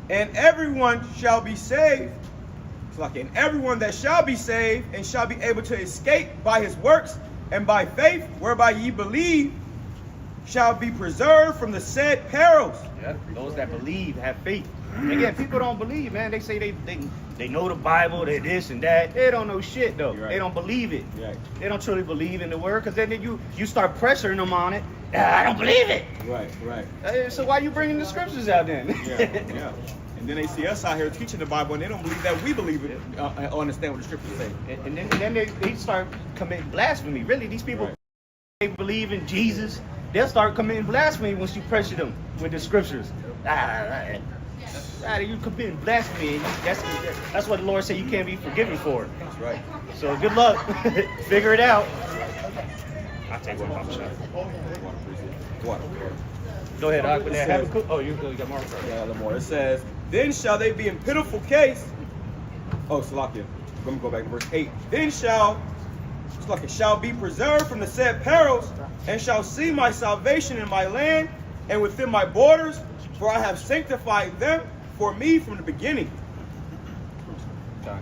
And everyone shall be saved. It's like, and everyone that shall be saved and shall be able to escape by his works and by faith, whereby ye believe, shall be preserved from the said perils. Yeah, those that believe, have faith. Again, people don't believe, man. They say they know the Bible, they this and that. They don't know shit, though. Right. They don't believe it. Right. They don't truly believe in the word, because then you start pressuring them on it. I don't believe it. Right, right. So why you bringing the scriptures out then? Yeah. And then they see us out here teaching the Bible, and they don't believe that we believe it, understand what the scriptures say. And then they start committing blasphemy. Really, these people, they believe in Jesus. They'll start committing blasphemy once you pressure them with the scriptures. You committing blasphemy. That's what the Lord said you can't be forgiven for. That's right. So good luck. Figure it out. I'll take one pop shot. Go ahead, Habakkuk. Oh, you got more? Yeah, a little more. It says, then shall they be in pitiful case. Oh, Salakia. Let me go back to verse 8. Then shall be preserved from the said perils, and shall see my salvation in my land and within my borders, for I have sanctified them for me from the beginning. Yeah,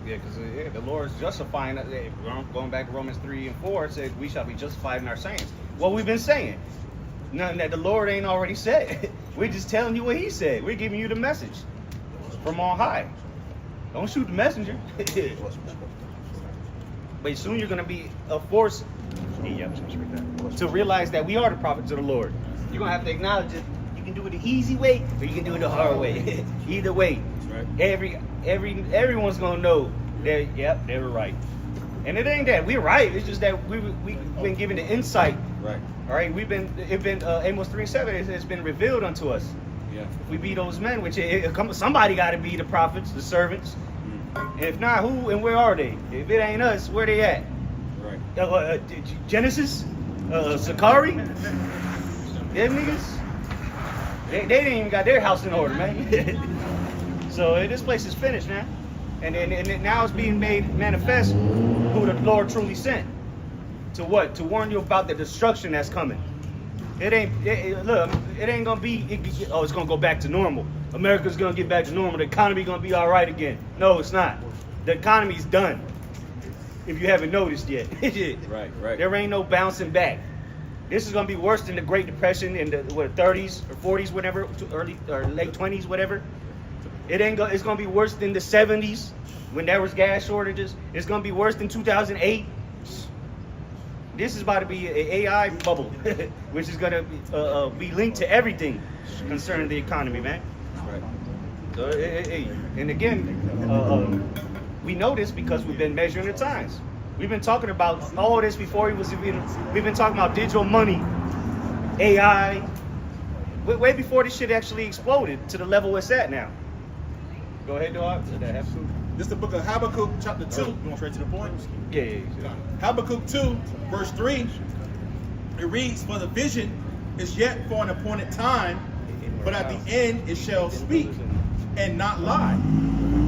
because the Lord is justifying us. Going back to Romans 3 and 4, it says we shall be justified in our sayings. What we've been saying. Nothing that the Lord ain't already said. We're just telling you what he said. We're giving you the message from on high. Don't shoot the messenger. But soon you're going to be a force to realize that we are the prophets of the Lord. You're going to have to acknowledge it. You can do it the easy way, or you can do it the hard way. Either way, right. Everyone's going to know that, yep, they were right. And it ain't that we're right. It's just that we've been given the insight. Right. All right. Amos 3:7. It's been revealed unto us. Yeah. If we be those men, which somebody got to be the prophets, the servants. And if not, who and where are they? If it ain't us, where they at? Right. Genesis, Sakari, them niggas. They didn't even got their house in order, man. So this place is finished, man. And now it's being made manifest who the Lord truly sent. To what? To warn you about the destruction that's coming. It ain't gonna be, it's gonna go back to normal. America's gonna get back to normal. The economy gonna be all right again. No, it's not. The economy's done. If you haven't noticed yet. Right. There ain't no bouncing back. This is gonna be worse than the Great Depression in the 30s or 40s, whatever, early or late 20s, whatever. It's gonna be worse than the 70s when there was gas shortages. It's gonna be worse than 2008. This is about to be an AI bubble, which is gonna be linked to everything concerning the economy, man. Right. So, and again, we know this because we've been measuring the times. We've been talking about all this before we've been talking about digital money, AI, way before this shit actually exploded to the level it's at now. Go ahead, dog. This is the book of Habakkuk, chapter 2. Going straight to the point? Yeah. Habakkuk 2, verse 3. It reads, for the vision is yet for an appointed time, but at the end it shall speak and not lie.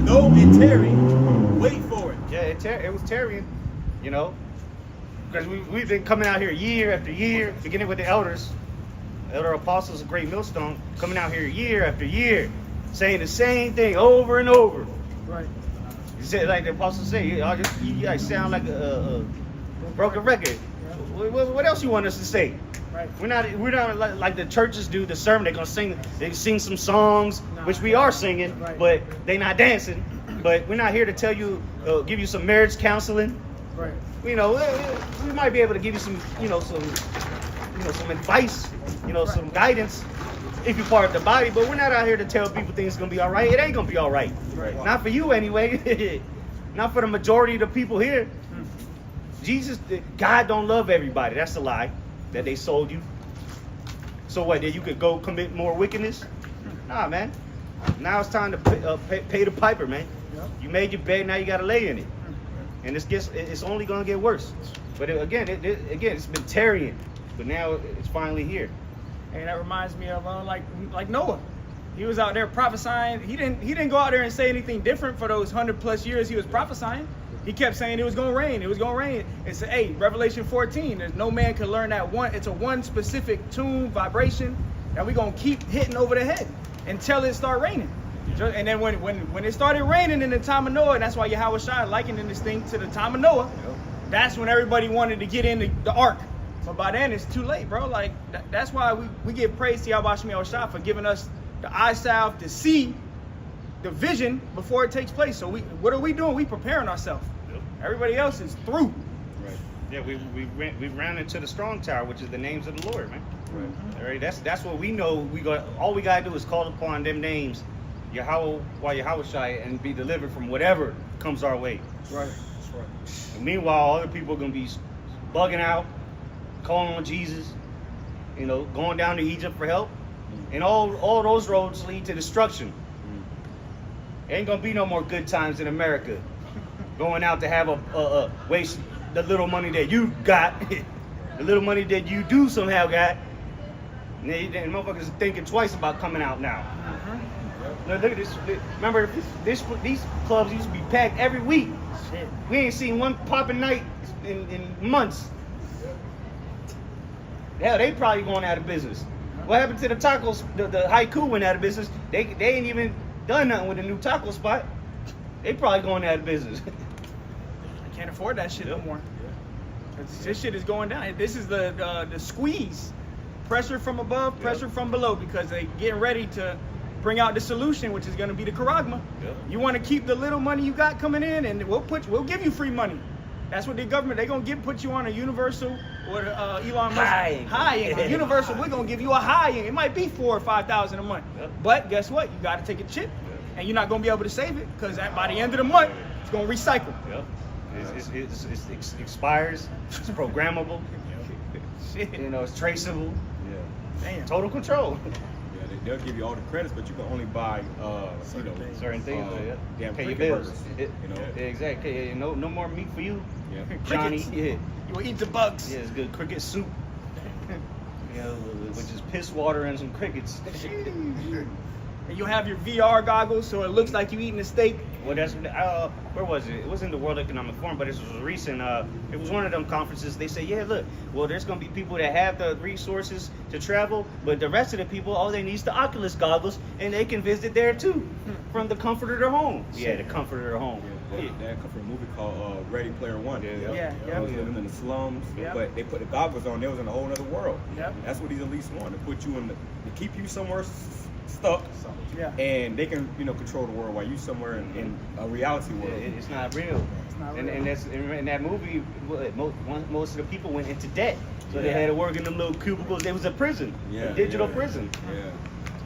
Though it tarry, wait for it. Yeah, it was tarrying, you know, because we've been coming out here year after year, beginning with the elders, elder apostles of Great Millstone, coming out here year after year, saying the same thing over and over. Right. You said, like the apostles say, you guys sound like a broken record. What else you want us to say? Right. We're not like the churches do the sermon. They're gonna sing some songs, which we are singing, right. But they not dancing. But we're not here to tell you, give you some marriage counseling. Right. You know, we might be able to give you some, some advice, some guidance if you're part of the body. But we're not out here to tell people things gonna be all right. It ain't gonna be all right. Right. Not for you anyway. Not for the majority of the people here. God don't love everybody. That's a lie that they sold you. So what, that you could go commit more wickedness? Nah, man. Now it's time to pay the piper, man. Yep. You made your bed, now you got to lay in it. And it's only going to get worse. But it's been tarrying, but now it's finally here. And that reminds me of like Noah. He was out there prophesying. He didn't go out there and say anything different for those 100+ years he was prophesying. He kept saying it was going to rain. It was going to rain. It's Revelation 14. There's no man can learn that one. It's a one specific tune, vibration that we're going to keep hitting over the head. until it started raining. And then when it started raining in the time of Noah, and that's why Yahweh Shai likening this thing to the time of Noah, that's when everybody wanted to get in the ark. But by then it's too late, bro. Like that's why we give praise to Yahweh Shai for giving us the eye salve to see the vision before it takes place. So what are we doing? We preparing ourselves. Everybody else is through. Right. Yeah, we ran into the strong tower, which is the names of the Lord, man. Right. All right, that's what we know. All we gotta do is call upon them names, Yahweh Shai, and be delivered from whatever comes our way. That's right. That's right. And meanwhile, other people are gonna be bugging out, calling on Jesus, going down to Egypt for help, and all those roads lead to destruction. Ain't gonna be no more good times in America. Going out to have a waste the little money that you got, the little money that you do somehow got, and motherfuckers are thinking twice about coming out now. Now look at this. Remember, these clubs used to be packed every week. Shit. We ain't seen one popping night in months. Hell, they probably going out of business. What happened to the tacos? The Haiku went out of business. They ain't even done nothing with a new taco spot. They probably going out of business. I can't afford that shit no more. This shit is going down. This is the squeeze. Pressure from above, pressure from below, because they getting ready to bring out the solution, which is going to be the charagma. You want to keep the little money you got coming in, and we'll give you free money. That's what the government, they're going to put you on a universal, or Elon Musk, high income. Universal, we're going to give you a high income. It might be $4,000 or $5,000 a month. But guess what? You got to take a chip, and you're not going to be able to save it, because by the end of the month, it's going to recycle. It expires, it's programmable, Shit. It's traceable. Damn. Total control. Yeah, they'll give you all the credits, but you can only buy, Certain things, damn pay your cricket bills. burgers, Exactly. No more meat for you, Yeah. Johnny. Crickets. Yeah, You will eat the bugs. it's good cricket soup. Which is piss water and some crickets. And you'll have your VR goggles, so it looks like you eating a steak. Well, that's where was it? It was in the World Economic Forum, but it was recent. It was one of them conferences. They say, yeah, look, well, there's gonna be people that have the resources to travel, but the rest of the people, all they need is the Oculus goggles, and they can visit there too, from the comfort of their home. Yeah, the comfort of their home. That come from a movie called Ready Player One. Yeah. I was living in the slums, Yeah. but they put the goggles on. They was in a whole other world. Yeah. That's what these elites want, to put you to keep you somewhere stuck. Yeah. And they can, control the world while you somewhere in a reality world. It's not real. It's not And real. that's in that movie. Most of the people went into debt, so they had to work in them little cubicles. It was a prison, a digital prison. Yeah.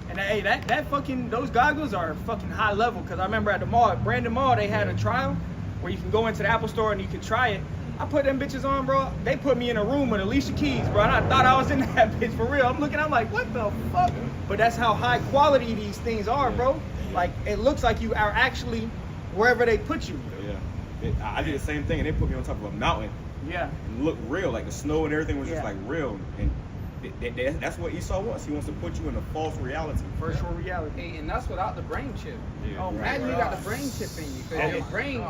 And hey, that fucking, those goggles are fucking high level, because I remember at the mall, at Brandon Mall, they had a trial where you can go into the Apple store and you can try it. I put them bitches on, bro. They put me in a room with Alicia Keys, bro. And I thought I was in that bitch for real. I'm like, what the fuck? But that's how high quality these things are, bro. Like, it looks like you are actually wherever they put you. Yeah. I did the same thing, and they put me on top of a mountain. Yeah. It looked real, like the snow and everything was just Yeah. like real. And that's what Esau wants. He wants to put you in a false reality. Virtual reality. Hey, and that's without the brain chip. Oh, Imagine you got the brain chip in you, because your brain,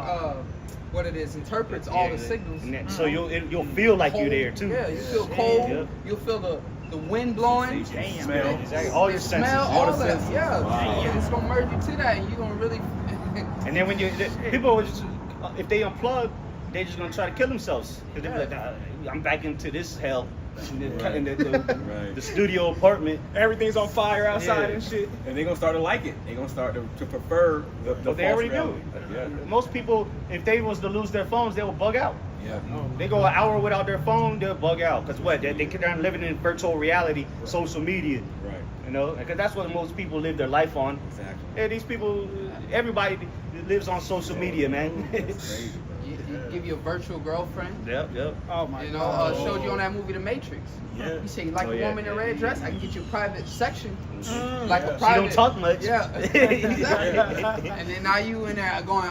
what it is, interprets all the signals. So you'll feel like you're there too. Yeah, you feel cold. Yeah. You'll feel the wind blowing. Damn. Smell. Exactly. All your senses. Smell, all all the that. senses. Yeah, Wow. it's gonna merge you to that, and you're gonna really. And then when people would just, if they unplug, they just gonna try to kill themselves. Cause they be like, nah, I'm back into this hell. In the studio apartment. Everything's on fire outside Yeah. and shit. And they're gonna start to like it. They're gonna start to prefer the But they false already reality. do. Yeah. Most people, if they was to lose their phones, they will bug out. Yeah. They go an hour without their phone, they'll bug out. Because what? They're living in virtual reality, social media. Right. Because that's what most people live their life on. Exactly. Yeah, these people, everybody lives on social media, man. It's crazy, bro. You give you a virtual girlfriend. Yep. Oh my You know, god. showed you on that movie The Matrix. Yeah. You say you like Oh, a yeah. woman in a red dress, I can get you a private section. Like a She private. don't talk much. Yeah. Exactly. And then now you in there going,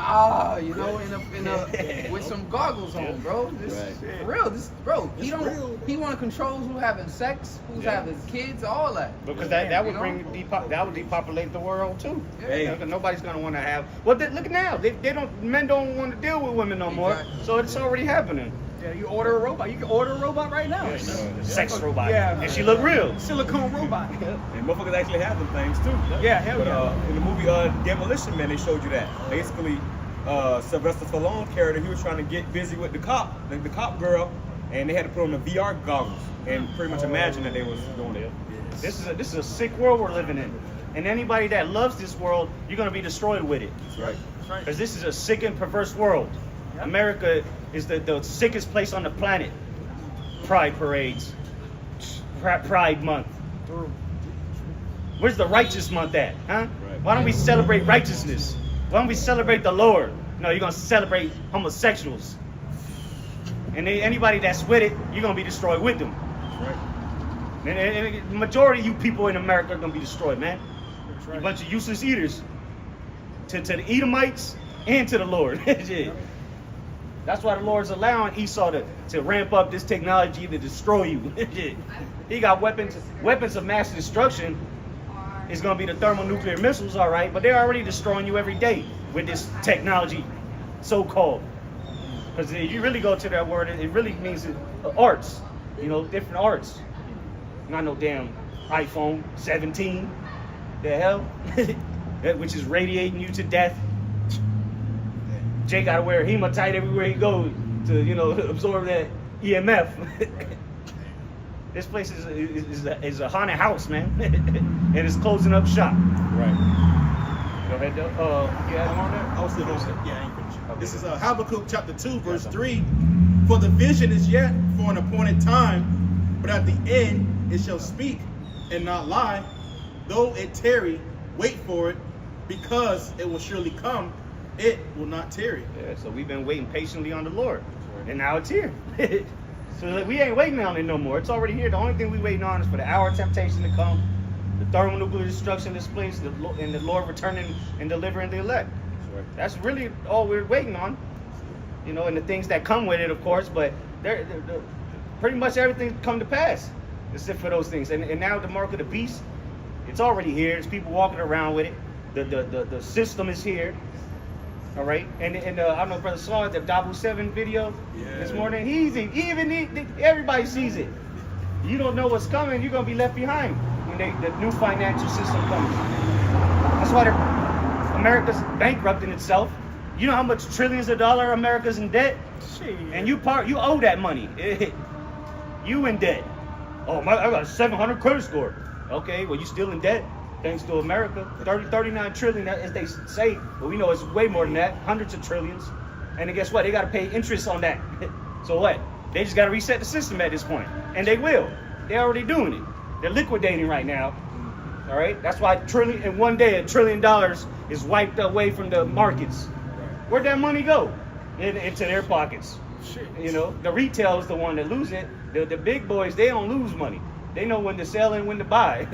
with some goggles on, bro. This Right. for real. Bro. He want to control who's having sex, who's having kids, all that. Because that would You know? that would depopulate the world too. Hey. You know, 'cause nobody's gonna want to have. Well, look now. Men don't want to deal with women no more. Exactly. So it's already happening. Yeah, you order a robot. You can order a robot right now. Sex robot. Yeah. And she look real. Silicone robot. And motherfuckers actually have them things too. Yeah, hell But yeah. in the movie Demolition Man, they showed you that. Basically, Sylvester Stallone character, he was trying to get busy with the cop girl, and they had to put on the VR goggles and pretty much imagine that they was doing it. This is a sick world we're living in. And anybody that loves this world, you're gonna be destroyed with it. That's right. That's right. Because this is a sick and perverse world. Yep. America is the sickest place on the planet. Pride parades. Pride month. Where's the righteous month at? Huh? Right. Why don't we celebrate righteousness? Why don't we celebrate the Lord? No, you're gonna celebrate homosexuals. And anybody that's with it, you're gonna be destroyed with them. That's right. And the majority of you people in America are gonna be destroyed, man. That's You right. bunch of useless eaters. To the Edomites and to the Lord. Yeah. That's why the Lord's allowing Esau to ramp up this technology to destroy you. Yeah. He got weapons of mass destruction. It's gonna be the thermonuclear missiles, all right, but they're already destroying you every day with this technology, so-called. Because if you really go to that word, it really means arts, you know, different arts. Not no damn iPhone 17. The hell? Which is radiating you to death. Jay gotta wear hematite everywhere he goes to, you know, absorb that EMF. This place is a haunted house, man. And it's closing up shop. Right. Go ahead, though. You had them on there? I was still going to say, yeah, I ain't finished. Okay. This is Habakkuk chapter 2, verse 3. For the vision is yet for an appointed time, but at the end it shall speak and not lie. Though it tarry, wait for it, because it will surely come. It will not tarry. Yeah, so we've been waiting patiently on the Lord. And now it's here. So like, we ain't waiting on it no more. It's already here. The only thing we waiting on is for the hour of temptation to come, the thermonuclear destruction of this place, and the Lord returning and delivering the elect. That's really all we're waiting on. You know, and the things that come with it, of course, but they're pretty much everything come to pass, except for those things. And now the mark of the beast, it's already here. There's people walking around with it. The system is here. All right, and I don't know, Brother saw the Dabu 7 video this morning. Everybody sees it. You don't know what's coming, you're gonna be left behind when the new financial system comes. That's why America's bankrupting itself. You know how much trillions of dollars America's in debt, Shit. and you owe that money. You in debt. Oh, I got a 700 credit score. Okay, well you still in debt. Thanks to America, 39 trillion, as they say, but we know it's way more than that, hundreds of trillions. And then guess what? They got to pay interest on that. So what? They just got to reset the system at this point, and they will. They're already doing it. They're liquidating right now. All right. That's why in one day $1 trillion is wiped away from the markets. Where'd that money go? Into their pockets. Shit. You know, the retail is the one that lose it. The big boys, they don't lose money. They know when to sell and when to buy.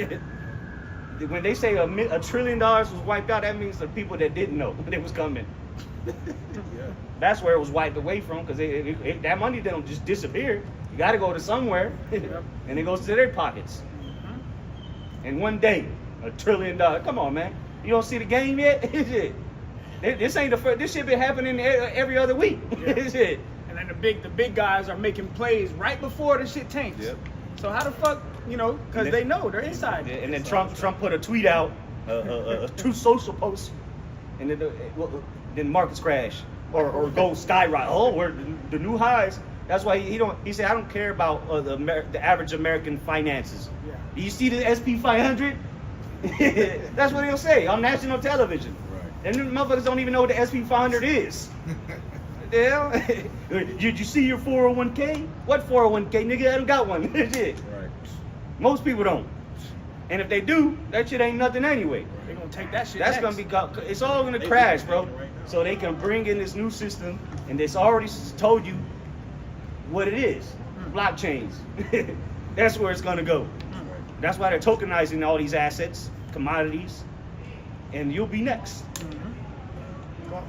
When they say $1 trillion was wiped out, that means the people that didn't know it was coming. That's where it was wiped away from, because that money don't just disappear. You got to go to somewhere, and it goes to their pockets. And one day, $1 trillion. Come on, man. You don't see the game yet? This ain't the first. This shit been happening every other week. Yeah. And then the big guys are making plays right before the shit tanks. Yep. So how the fuck, you know, because they know they're inside. And then Trump put a tweet out, a true social post, and then markets crash or go skyrocket. Oh, we're the new highs. That's why he said, I don't care about the average American finances. Yeah. Do you see the SP 500? That's what he'll say on national television. Right. And them motherfuckers don't even know what the SP 500 is. The hell? Did you see your 401k? What 401k, nigga? I don't got one. Shit. Right. Most people don't. And if they do, that shit ain't nothing anyway. They're gonna take that shit. That's next. gonna be, it's all gonna crash, bro. So they can bring in this new system, and it's already told you what it is. Blockchains. That's where it's gonna go. That's why they're tokenizing all these assets, commodities, and you'll be next.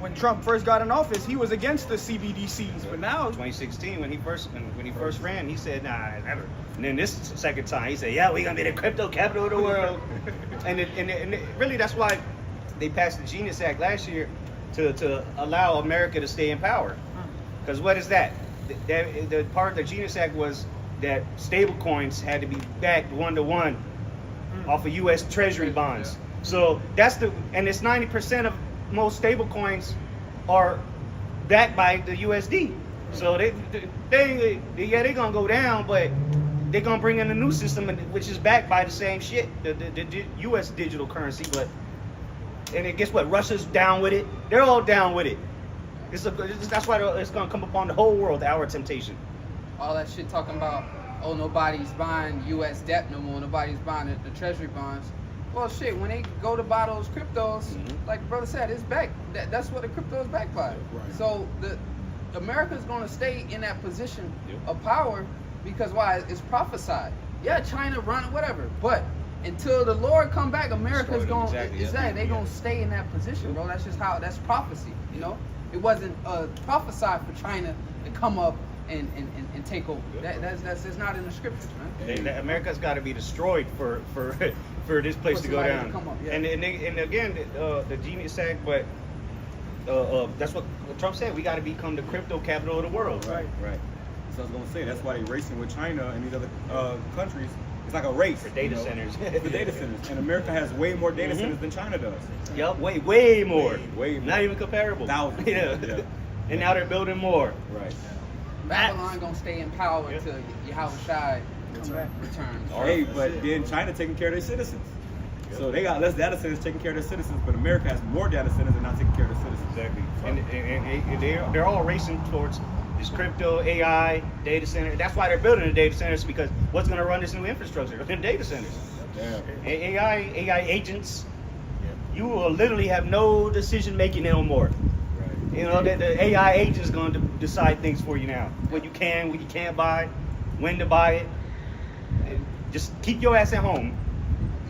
When Trump first got in office, he was against the CBDCs, but now 2016, when he first ran, he said, nah, never. And then this second time, he said, yeah, we're gonna be the crypto capital of the world. and really, that's why they passed the Genius Act last year to allow America to stay in power. Because what is that? the part of the Genius Act was that stable coins had to be backed 1-to-1 off of U.S. Treasury bonds. So that's and it's 90% of most stable coins are backed by the USD. So they're gonna go down, but they're gonna bring in a new system which is backed by the same shit, the U.S. digital currency. And guess what? Russia's down with it. They're all down with it. That's why it's gonna come upon the whole world. Our temptation. All that shit talking about, oh, nobody's buying U.S. debt no more. Nobody's buying the treasury bonds. Well, shit, when they go to buy those cryptos, like the brother said, it's back. That's what the crypto is backed by. Right. So America's going to stay in that position of power because why? It's prophesied. Yeah, China run whatever, but until the Lord come back, America's going they're going to stay in that position, bro. That's just how that's prophecy. You know, it wasn't prophesied for China to come up and take over. That's not in the scriptures, man. America's got to be destroyed for this place to go down. Come up, yeah. And again, the Genius Act, but that's what Trump said. We got to become the crypto capital of the world. Right. So I was gonna say that's why they're racing with China and these other countries. It's like a race For data centers. For data centers, and America has way more data centers than China does. Yup, way more. Way more. Not even comparable. Thousands. Yeah. And now they're building more. Right. Babylon gonna stay in power until Yahweh Shai returns. Hey, but then China taking care of their citizens. So they got less data centers taking care of their citizens, but America has more data centers and not taking care of their citizens. Exactly. And they're all racing towards this crypto, AI, data center. That's why they're building the data centers, because what's going to run this new infrastructure? Them data centers. Yeah. AI agents. You will literally have no decision making no more. Right. You know, the AI agent is going to decide things for you now. What you can, what you can't buy, when to buy it. Just keep your ass at home.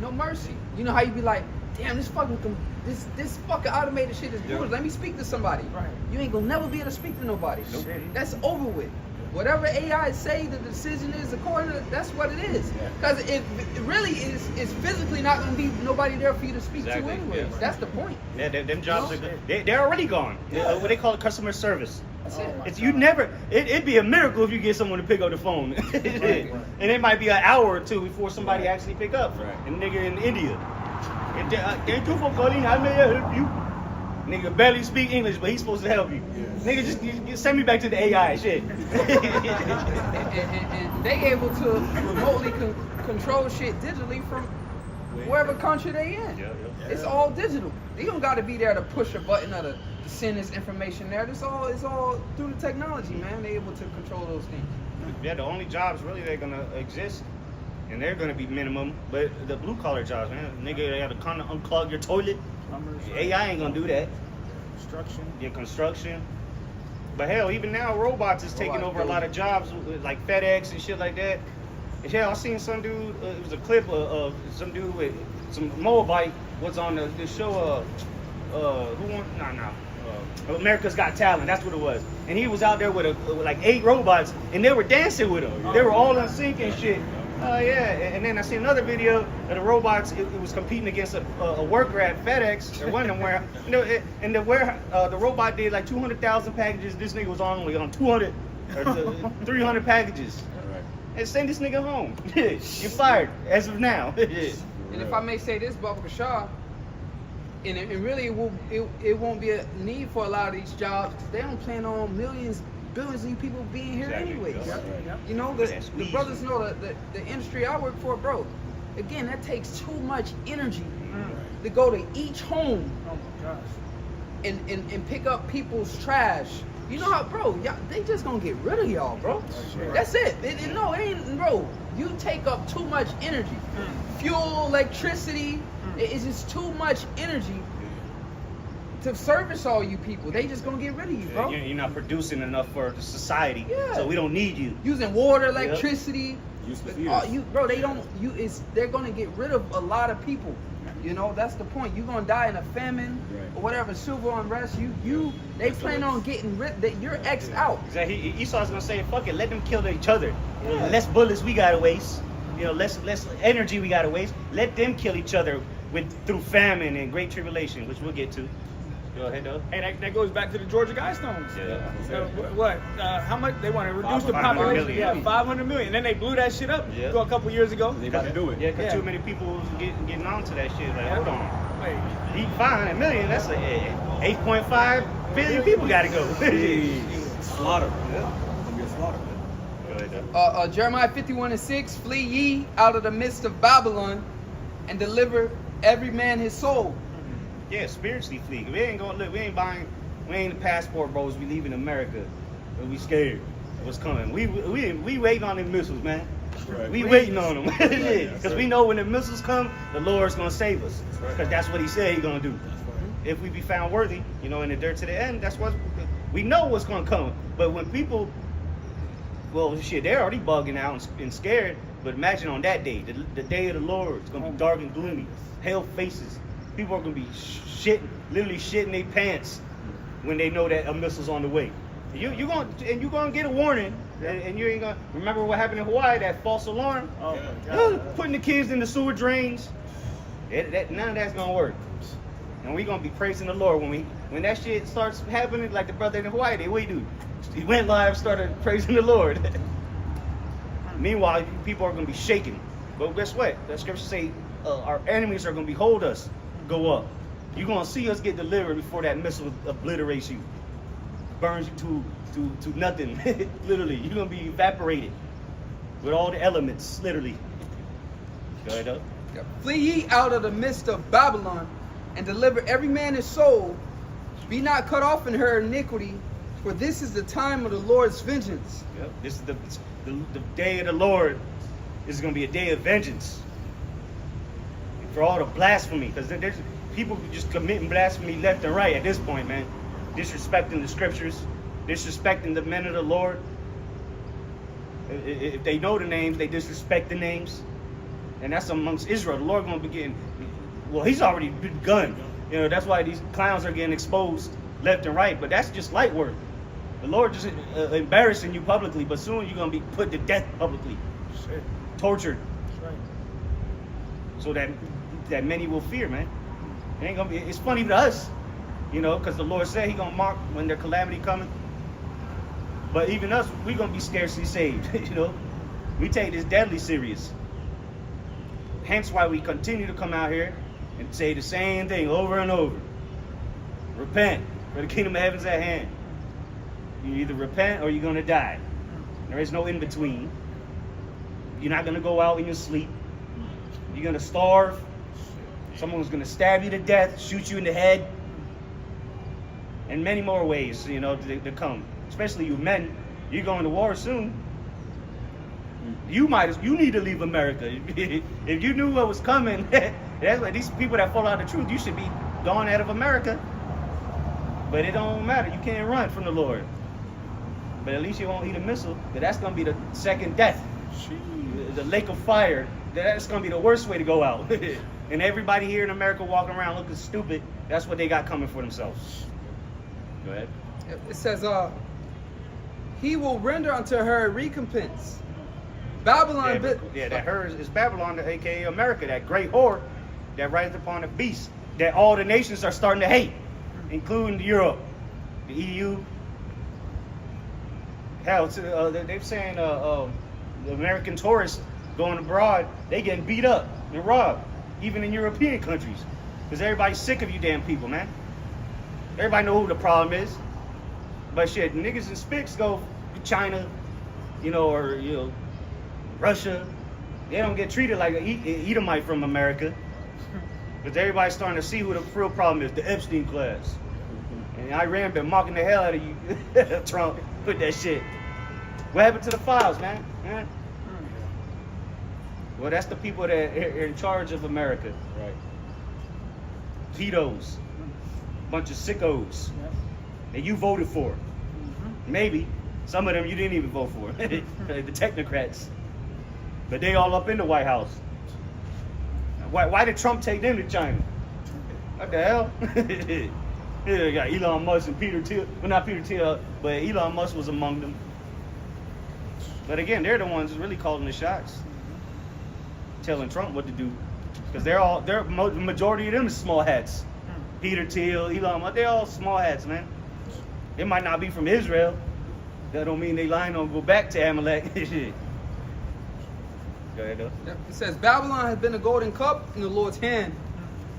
No mercy. You know how you be like, damn, this fucking automated shit is good. Let me speak to somebody. Right. You ain't gonna never be able to speak to nobody. Nope. That's over with. Whatever AI say the decision is according to, that's what it is. Because it really is physically not gonna be nobody there for you to speak to anyways. Yeah. That's the point. Yeah, them jobs are good. They're already gone. What they call it, customer service. That's it. It's you never. It'd be a miracle if you get someone to pick up the phone, and it might be an hour or two before somebody actually pick up. Right. And nigga in India, thank you for calling. How may I help you? Nigga barely speak English, but he's supposed to help you. Nigga, just send me back to the AI shit. and they able to remotely control shit digitally from wherever country they in. It's all digital. You don't got to be there to push a button or to send this information there. It's all through the technology, man. They're able to control those things. Yeah, the only jobs really that are gonna exist, and they're gonna be minimum, but the blue collar jobs, man. Nigga, they have to kind of unclog your toilet. AI ain't gonna do that. Construction. But hell, even now, robots is taking over a lot of jobs, like FedEx and shit like that. And hell, I seen some dude. It was a clip of some dude with some Moabite was on the show. Who won? America's Got Talent. That's what it was. And he was out there with like 8 robots, and they were dancing with him. They were all in sync and shit. Oh yeah. And then I see another video of the robots. It was competing against a worker at FedEx or one of them where, and the robot did like 200,000 packages. This nigga was only on 200 or 300 packages. And send this nigga home. You're fired as of now. And if I may say this, Baba Shaw, and really it won't be a need for a lot of these jobs because they don't plan on millions, billions of people being here anyways. You know, the brothers know the industry I work for, bro. Again, that takes too much energy to go to each home and pick up people's trash. You know how, bro, they just gonna get rid of y'all, bro. That's it. It ain't, bro. You take up too much energy. Fuel, electricity, it's just too much energy to service all you people. They just gonna get rid of you, bro. You're not producing enough for the society, so we don't need you. Using water, electricity. Bro, They're gonna get rid of a lot of people. You know, that's the point. You're gonna die in a famine or whatever, civil unrest. They plan on getting rid. That you're X'd out. Exactly. Esau's gonna say, "Fuck it, let them kill each other. Less bullets we gotta waste. Less energy we gotta waste. Let them kill each other through famine and great tribulation, which we'll get to." Go ahead, though. And that goes back to the Georgia Guidestones. Yeah. What? How much they want to reduce the 500 population? million. Yeah, 500 million. And then they blew that shit up Yeah. a couple years ago. They about to do it. Yeah, because Yeah. too many people was getting onto that shit. Like, hold on. Wait. He 500 million. That's like 8.5 billion people got to go. Slaughter. Yeah. It's gonna be a slaughter. Go ahead, though. Jeremiah 51:6, flee ye out of the midst of Babylon and deliver every man his soul. Yeah, spiritually flee. We ain't gonna look. We ain't the passport bros. We leaving America, but we scared of what's coming. We waiting on them missiles, man. Right. We waiting on them because we know when the missiles come, the Lord's gonna save us. Because that's what He said He gonna do. If we be found worthy, in the dirt to the end, that's what we know what's gonna come. But when people, well, shit, they're already bugging out and scared. But imagine on that day, the day of the Lord, it's gonna be dark and gloomy, hell faces. People are gonna be literally shitting their pants when they know that a missile's on the way. You're gonna get a warning, and you ain't gonna remember what happened in Hawaii, that false alarm. Oh my God. Putting the kids in the sewer drains. None of that's gonna work. And we're gonna be praising the Lord when that shit starts happening, like the brother in Hawaii did. What he do? He went live, started praising the Lord. Meanwhile, people are gonna be shaking. But guess what? The scriptures say our enemies are gonna behold us go up. You're gonna see us get delivered before that missile obliterates you, burns you to nothing. Literally, you're gonna be evaporated with all the elements. Literally. Go ahead, though. Flee ye out of the midst of Babylon and deliver every man his soul. Be not cut off in her iniquity, for this is the time of the Lord's vengeance. Yep. This is the day of the Lord. This is gonna be a day of vengeance for all the blasphemy, because there's people just committing blasphemy left and right at this point, man. Disrespecting the scriptures, disrespecting the men of the Lord. If they know the names, they disrespect the names, and that's amongst Israel. The Lord gonna be getting. Well, He's already begun. That's why these clowns are getting exposed left and right. But that's just light work. The Lord just embarrassing you publicly, but soon you're gonna be put to death publicly, tortured, so that many will fear, man. It ain't gonna be. It's funny to us, because the Lord said He gonna mark when their calamity coming. But even us, we gonna be scarcely saved. We take this deadly serious. Hence why we continue to come out here and say the same thing over and over. Repent, for the kingdom of heaven's at hand. You either repent or you're gonna die. There is no in between. You're not gonna go out in your sleep. You're gonna starve. Someone's gonna stab you to death, shoot you in the head, and many more ways, to come. Especially you men, you're going to war soon. You need to leave America. If you knew what was coming, that's why these people that follow out the truth, you should be gone out of America. But it don't matter. You can't run from the Lord. But at least you won't eat a missile. But that's gonna be the second death. The lake of fire. That's gonna be the worst way to go out. And everybody here in America walking around looking stupid. That's what they got coming for themselves. Go ahead. It says, He will render unto her recompense. Babylon. That her is Babylon, aka America, that great whore that rides upon the beast that all the nations are starting to hate, including Europe, the EU. Hell, they're saying the American tourists going abroad, they getting beat up and robbed, even in European countries, because everybody's sick of you damn people, man. Everybody know who the problem is. But shit, niggas and spicks go to China, or Russia. They don't get treated like an Edomite from America. Because everybody's starting to see who the real problem is, the Epstein class. And Iran been mocking the hell out of you, Trump, with that shit. What happened to the files, man? Huh? Well, that's the people that are in charge of America. Right. Pedos. Bunch of sickos. That you voted for. Maybe. Some of them you didn't even vote for. The technocrats. But they all up in the White House. Why did Trump take them to China? What the hell? Yeah, got Elon Musk and Peter Thiel. Well, not Peter Thiel, but Elon Musk was among them. But again, they're the ones really calling the shots. Telling Trump what to do. Because the majority of them is small hats. Peter Thiel, Elon Musk, they're all small hats, man. They might not be from Israel. That don't mean they lying on go back to Amalek. Shit. Go ahead, though. It says, Babylon has been a golden cup in the Lord's hand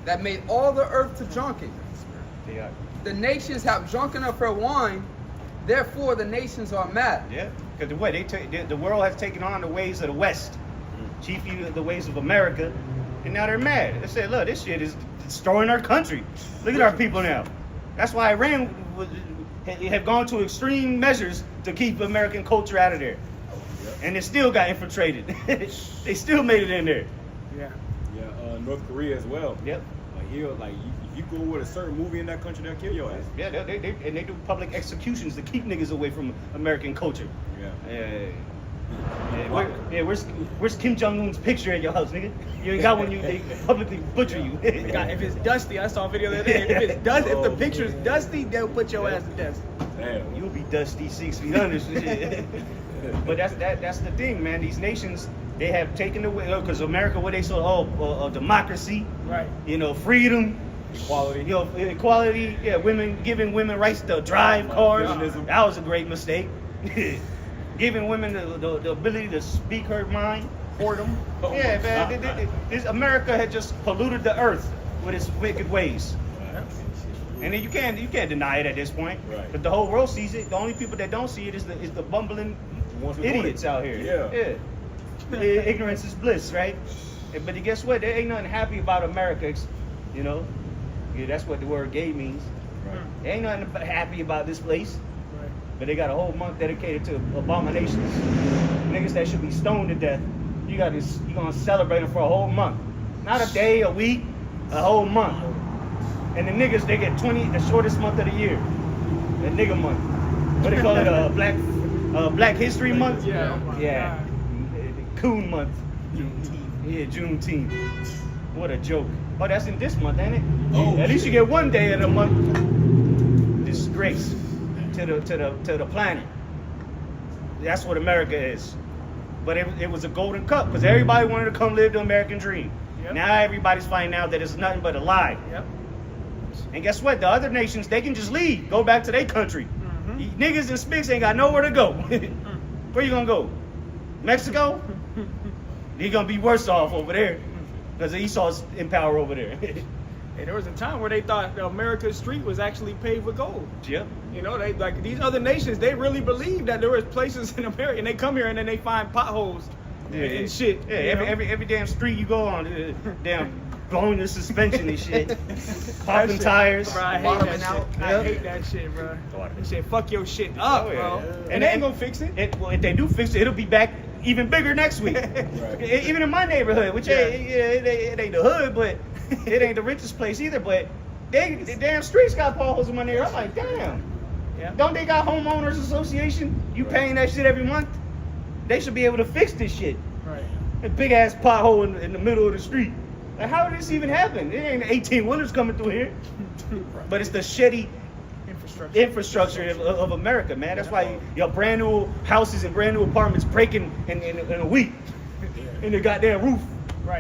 that made all the earth to drunk it. Yeah. The nations have drunken of her wine, therefore the nations are mad. Yeah, because the world has taken on the ways of the West, chiefly the ways of America, and now they're mad. They said, look, this shit is destroying our country. Look at our people now. That's why Iran have gone to extreme measures to keep American culture out of there. And they still got infiltrated. They still made it in there. Yeah. Yeah, North Korea as well. Yep. Like if you go with a certain movie in that country, they'll kill your ass. Yeah, they do public executions to keep niggas away from American culture. Yeah. Where's Kim Jong-un's picture at your house, nigga? You ain't got one. They publicly butcher you. God, if it's dusty, I saw a video the other day. If it's dusty, if the picture's dusty, they'll put your ass to death. Damn. You'll be dusty 6 feet under. But that's the thing, man. These nations, they have taken away, because America, what they saw, democracy, Right. Freedom, Equality. Equality, giving women rights to drive cars. Feminism. That was a great mistake. Giving women the ability to speak her mind. Boredom. Oh Yeah, my man. God. This America had just polluted the earth with its wicked ways. And then you can't deny it at this point. Right. But the whole world sees it. The only people that don't see it is the bumbling ones who doing idiots it. out here. Yeah. Ignorance is bliss, right? But guess what? There ain't nothing happy about America. Yeah, that's what the word gay means. Right. There ain't nothing happy about this place. Right. But they got a whole month dedicated to abominations. Niggas that should be stoned to death. You gonna celebrate them for a whole month. Not a day, a week, a whole month. And the niggas, they get 20, the shortest month of the year. The nigga month. What they call it, Black History Month? Yeah. Yeah. Coon month. Yeah, Juneteenth. What a joke. Oh, that's in this month, ain't it? Oh, At least you get one day of the month. Disgrace to the planet. That's what America is. But it was a golden cup because everybody wanted to come live the American dream. Yep. Now everybody's finding out that it's nothing but a lie. Yep. And guess what? The other nations, they can just leave, go back to their country. Mm-hmm. You niggas and spics ain't got nowhere to go. Where you gonna go? Mexico? You're gonna be worse off over there because Esau's in power over there. Hey, there was a time where they thought America's street was actually paved with gold. Yep. They like these other nations. They really believe that there was places in America, and they come here and then they find potholes and shit. Yeah, you know? every damn street you go on, damn blowing the suspension and shit, popping tires. Bro, I hate Bottoming that out. shit. I hate that shit, bro. They said, fuck your shit up, Oh, yeah. bro. Yeah. And they ain't gonna fix it. Well, if they do fix it, it'll be back even bigger next week. Even in my neighborhood, which it ain't the hood, but it ain't the richest place either. But the damn streets got potholes in my neighborhood. I'm like, damn. Yeah. Don't they got homeowners association? You paying that shit every month? They should be able to fix this shit. Right. A big ass pothole in the middle of the street. Like, how did this even happen? It ain't 18 wheelers coming through here. But it's the shitty infrastructure of America, man. That's why your brand new houses and brand new apartments breaking in a week. And the goddamn roof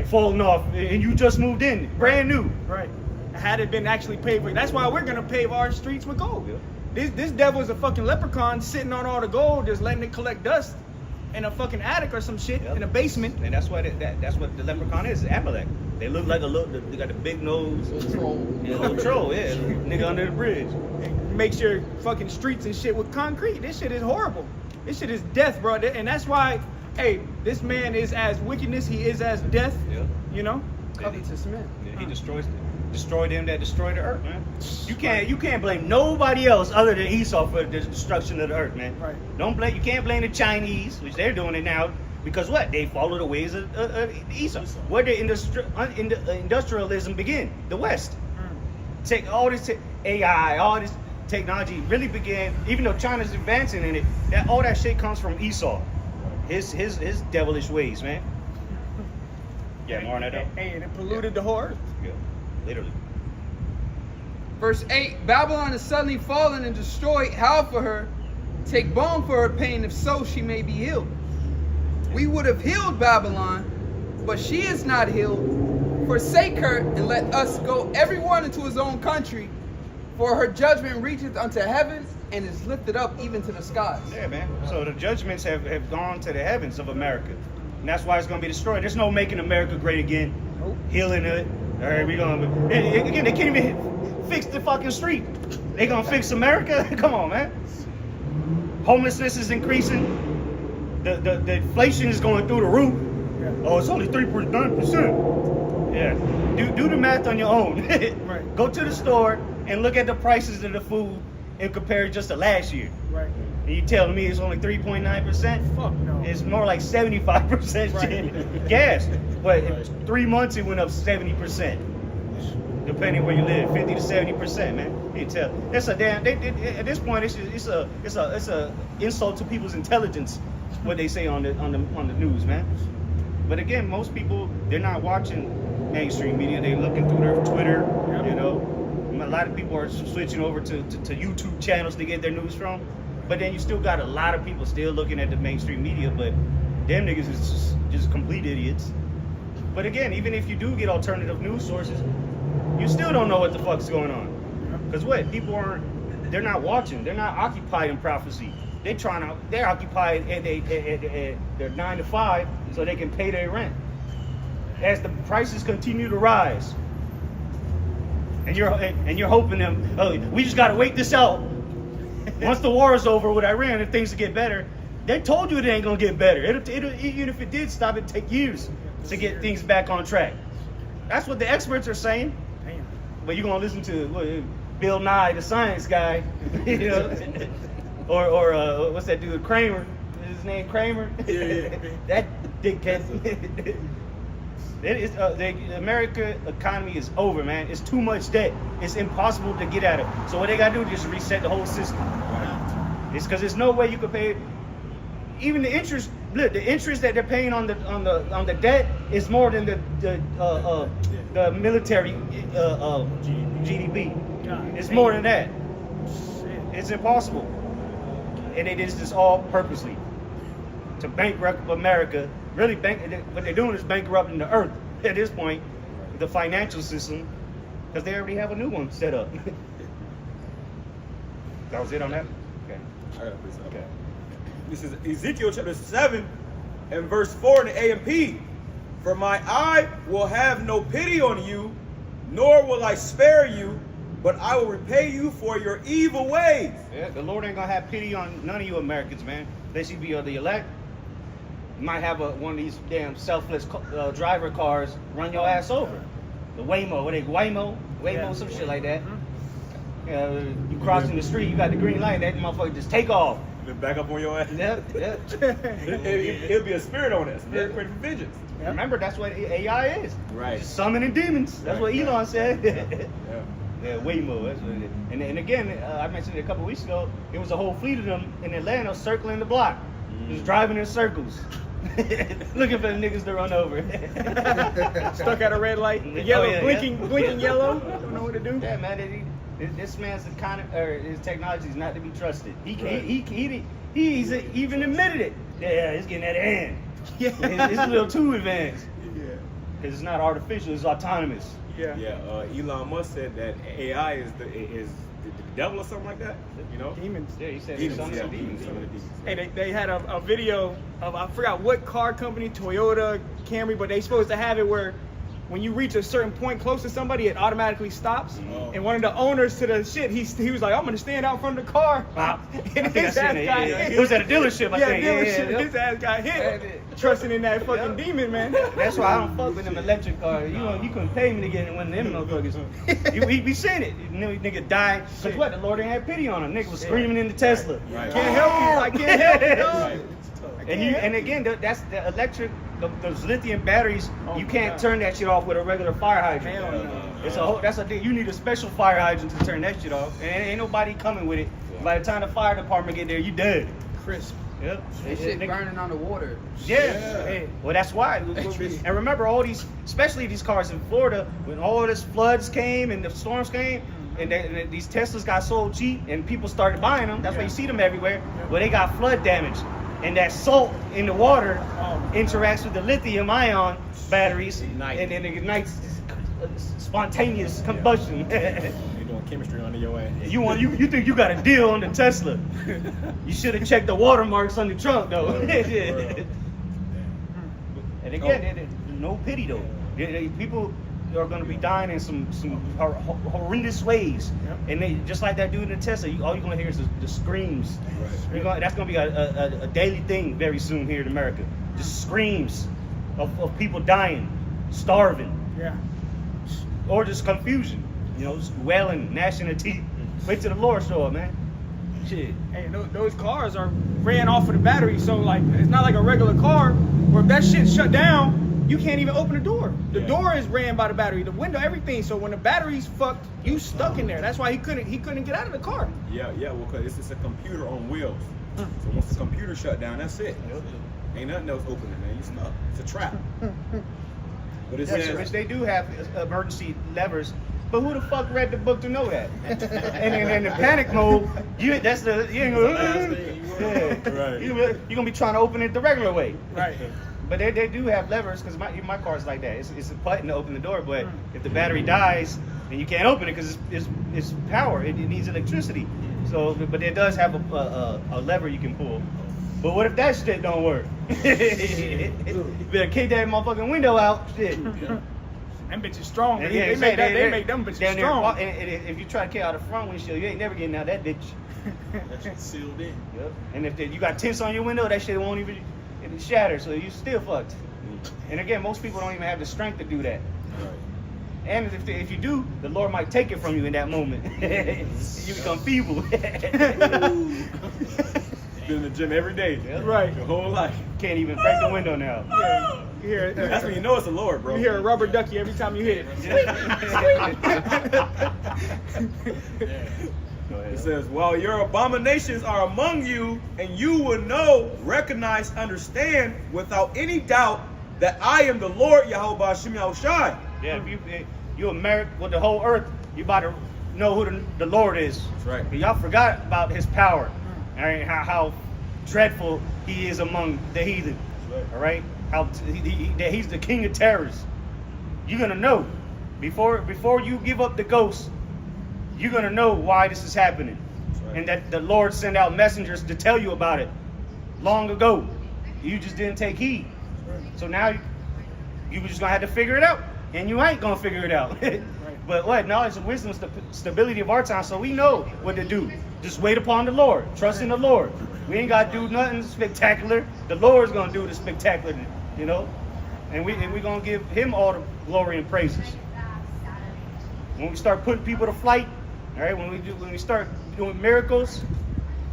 falling off. And you just moved in. Brand new. Right. Had it been actually paved with, that's why we're gonna pave our streets with gold. This devil is a fucking leprechaun sitting on all the gold, just letting it collect dust in a fucking attic or some shit in a basement. And that's what the leprechaun is, Amalek. They look like they got the big nose. Troll. Yeah, little troll, yeah. Nigga under the bridge. Makes your fucking streets and shit with concrete. This shit is horrible. This shit is death, bro. And that's why, hey, this man is as wickedness, he is as death. Yeah. You know? Covetous men. Yeah, he destroyed them that destroyed the earth, man. You can't blame nobody else other than Esau for the destruction of the earth, man. Right. You can't blame the Chinese, which they're doing it now, because what? They follow the ways of Esau. Where did industrialism begin? The West. Take all this AI, all this technology really began, even though China's advancing in it, all that shit comes from Esau. His devilish ways, man. Yeah, more on that though. Hey, and it polluted the whole earth. Yeah, literally. Verse 8, Babylon is suddenly fallen and destroyed. Howl for her. Take balm for her pain, if so she may be healed. We would have healed Babylon, but she is not healed, forsake her, and let us go every one into his own country. For her judgment reacheth unto heaven, and is lifted up even to the skies. Yeah, man. So the judgments have gone to the heavens of America. And that's why it's going to be destroyed. There's no making America great again. Healing it. All right, we're going to... Again, they can't even fix the fucking street. They going to fix America? Come on, man. Homelessness is increasing. The inflation is going through the roof. Oh, it's only 3.9%. Yeah. Do the math on your own. Right. Go to the store and look at the prices of the food and compare it just to last year. Right. And you telling me it's only 3.9%? Fuck no. It's more like 75% Right. gas. But in 3 months it went up 70%. Depending where you live, 50 to 70%, man. You can tell. That's a damn. At this point, it's a insult to people's intelligence. What they say on the news, man. But again, most people, they're not watching mainstream media. They're looking through their Twitter. Yep. You know, a lot of people are switching over to YouTube channels to get their news from. But then you still got a lot of people still looking at the mainstream media. But them niggas is just complete idiots. But again, even if you do get alternative news sources, you still don't know what the fuck's going on. Because what? People they're not watching. They're not occupied in prophecy. They're occupied at their 9 to 5 so they can pay their rent. As the prices continue to rise, and you're hoping them, oh, we just gotta wait this out. Once the war is over with Iran and things will get better, they told you it ain't gonna get better. Even if it did stop, it'd take years to get things back on track. That's what the experts are saying. Damn. But you're gonna listen to Bill Nye, the science guy, you know, or what's that dude, Kramer? Is his name Kramer? Yeah. That dickhead. The American economy is over, man. It's too much debt. It's impossible to get out of it. So what they gotta do is just reset the whole system. It's because there's no way you could pay. Even the interest. Look, the interest that they're paying on the debt is more than the military GDP. It's more than that. It's impossible. And it is this all purposely to bankrupt America. Really, what they're doing is bankrupting the earth at this point, the financial system, because they already have a new one set up. That was it on that? Okay. I gotta put this up. Okay. This is Ezekiel chapter 7 and verse 4 in the AMP. For my eye will have no pity on you, nor will I spare you, but I will repay you for your evil ways. Yeah, the Lord ain't gonna have pity on none of you Americans, man. Unless you be the elect. You might have one of these damn selfless driver cars run your ass over. The Waymo, some shit like that. You crossing the street, you got the green light, that motherfucker just take off. Then back up on your ass. Yep. It'll be a spirit on it. Spirit created for vengeance. Remember, that's what AI is. Right. Just summoning demons. That's what Elon said. Yeah. Yeah, Waymo. That's what it is. And again, I mentioned it a couple weeks ago. It was a whole fleet of them in Atlanta circling the block, just driving in circles, looking for the niggas to run over. Stuck at a red light, the yellow, blinking yellow. Don't know what to do. Yeah, man. This man's his technology is not to be trusted. He's even admitted it. Yeah, it's getting out of hand. Yeah. It's a little too advanced. Yeah. Because it's not artificial, it's autonomous. Yeah. Elon Musk said that AI is the devil or something like that. You know? Demons. Yeah, he said Demons, some yeah, demons. demons. Hey, they had a video of, I forgot what car company, Toyota, Camry, but they supposed to have it where when you reach a certain point close to somebody, it automatically stops. Oh. And one of the owners to the shit, he was like, I'm gonna stand out in front of the car. Wow. And his ass got hit. It was at a dealership, I think. Dealership. His ass got hit. Trusting in that fucking demon, man. That's why I don't fuck with them electric cars. You couldn't pay me to get in one of them motherfuckers. We be seeing it. Nigga died. Cause what? The Lord ain't had pity on him. Nigga was screaming in the Tesla. Right. Can't help you. I can't help you, dog. Right. And again, that's the electric. Those lithium batteries. Oh, You can't God. turn that shit off with a regular fire hydrant. Hell no. That's a thing. You need a special fire hydrant to turn that shit off. And ain't nobody coming with it. By the time the fire department get there, you dead. Crisp. Yep. That shit burning on the water. Yeah. Hey. Well, that's why. And remember, all these, especially these cars in Florida, when all this floods came and the storms came, and these Teslas got sold cheap, and people started buying them. That's why you see them everywhere. Well, they got flood damage, and that salt in the water interacts with the lithium ion batteries, and then it ignites spontaneous combustion. They doing chemistry under your ass. You think you got a deal on the Tesla? You should have checked the watermarks on the trunk though. And again, no pity though. People are going to be dying in some horrendous ways, and they just like that dude in the Tesla. All you're going to hear is the screams. That's going to be a daily thing very soon here in America. Just screams of people dying, starving, or just confusion. Just wailing, gnashing their teeth. Wait till the Lord show up, man. Shit. Hey, those cars are ran off of the battery, so like it's not like a regular car where if that shit's shut down, you can't even open the door. The door is ran by the battery, the window, everything. So when the battery's fucked, you stuck in there. That's why he couldn't get out of the car. Yeah, well, because this is a computer on wheels. So once the computer shut down, that's it. Ain't nothing else opening, man. You stuck. It's a trap. But it says, which they do have emergency levers. But who the fuck read the book to know that? And in the panic mode, you ain't gonna, you're gonna be trying to open it the regular way. Right. But they do have levers, because my car's like that. It's a button to open the door, but if the battery dies, then you can't open it because it's power. It needs electricity. So, but it does have a lever you can pull. But what if that shit don't work? You better kick that motherfucking window out. Shit. Them bitches strong. And They make them bitches strong. And if you try to kick out the front windshield, you ain't never getting out that bitch. That shit's sealed in. Yep. And if you got tints on your window, that shit won't even shatter, so you still fucked. And again, most people don't even have the strength to do that. And if you do, the Lord might take it from you in that moment. You become feeble. been in the gym every day. Yeah. Right. Your whole life. Can't even break the window now. Yeah. You hear it. That's when you know it's the Lord, bro. You hear a rubber ducky every time you hit it. It says, while your abominations are among you, and you will know, recognize, understand, without any doubt, that I am the Lord, Yahweh Hashem Yahushai. Yeah, if you America with the whole earth, you about to know who the Lord is. That's right. But y'all forgot about his power. All right, how dreadful he is among the heathen. Right. All right, that he's the king of terrors. You're gonna know before you give up the ghost. You're gonna know why this is happening, Right. and that the Lord sent out messengers to tell you about it long ago. You just didn't take heed. Right. So now you just gonna have to figure it out, and you ain't gonna figure it out. But what? Knowledge and wisdom is the stability of our time, so we know what to do. Just wait upon the Lord. Trust in the Lord. We ain't got to do nothing spectacular. The Lord's going to do the spectacular, you know? And we're going to give him all the glory and praises. When we start putting people to flight, all right, when we start doing miracles,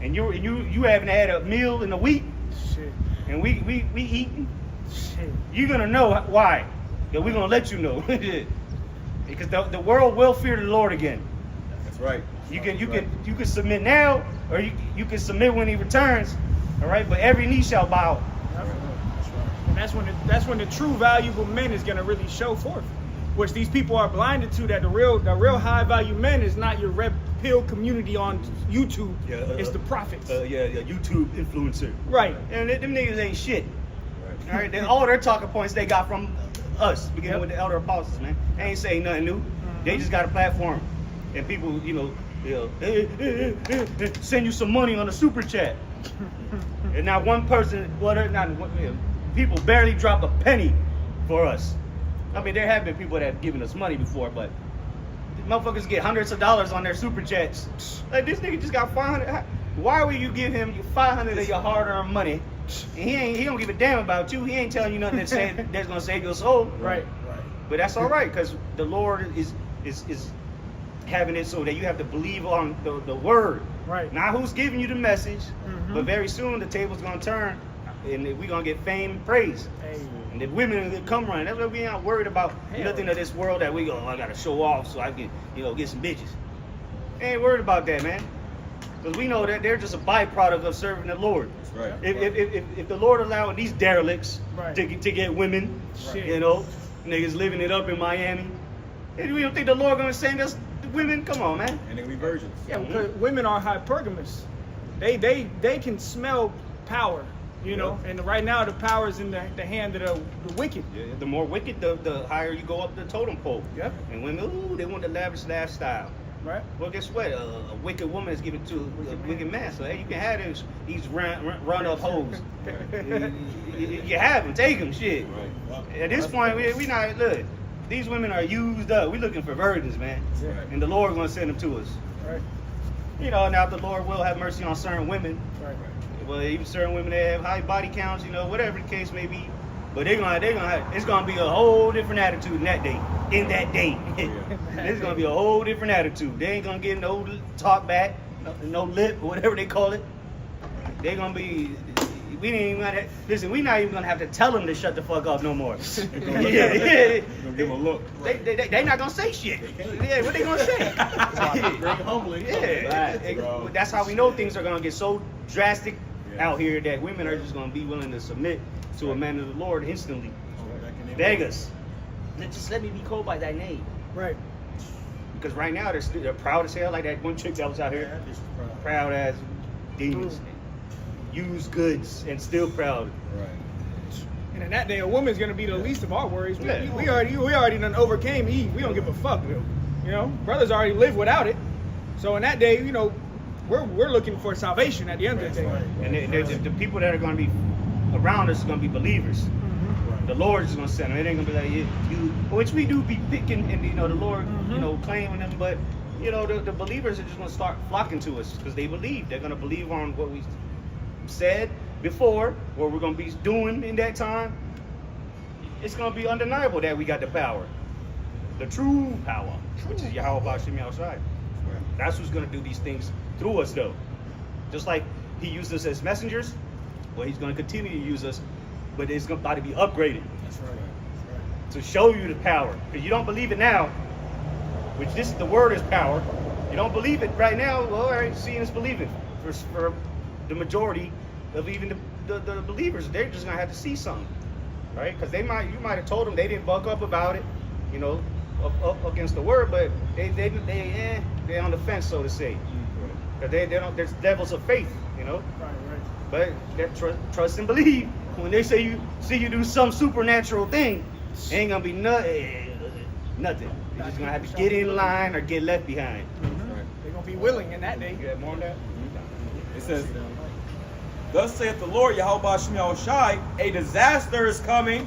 and you haven't had a meal in a week, Shit. and we eating, Shit. you're going to know why. That we're going to let you know. Because the world will fear the Lord again. That's right. You can submit now, or you can submit when he returns. All right, but every knee shall bow. And that's when the true valuable men is gonna really show forth, which these people are blinded to. That the real high value men is not your red pill community on YouTube. Yeah, it's the prophets. YouTube influencer. Right. And them niggas ain't shit. Right. All right, all their talking points they got from us, beginning with the elder apostles, man. They ain't saying nothing new. They just got a platform, and people, send you some money on a super chat, and not one person, people barely drop a penny for us. I mean, there have been people that have given us money before, but motherfuckers get hundreds of dollars on their super chats. Like, this nigga just got 500. Why would you give him 500 of your hard-earned money? And he don't give a damn about you. He ain't telling you nothing that's gonna save your soul. Right. But that's all right, because the Lord is having it so that you have to believe on the word. Right. Not who's giving you the message, but very soon the table's gonna turn, and we're gonna get fame and praise. Hey. And the women will come running. That's why we ain't worried about nothing of this world that we go, I gotta show off so I can, get some bitches. Ain't worried about that, man. Because we know that they're just a byproduct of serving the Lord. That's right. If the Lord allowed these derelicts Right. to get women, Shit. niggas living it up in Miami, and we don't think the Lord gonna send us women? Come on, man. And then we virgins. Yeah, because women are hypergamous. They can smell power. You know, and right now the power is in the hand of the wicked. Yeah, the more wicked, the higher you go up the totem pole. Yep. And women, ooh, they want the lavish lifestyle. Right. Well, guess what? A wicked woman is given to a wicked man. So hey, you can have these run up hoes. You have them, take them, shit. Right. At this point, we not look. These women are used up. We looking for virgins, man. Right. And the Lord gonna send them to us. Right. You know, now the Lord will have mercy on certain women. Right. Well, even certain women that have high body counts, you know, whatever the case may be. But they're gonna have, it's gonna be a whole different attitude in that day. It's gonna be a whole different attitude. They ain't gonna get no talk back, no lip, or whatever they call it. They're gonna be. We ain't even gonna listen. We not even gonna have to tell them to shut the fuck up no more. Gonna give them a look. They not gonna say shit. Yeah, what they gonna say? Very humbling. Yeah, Bro. that's how we know things are gonna get so drastic out here that women are just gonna be willing to submit to a man of the Lord instantly. Vegas, just let me be called by thy name. Right. Because right now they're proud as hell, like that one chick that was out here, proud as demons, use goods and still proud. Right. And in that day, a woman's gonna be the least of our worries. We Yeah. we already done overcame Eve. We don't give a fuck. You know, brothers already live without it. So in that day, you know, we're looking for salvation at the end of the day. And the people that are gonna be around us are gonna be believers. The Lord is gonna send them. It ain't gonna be like you, which we do be picking, and you know the Lord, you know, claiming them. But you know the believers are just gonna start flocking to us because they believe. They're gonna believe on what we said before, what we're gonna be doing in that time. It's gonna be undeniable that we got the power, the true power, which is Yahweh Bashim Yahushai. That's who's gonna do these things through us, though. Just like He used us as messengers, well, He's gonna continue to use us. But it's about to be upgraded. That's right. To show you the power. Because you don't believe it now, which the word is power. You don't believe it right now, well, all right, seeing is believing. For the majority of even the believers, they're just going to have to see something. Right? Because you might have told them they didn't buck up about it, you know, up against the word, but they're on the fence, so to say. Because there's levels of faith, you know. Right. But that trust and believe. When they say you do some supernatural thing, ain't gonna be nothing. You're just gonna have to get in line or get left behind. They're gonna be willing in that day. You got more on that? It says, "Thus saith the Lord, Yahweh Shem Yahushai, a disaster is coming,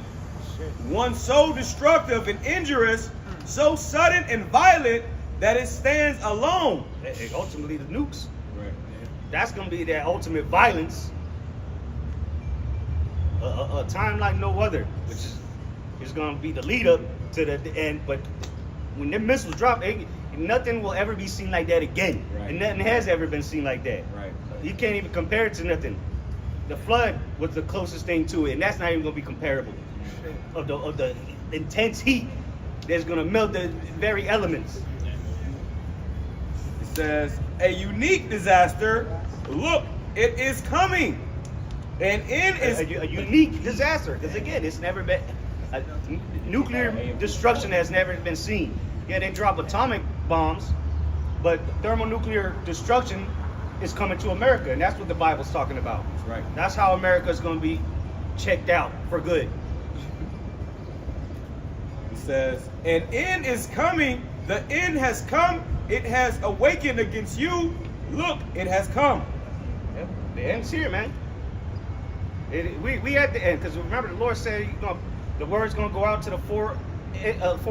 one so destructive and injurious, so sudden and violent that it stands alone." Ultimately, the nukes. Right. That's gonna be that ultimate violence. A time like no other, which is going to be the lead up to the end. But when the missiles drop, nothing will ever be seen like that again. Right. And nothing has ever been seen like that. Right. You can't even compare it to nothing. The flood was the closest thing to it, and that's not even going to be comparable. Of the intense heat that's going to melt the very elements. It says, "A unique disaster. Look, it is coming. And in is A unique disaster, because again, it's never been nuclear destruction has never been seen. Yeah, they drop atomic bombs, but thermonuclear destruction is coming to America, and that's what the Bible's talking about. That's right. That's how America's going to be checked out for good. It says, "An end is coming. The end has come. It has awakened against you. Look, it has come." Yeah, the end's here, man. We at the end, because remember the Lord said the word's going to go out to the four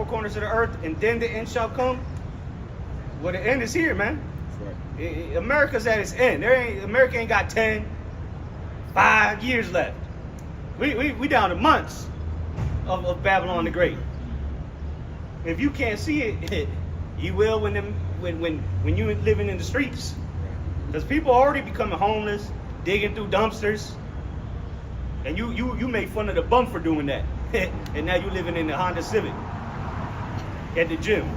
corners of the earth, and then the end shall come. Well, the end is here, man. That's right. America's at its end. America ain't got 5 years left. We down to months of Babylon the Great. If you can't see it, you will when you living in the streets. Because people are already becoming homeless, digging through dumpsters. And you make fun of the bum for doing that. And now you living in the Honda Civic at the gym.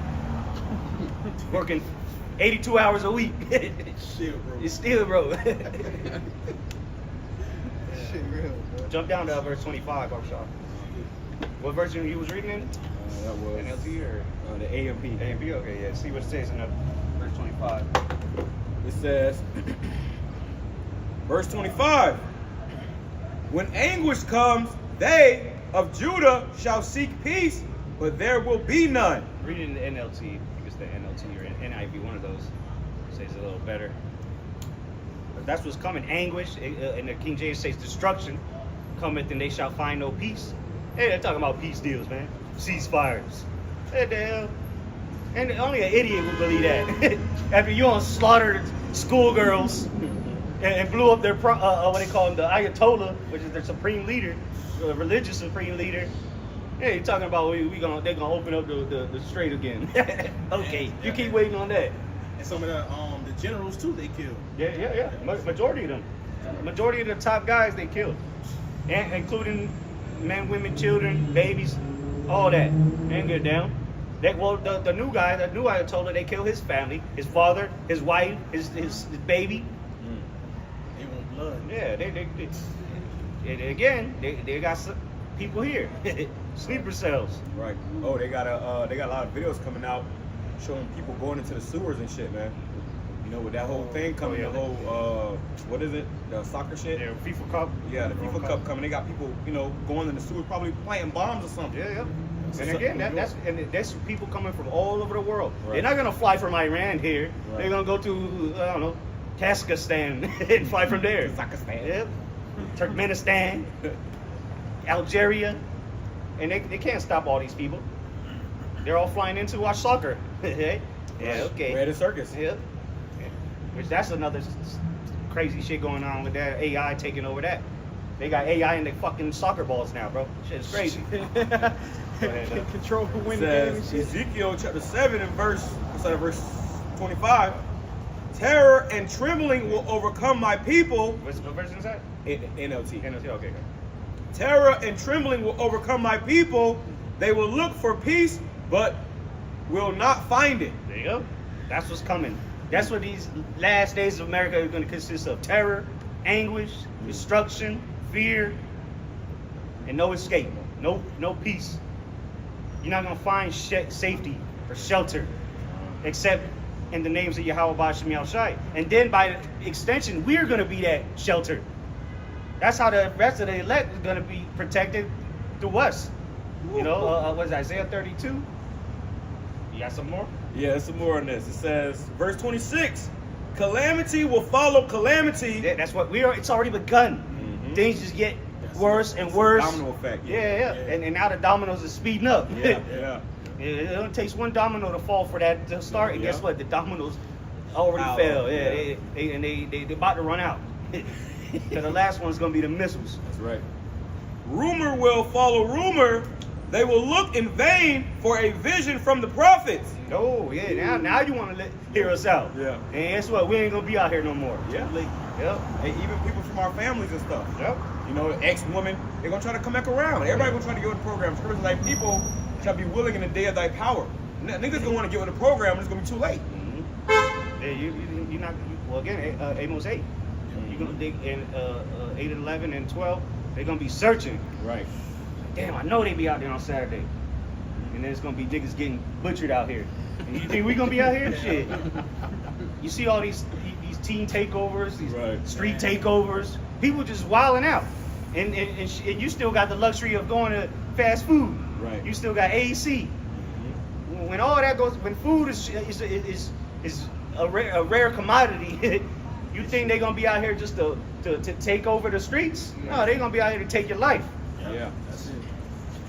Working 82 hours a week. Shit, bro. It's still, bro. Shit, real, bro. Jump down to verse 25, Barbershop. What version you was reading in? That was NLT or the AMP. AMP? Okay, yeah. See what it says in verse 25. It says, verse 25, When anguish comes, they of Judah shall seek peace, but there will be none. Read it in the NLT. I think it's the NLT or NIV, one of those. Says a little better. But that's what's coming. Anguish, and the King James says destruction cometh, and they shall find no peace. Hey, they're talking about peace deals, man. Ceasefires. What the hell? And only an idiot would believe that. After you on slaughtered schoolgirls and blew up their what they call them, the Ayatollah, which is their supreme leader, religious supreme leader. Hey, you talking about they're gonna open up the strait again? Okay, you keep waiting on that. And some of the generals too, they killed. Yeah. Majority of them. Majority of the top guys they killed, and including men, women, children, babies, all that. They ain't get down. The new guy, the new Ayatollah, they killed his family, his father, his wife, his baby. They want blood. Yeah, they got some people here, sleeper cells. Right. Oh, they got a lot of videos coming out showing people going into the sewers and shit, man. You know, with that whole thing coming, the whole what is it? The soccer shit. Yeah, FIFA Cup. Yeah, the FIFA Cup coming. They got people, going in the sewers, probably planting bombs or something. Yeah. And again, that's people coming from all over the world. Right. They're not gonna fly from Iran here. Right. They're gonna go to I don't know, Kazakhstan and fly from there. Kazakhstan. Yep. Turkmenistan, Algeria, and they can't stop all these people. They're all flying into to watch soccer. Yeah, okay. We're at a circus. Yep. Which that's another crazy shit going on with that AI taking over that. They got AI in the fucking soccer balls now, bro. Shit is crazy. Control who It win the game and says, shit. Ezekiel chapter 7 and verse 25, terror and trembling will overcome my people. What version is that? NLT. NLT, okay. Terror and trembling will overcome my people. They will look for peace, but will not find it. There you go. That's what's coming. That's what these last days of America are going to consist of: terror, anguish, destruction, fear, and no escape. No peace. You're not going to find safety or shelter except in the names of Yahweh Ba'ashem Yahushai. And then by extension, we're going to be that shelter. That's how the rest of the elect is going to be protected through us. You know, what is Isaiah 32? You got some more? Yeah, there's some more on this. It says, verse 26, calamity will follow calamity. Yeah, that's what we are. It's already begun. Mhm. Things just get worse and worse. Domino effect. Yeah. And now the dominoes are speeding up. Yeah. It only takes one domino to fall for that to start, and guess Yeah. what? The dominoes already Out. fell. Yeah. They're about to run out. So the last one's gonna be the missiles. That's right. Rumor will follow rumor. They will look in vain for a vision from the prophets. Oh yeah, now you want to hear us out. Yeah. And guess what? We ain't gonna be out here no more. Yeah. Yep. And even people from our families and stuff. Yep. You know, ex-woman, they're gonna try to come back around. Everybody gonna try to get with the program. Scripture like people shall be willing in the day of thy power. Niggas gonna want to get with the program, and it's gonna be too late. Mm-hmm. Yeah, you're not. Well, again, Amos 8. You're gonna dig in 8 and 11 and 12. They're gonna be searching. Right. Damn, I know they be out there on Saturday. And then it's gonna be niggas getting butchered out here. And you think we gonna be out here? Shit. You see all these teen takeovers, these Right. street takeovers. People just wilding out. And you still got the luxury of going to fast food. Right. You still got AC. When all that goes, when food is a rare commodity, you think they're gonna be out here just to take over the streets? No, they're gonna be out here to take your life. Yeah. That's it.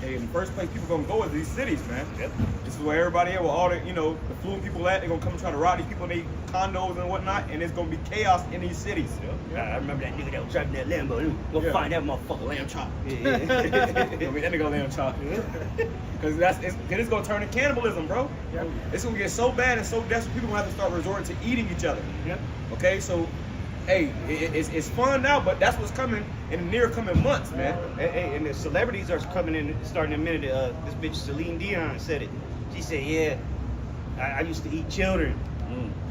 Hey, in the first place, people gonna go is these cities, man. Yep. This is where everybody at, where all the, the fluent people at. They're gonna come try to rob these people in their condos and whatnot, and it's gonna be chaos in these cities. I remember that nigga that was driving that Lambo. Go Yeah. find that motherfucker. Lamb chop. Yeah. That nigga lamb chop. Because it's gonna turn to cannibalism, bro. Yep. It's gonna get so bad and so desperate, people gonna have to start resorting to eating each other. Yep. Okay, so, hey, it's fun now, but that's what's coming in the near coming months, man. And the celebrities are coming in, starting in a minute. This bitch Celine Dion said it. She said, "Yeah, I used to eat children."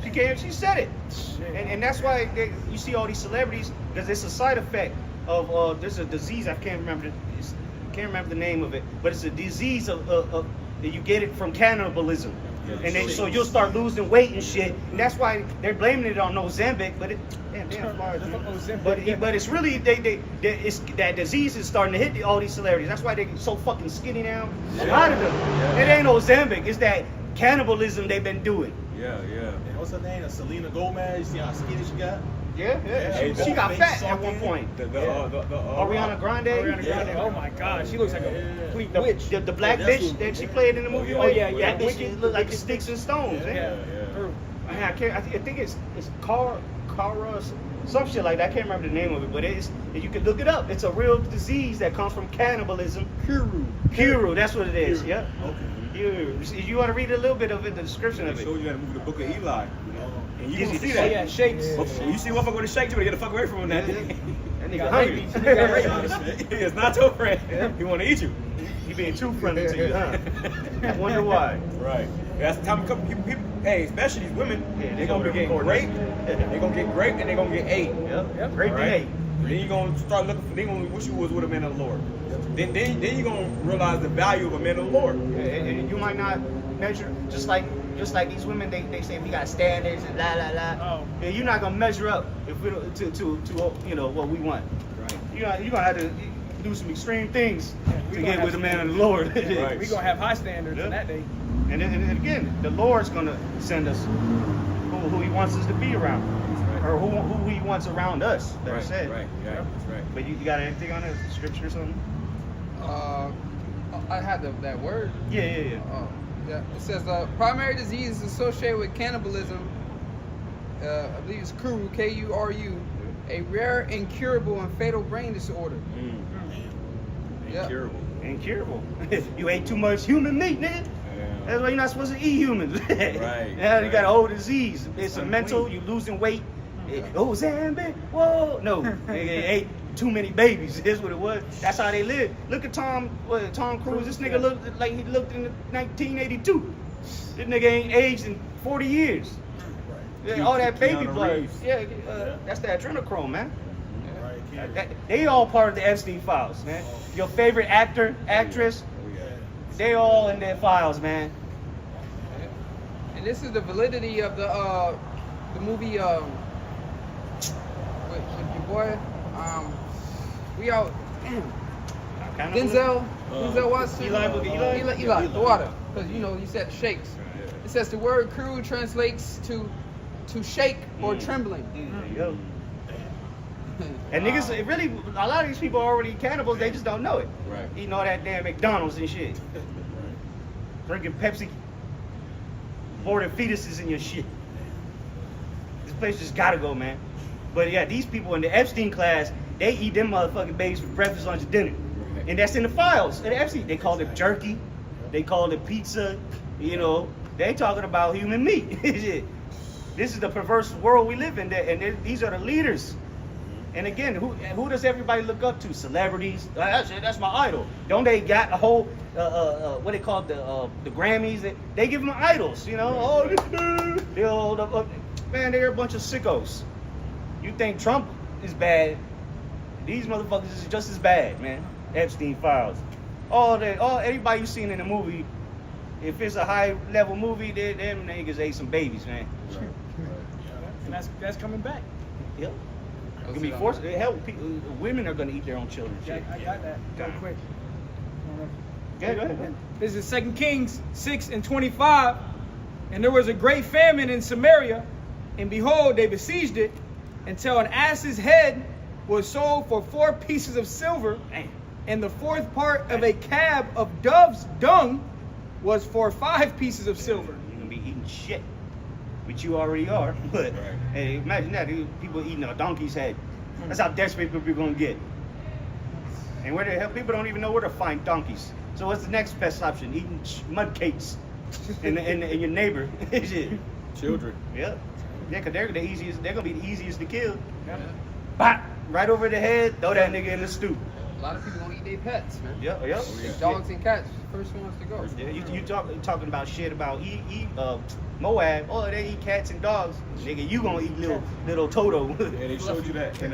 She said it, and that's why you see all these celebrities, because it's a side effect of there's a disease I can't remember the name of it, but it's a disease of you get it from cannibalism. And then, so you'll start losing weight and shit. And that's why they're blaming it on Ozempic. But but it's really it's that disease is starting to hit all these celebrities. That's why they're so fucking skinny now. A lot of them. It ain't Ozempic. It's that cannibalism they've been doing. Yeah. And what's her name? Selena Gomez. You see how skinny she got? Yeah. She got fat at one point. Ariana Grande. Oh my God, she looks like a complete witch. The black bitch that she played in the movie. Oh, yeah. That bitch look like sticks and stones. Yeah. Man, I think it's Cara, some shit like that. I can't remember the name of it, but you can look it up. It's a real disease that comes from cannibalism. Kuru, that's what it is. Yeah. Okay. You want to read a little bit of it, the description of it? Show you how to move the book of Eli. And you gonna see Oh that. yeah, shakes. You see one fucker with a shake, you better get the fuck away from him. That nigga hungry. It's not your friend. He want to eat you. He being too friendly to you, huh? I wonder why. Right. That's the time people, hey, especially these women, Yeah, they're gonna be getting raped. They're gonna get raped and they're gonna get ate. Yep. Great Right? day. Then you're gonna start looking for. Then you wish you was with a man of the Lord. Then you're gonna realize the value of a man of the Lord. And you might not measure just like these women. They say we got standards and la la la. Oh. Yeah, you're not gonna measure up if we don't to what we want. Right. You're gonna have to do some extreme things we to gonna get have with a to- man of the Lord. Right. We gonna have high standards Yeah. in that day. And then again, the Lord's gonna send us who He wants us to be around, or who He wants around us. Better Right. said. Right. Yeah. That's right. But you got anything on it? Scripture or something? I had that word. Yeah. Yeah. It says primary disease associated with cannibalism. I believe it's Kuru, Kuru, a rare, incurable, and fatal brain disorder. Yeah. Incurable. Incurable. You ate too much human meat, nigga. That's why you're not supposed to eat humans. Right, Now you got right. a whole disease. It's a unclean. mental. You losing weight. Oh, Zambi. Whoa. No. They ate too many babies. That's what it was. That's how they live. Look at Tom Cruise. This nigga looked like he looked in 1982. This nigga ain't aged in 40 years. Yeah, all that baby Keanu blood. Reeves. Yeah, that's the adrenochrome, man. Right. They all part of the Epstein files, man. Your favorite actor, actress, they all in their files, man. And this is the validity of the movie with your boy. We out. Denzel Washington. Eli, the water. Because you said shakes. It says the word crew translates to shake or trembling. There you go. And niggas, it really, a lot of these people are already cannibals, they just don't know it. Right. Eating all that damn McDonald's and shit. Drinking Pepsi. Aborted fetuses in your shit. This place just gotta go, man. But yeah, these people in the Epstein class, they eat them motherfucking babies for breakfast, lunch, and dinner. And that's in the files of the Epstein. They call it jerky. They call it pizza. They talking about human meat. This is the perverse world we live in, and these are the leaders. And again, who does everybody look up to? Celebrities. That's my idol. Don't they got a whole what they call the Grammys? They give them idols. They all man, they're a bunch of sickos. You think Trump is bad? These motherfuckers is just as bad, man. Epstein files. Everybody you seen in the movie, if it's a high level movie, them niggas ate some babies, man. And that's coming back. Yep. It's gonna be forced. Hell, women are gonna eat their own children. Yeah, Shit. I got that. Real quick. Yeah, go ahead. This is 2 Kings 6:25. And there was a great famine in Samaria, and behold, they besieged it until an ass's head was sold for 4 pieces of silver, and the 4th part of a cab of dove's dung was for 5 pieces of silver. You're gonna be eating shit, which you already are. But hey, imagine that people eating a donkey's head. That's how desperate people are gonna get. And where the hell people don't even know where to find donkeys. So what's the next best option? Eating mud cakes in your neighbor. Children. Yeah, because they're the easiest. They're gonna be the easiest to kill. Bop, right over the head. Throw that nigga in the stew. A lot of people gonna eat their pets, man. Yep. Dogs and cats, first ones to go. Yeah, you talking about shit about Moab. Oh, they eat cats and dogs. Nigga, you gonna eat little Toto. Yeah, they showed you that in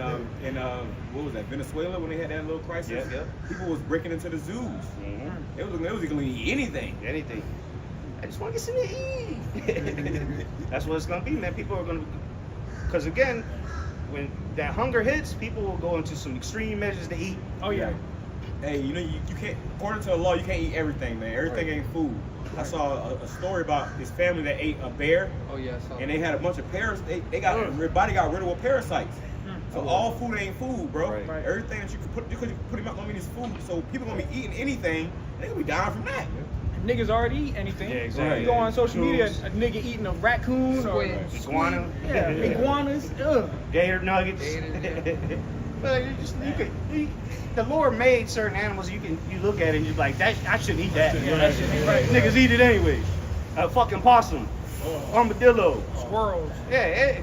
what was that, Venezuela, when they had that little crisis. Yeah. People was breaking into the zoos. Mhm. They was gonna eat anything. Anything. I just want to get something to eat. That's what it's gonna be, man. People are gonna, because again, when that hunger hits, people will go into some extreme measures to eat. Oh yeah. Hey, you know, you can't, according to the law, you can't eat everything, man. Everything ain't food. I saw a story about this family that ate a bear, Oh yeah. So. and they had a bunch of parasites. Their body got rid of parasites. So all food ain't food, bro. Right. Right. Everything that you can put, because you put them out, don't mean it's food. So people gonna be eating anything, they gonna be dying from that. Niggas already eat anything. Yeah, exactly. You go on social media, Foods. a nigga eating a raccoon or Squid. Iguana. yeah, iguanas. Ugh. Gator nuggets. Gator, But the Lord made certain animals. You look at it and you're like, that I shouldn't eat that. Yeah, that shouldn't eat right. Niggas eat it anyway. A fucking possum, armadillo. Squirrels. Yeah,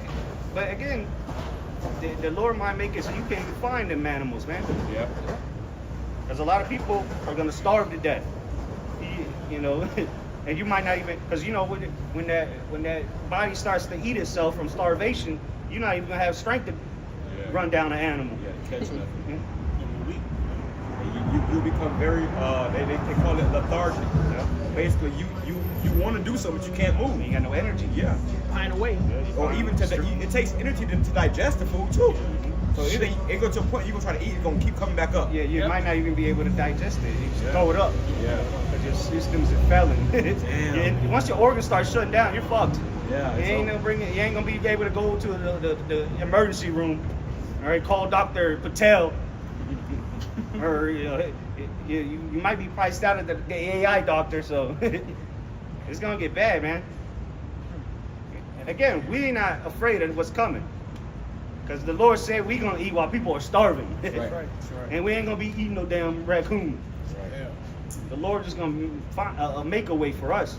but again, the Lord might make it so you can't even find them animals, man. Yeah. Because a lot of people are gonna starve to death. You know, and you might not even, because you know when that body starts to eat itself from starvation, you're not even gonna have strength to run down an animal. Yeah, catch nothing. You become very they call it lethargic. Yeah. Basically, you want to do something, but you can't move. You ain't got no energy. Yeah. Pine away. Or even it takes energy to digest the food too. So it goes to a point you're gonna try to eat, it's gonna keep coming back up. Yeah, you Yep. might not even be able to digest it. You just Yeah. throw it up. Yeah. Because your systems are failing. Damn. And once your organs start shutting down, you're fucked. Yeah. You ain't gonna be able to go to the emergency room. All right, call Dr. Patel. Or you might be priced out at the AI doctor, so it's gonna get bad, man. And again, we're not afraid of what's coming, because the Lord said we're gonna eat while people are starving. Right. Right. And we ain't gonna be eating no damn raccoon. Right. The Lord is gonna find, make a way for us.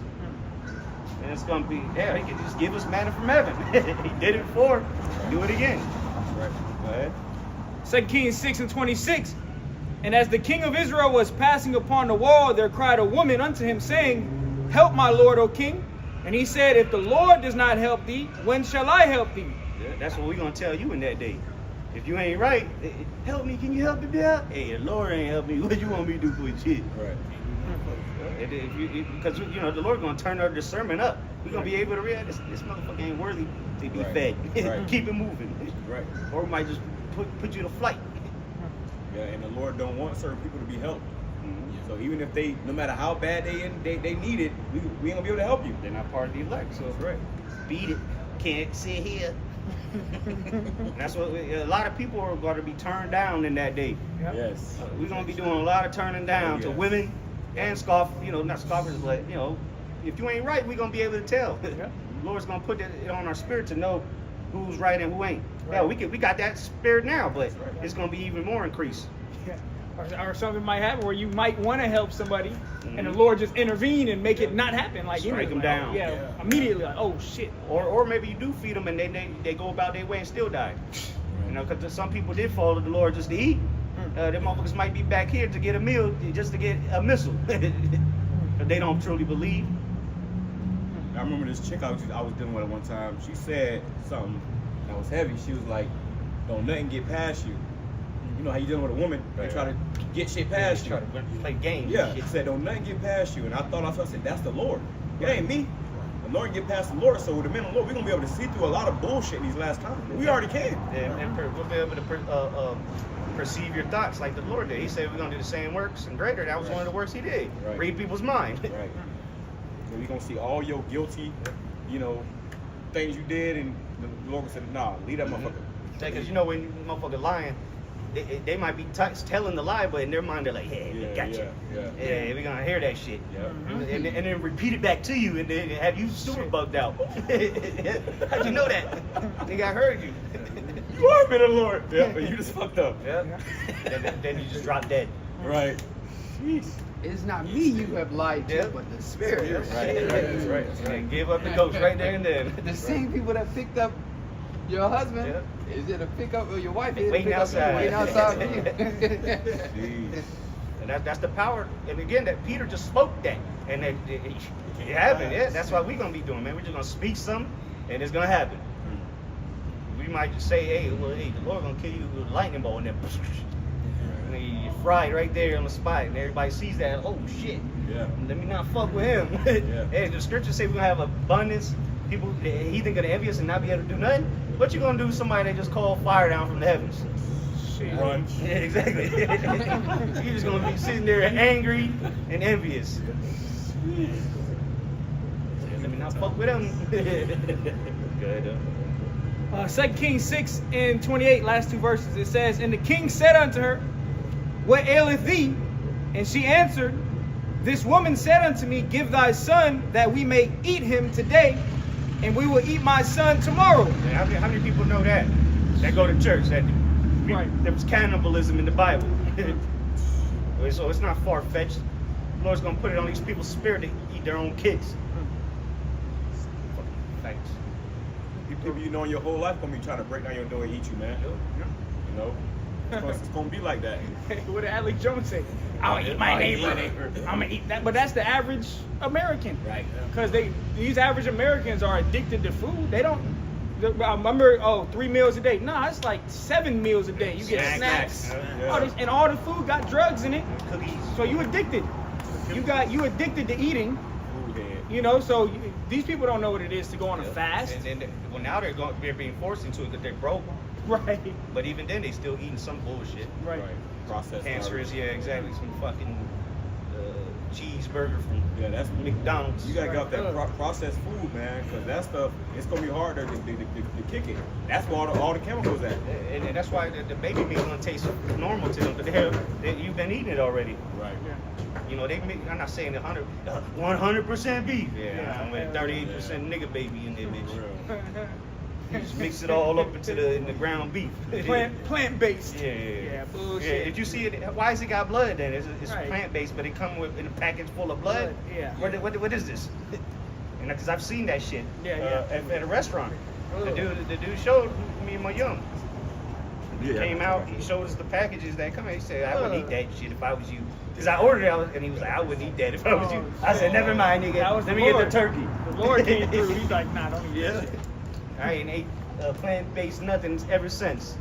And it's gonna be, yeah, he can just give us manna from heaven. He did it before, do it again. Right. Go ahead. 2 Kings 6:26. And as the king of Israel was passing upon the wall, there cried a woman unto him, saying, Help my lord, O king. And he said, If the Lord does not help thee, when shall I help thee? Yeah, that's what we're gonna tell you in that day. If you ain't right, help me, can you help me out? Hey, the Lord ain't help me, what you want me to do for your shit? Right. Because you know the Lord gonna turn our discernment up. We're gonna be able to realize this motherfucker ain't worthy to be Right. fed. Right. Keep it moving. Right. Or we might just put you to flight. Yeah, and the Lord don't want certain people to be helped. Mm-hmm. So even if they, no matter how bad they need it, we ain't gonna be able to help you. They're not part of the elect, so That's right. beat it. Can't sit here. That's what a lot of people are going to be turned down in that day. Yep. Yes. We're going to be doing a lot of turning down to Yes. women and not scoffers, but if you ain't right, we're going to be able to tell. Yep. The Lord's going to put it on our spirit to know who's right and who ain't. Right. Yeah, we got that spirit now, but That's right. it's going to be even more increased. Yeah. Or something might happen where you might want to help somebody, and the Mhm. Lord just intervene and make it not happen. Like Strike 'em like, down. Yeah, Yeah. immediately. Like, oh shit. Or maybe you do feed them and they go about their way and still die. You know, because some people did follow the Lord just to eat. Them motherfuckers might be back here to get a meal, just to get a missile. But they don't truly believe. I remember this chick I was dealing with at one time. She said something that was heavy. She was like, "Don't nothing get past you." You know how you dealing with a woman? They Right. try to get shit past you. Try to play games. Yeah, it said, "Don't nothing get past you." And I thought, I said, "That's the Lord. It ain't me." The Lord can get past the Lord. So with the men of the Lord, we're gonna be able to see through a lot of bullshit these last times. We already can. And we'll be able to perceive your thoughts like the Lord did. He said we're gonna do the same works and greater. That was one of the works he did. Right. Read people's mind. Right. So we're gonna see all your guilty, things you did, and the Lord said, "Nah, leave that motherfucker." Because when you motherfucker lying, they might be telling the lie, but in their mind they're like, "Hey, we got you. Yeah, we're gonna hear that shit." Yeah. And then repeat it back to you, and then have you super bugged out. How'd you know that? Nigga, I heard you. You are been a Lord. Yeah, but you just fucked up. Yep. Then you just drop dead. Right. Jeez. It is not me you have lied to, Yeah. but the spirit. Right. That's right. And give up the ghost right there and then. The same people that picked up your husband Yeah. is it to pick up your wife? Waiting outside. Waiting outside for you. Jeez. And that's the power. And again, that Peter just spoke that, and it happened. Yeah, that's what we're gonna be doing, man. We're just gonna speak something, and it's gonna happen. We might just say, hey, the Lord gonna kill you with a lightning bolt, and then and you're fried right there on the spot, and everybody sees that. Oh shit! Yeah. Let me not fuck with him. Yeah. Hey, the scriptures say we're gonna have abundance. People, the heathen gonna envious and not be able to do nothing. What you gonna do with somebody that just called fire down from the heavens? Run. Yeah, exactly. You're just gonna be sitting there angry and envious. Let me not fuck with him. Good. 2 Kings 6 and 28, last two verses. It says, "And the king said unto her, What aileth thee? And she answered, This woman said unto me, Give thy son, that we may eat him today, and we will eat my son tomorrow." Yeah, how many people know that? That go to church. That Right. there was cannibalism in the Bible. So it's not far-fetched. The Lord's gonna put it on these people's spirit to eat their own kids. Fucking thanks. People you know in your whole life gonna be trying to break down your door and eat you, man. You know? It's gonna be like that. What did Alex Jones say? I'll eat my neighbor. I'm gonna eat that. But that's the average American. Right. Because these average Americans are addicted to food. They don't. I remember, 3 meals a day. Nah, it's like 7 meals a day. You get snacks. Yeah. All the food got drugs in it. Cookies. So you addicted. You addicted to eating. Food head. You know, so these people don't know what it is to go on a fast. And well, now they're being forced into it because they're broke. Right. But even then, they still eating some bullshit. Right. Processed Cancerous, yeah, exactly. Some fucking cheeseburger from Yeah, that's McDonald's. You gotta get off that Right. processed food, man, because that stuff it's gonna be harder to kick it. That's where all the chemicals at. And that's why the baby meat gonna taste normal to them, but you've been eating it already. Right. You know, I'm not saying 100% beef. Yeah, Yeah. I'm with 38% nigga baby in there, bitch. For real. You just mix it all up into the ground beef. Plant based. Yeah. Yeah, bullshit. Yeah, if you see it, why has it got blood then? It's Right. plant based, but it come in a package full of blood. Yeah. What is this? And because I've seen that shit Yeah. at a restaurant. The Ugh. dude showed me and my young. He Yeah. came out, he showed us the packages that come in. He said, I wouldn't Ugh. eat that shit if I was you. Because I ordered it, and he was like, I wouldn't eat that if I was you. Oh, I said, never mind, nigga. That was Let the me get Lord. the turkey. The Lord came through. He's like, nah, don't eat Yeah. that. I ain't ate plant-based nothings ever since.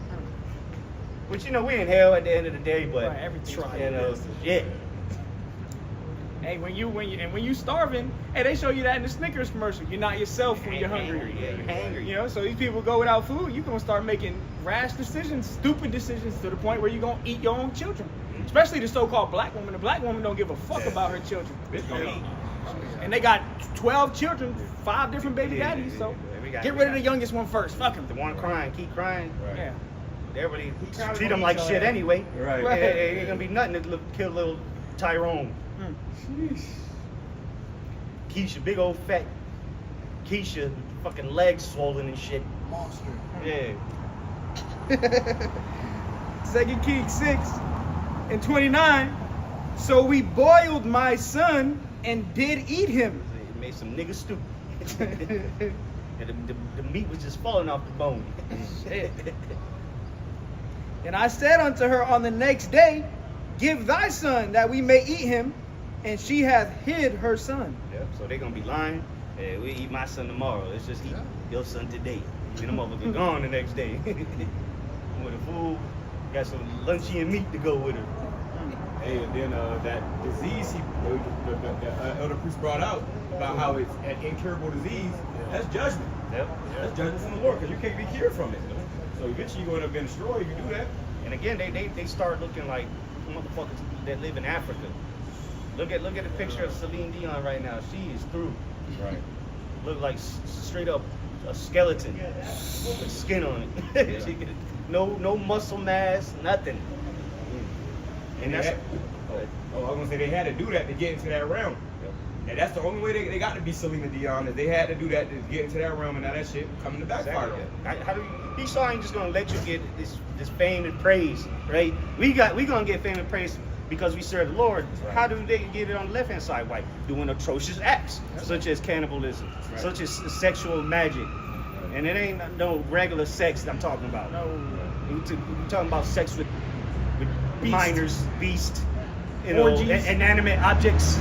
Which, you know, we in hell at the end of the day, but Right, everything's fine. you know, yeah. Hey, when you starving, hey, they show you that in the Snickers commercial. You're not yourself when you're hungry. Yeah, you're hangry. You know, so these people go without food. You're gonna start making rash decisions, stupid decisions, to the point where you're gonna eat your own children. Especially the so-called black woman. The black woman don't give a fuck about her children. Bitch gonna eat. And they got 12 children, 5 different baby Yeah, daddies. So we got- get we rid of got- the youngest one first. Fuck him. The one crying, keep crying. Right. Yeah. Everybody kinda treat them gonna like eat shit your anyway. Right. Right. It ain't gonna be nothing to kill little Tyrone. Mm. Keisha, big old fat Keisha, fucking legs swollen and shit. Monster. Yeah. 2 Kings 6 and 29. So we boiled my son and did eat him. It made some niggas stupid. And the meat was just falling off the bone. And I said unto her on the next day, Give thy son that we may eat him. And she hath hid her son. Yep. So they gonna be lying. Hey, we eat my son tomorrow. Let's just eat your son today. And them motherfuckers gone the next day. With the food, got some luncheon meat to go with her. Hey, and then that disease the elder priest brought out about how it's an incurable disease. That's judgment. Yep. That's judgment from the Lord because you can't be cured from it. So eventually you're going to end up being destroyed if you do that. And again, they start looking like motherfuckers that live in Africa. Look at the picture of Celine Dion right now. She is through. Right. Look like straight up a skeleton with skin on it. She get- no muscle mass, nothing. And They that's had- I was gonna say they had to do that to get into that realm. And that's the only way they got to be Selena Dion is they had to do that to get into that realm, and now that shit coming to backfire. How do you, Esau ain't just gonna let you get this fame and praise, right? We gonna get fame and praise because we serve the Lord. Right. How do they get it on the left hand side? Why? Doing atrocious acts such as cannibalism, Right. such as sexual magic, and it ain't no regular sex that I'm talking about. No. We talking about sex with Beast. minors, beast, you know, Orgies. inanimate objects,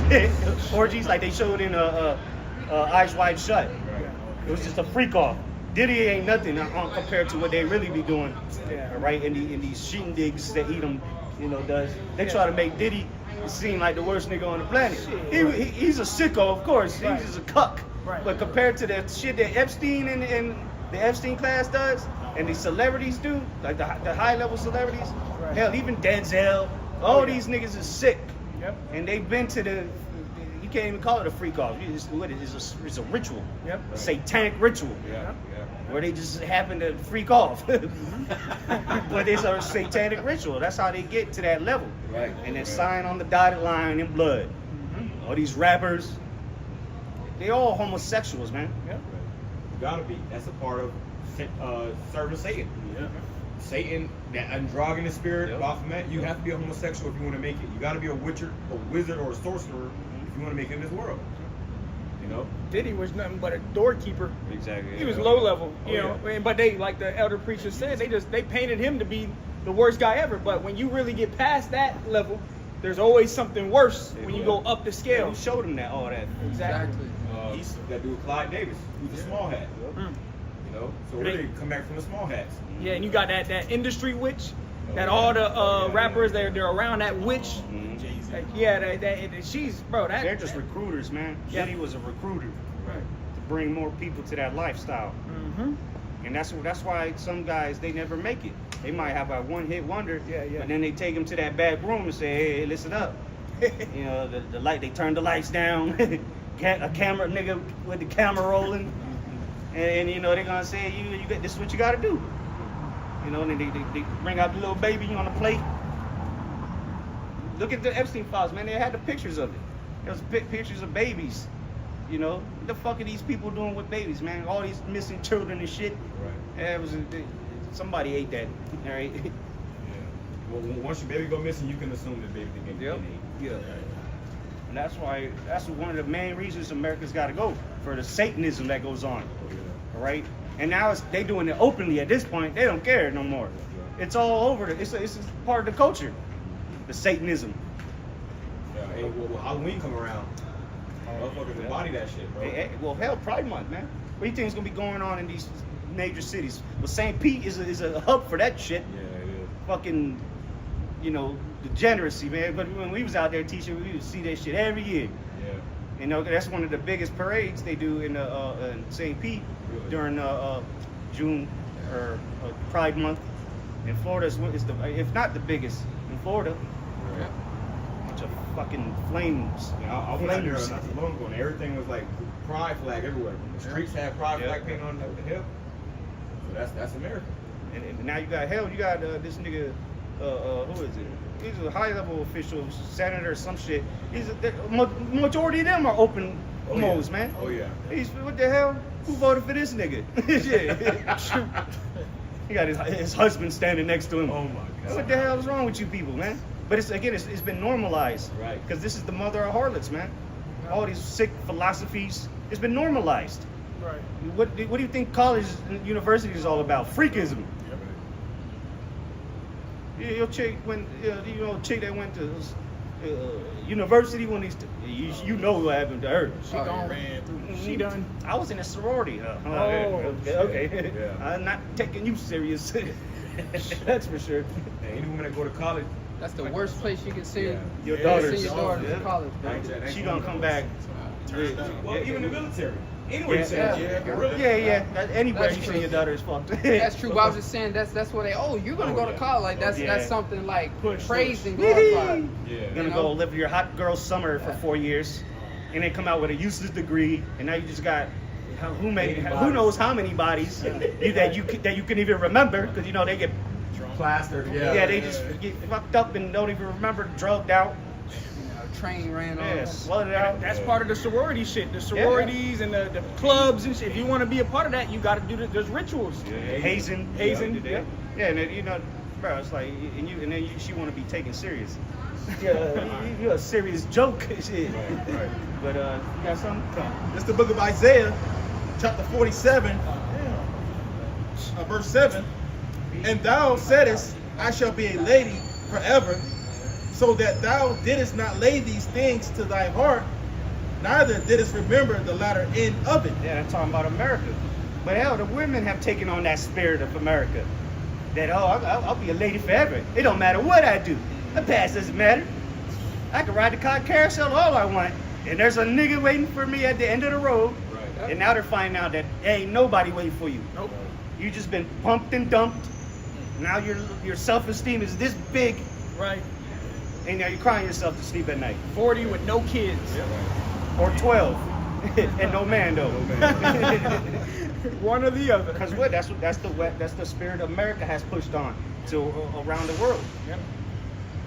orgies like they showed in Eyes Wide Shut. It was just a freak off. Diddy ain't nothing compared to what they really be doing, Yeah. right? In these shindigs that Edom, you know, does. They try to make Diddy he seemed like the worst nigga on the planet. He's a sicko, of course. Right. He's just a cuck. Right. But compared to the shit that Epstein and the Epstein class does, and these celebrities do, like the high level celebrities, Right. hell, even Denzel, all these niggas is sick. Yep. And they've been to the, you can't even call it a freak off. It's a ritual. Yep. A satanic ritual. Yeah. Where they just happen to freak off. But it's a satanic ritual. That's how they get to that level. Right. And then sign on the dotted line in blood. All these rappers, they all homosexuals, man. Yep. You gotta be. That's a part of serving Satan. Yeah. Satan, that androgynous spirit, Yep. Baphomet, you have to be a homosexual if you want to make it. You gotta be a witcher, a wizard, or a sorcerer if you want to make it in this world. You know? Diddy was nothing but a doorkeeper. Exactly. He was low level, you Oh, know. But they, like the elder preacher said, they painted him to be the worst guy ever. But when you really get past that level, there's always something worse when you go up the scale. Who showed him that, all that? Exactly. He's that dude Clyde Davis, who's a small hat. Mm. You know? So where they come back from the small hats? Yeah, and you got that industry witch, that yeah. all the rappers they're around that witch. Mhm. Like, yeah, she's bro. They're just recruiters, man. Yeah. Diddy was a recruiter Right. to bring more people to that lifestyle. Mm-hmm. And that's why some guys, they never make it. They might have a one-hit wonder, Yeah. but then they take them to that back room and say, hey, listen up. You know, the light, they turn the lights down. A camera, nigga with the camera rolling. And you know, they're gonna say, you this is what you gotta do. You know, and then they bring out the little baby on the plate. Look at the Epstein files, man. They had the pictures of it. There was pictures of babies. You know, what the fuck are these people doing with babies, man? All these missing children and shit. Right. Yeah, somebody ate that. All right. Yeah. Well, once your baby go missing, you can assume the baby didn't get Yeah. And that's one of the main reasons America's got to go for the Satanism that goes on. All right. And now they doing it openly at this point. They don't care no more. It's all over. It's part of the culture. The Satanism. Yeah. Hey, well, Halloween come around. Motherfuckers embody that shit, bro. Well, hell, Pride Month, man. What do you think is gonna be going on in these major cities? Well, St. Pete is a hub for that shit. Yeah, it is. Fucking, you know, degeneracy, man. But when we was out there teaching, we would see that shit every year. Yeah. You know, that's one of the biggest parades they do in St. Pete Really? during June or Pride Month. In Florida, is if not the biggest in Florida. Yeah. Bunch of fucking flames. Yeah, I went out there Flames. not too long ago, and everything was like pride flag everywhere. The streets had pride Yeah. flag painted on the hip. So that's America. And now you got this nigga, who is it? He's a high level official, senator or some shit. Majority of them are open Oh, moles, yeah. man. Oh yeah. What the hell? Who voted for this nigga? Shit. He got his husband standing next to him. Oh my God. What the hell is wrong with you people, man? But it's been normalized. Right. Because this is the mother of harlots, man. All these sick philosophies, it's been normalized. Right. What do you think college and university is all about? Freakism. Your chick chick that went to university when you know what happened to her. She gone. She done. I was in a sorority. Okay. Yeah. I'm not taking you serious. That's for sure. Hey, any woman that go to college, That's the worst place you can see Yeah. Your send daughters. your daughter Yeah. to college, bro. She gonna come back. well, even the military. Anyway, Yeah. really. Anywhere That's you true. send your daughter is fucked. That's true. But I was just saying that's what they. Oh, you're gonna Oh, go to yeah. college. Like that's Yeah. that's something like Push. praised and Whee! glorified. Yeah. You're gonna You go know? live your hot girl summer for 4 years, and then come out with a useless degree, and now you just got who knows how many bodies that you can even remember, because you know they get Plastered. they just get fucked up and don't even remember, drugged out, Train ran on. flooded out. That's part of the sorority shit. The sororities and the clubs and shit. If you want to be a part of that, you got to do there's rituals. Hazing. Hazing, yeah. Yeah, and then, you know, bro, it's like, she want to be taken serious. Yeah, you're a serious joke, shit. Right. But you got something? It's the book of Isaiah, chapter 47, verse 7. And thou saidest, I shall be a lady forever, so that thou didst not lay these things to thy heart, neither didst remember the latter end of it. Yeah, I'm talking about America. But hell, the women have taken on that spirit of America. That, I'll be a lady forever. It don't matter what I do. The past doesn't matter. I can ride the car carousel all I want. And there's a nigga waiting for me at the end of the road. Right. And now they're finding out that ain't nobody waiting for you. Nope. You just been pumped and dumped. Now your self-esteem is this big, Right. and now you're crying yourself to sleep at night. 40 with no kids. Or 12, and no man though. One or the other. Because what? That's the spirit America has pushed on to around the world. Yep.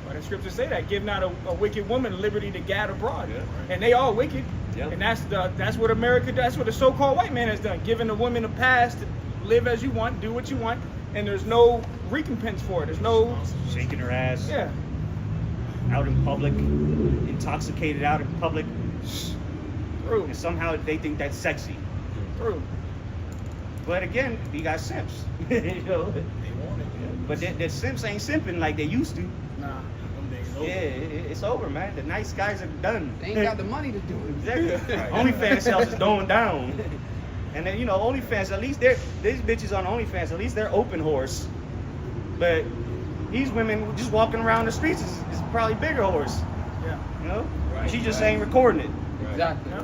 Well, the scriptures say that, give not a wicked woman liberty to gad abroad. Yeah. And they all wicked. Yeah. And that's what America does. That's what the so-called white man has done, giving a woman a pass to live as you want, do what you want, and there's no recompense for it. There's no, Shaking her ass yeah. out in public, intoxicated out in public, True. and somehow they think that's sexy. True. But again, you got simps. You know? But the simps ain't simping like they used to. Nah. Yeah, it's over, man. The nice guys are done. They ain't got the money to do it. Exactly. Right. OnlyFans sales is going down. And then, OnlyFans, at least these bitches on OnlyFans, at least they're open horse. But these women just walking around the streets is probably bigger horse. Yeah. You know? Right, She just right. ain't recording it. Exactly. Yeah.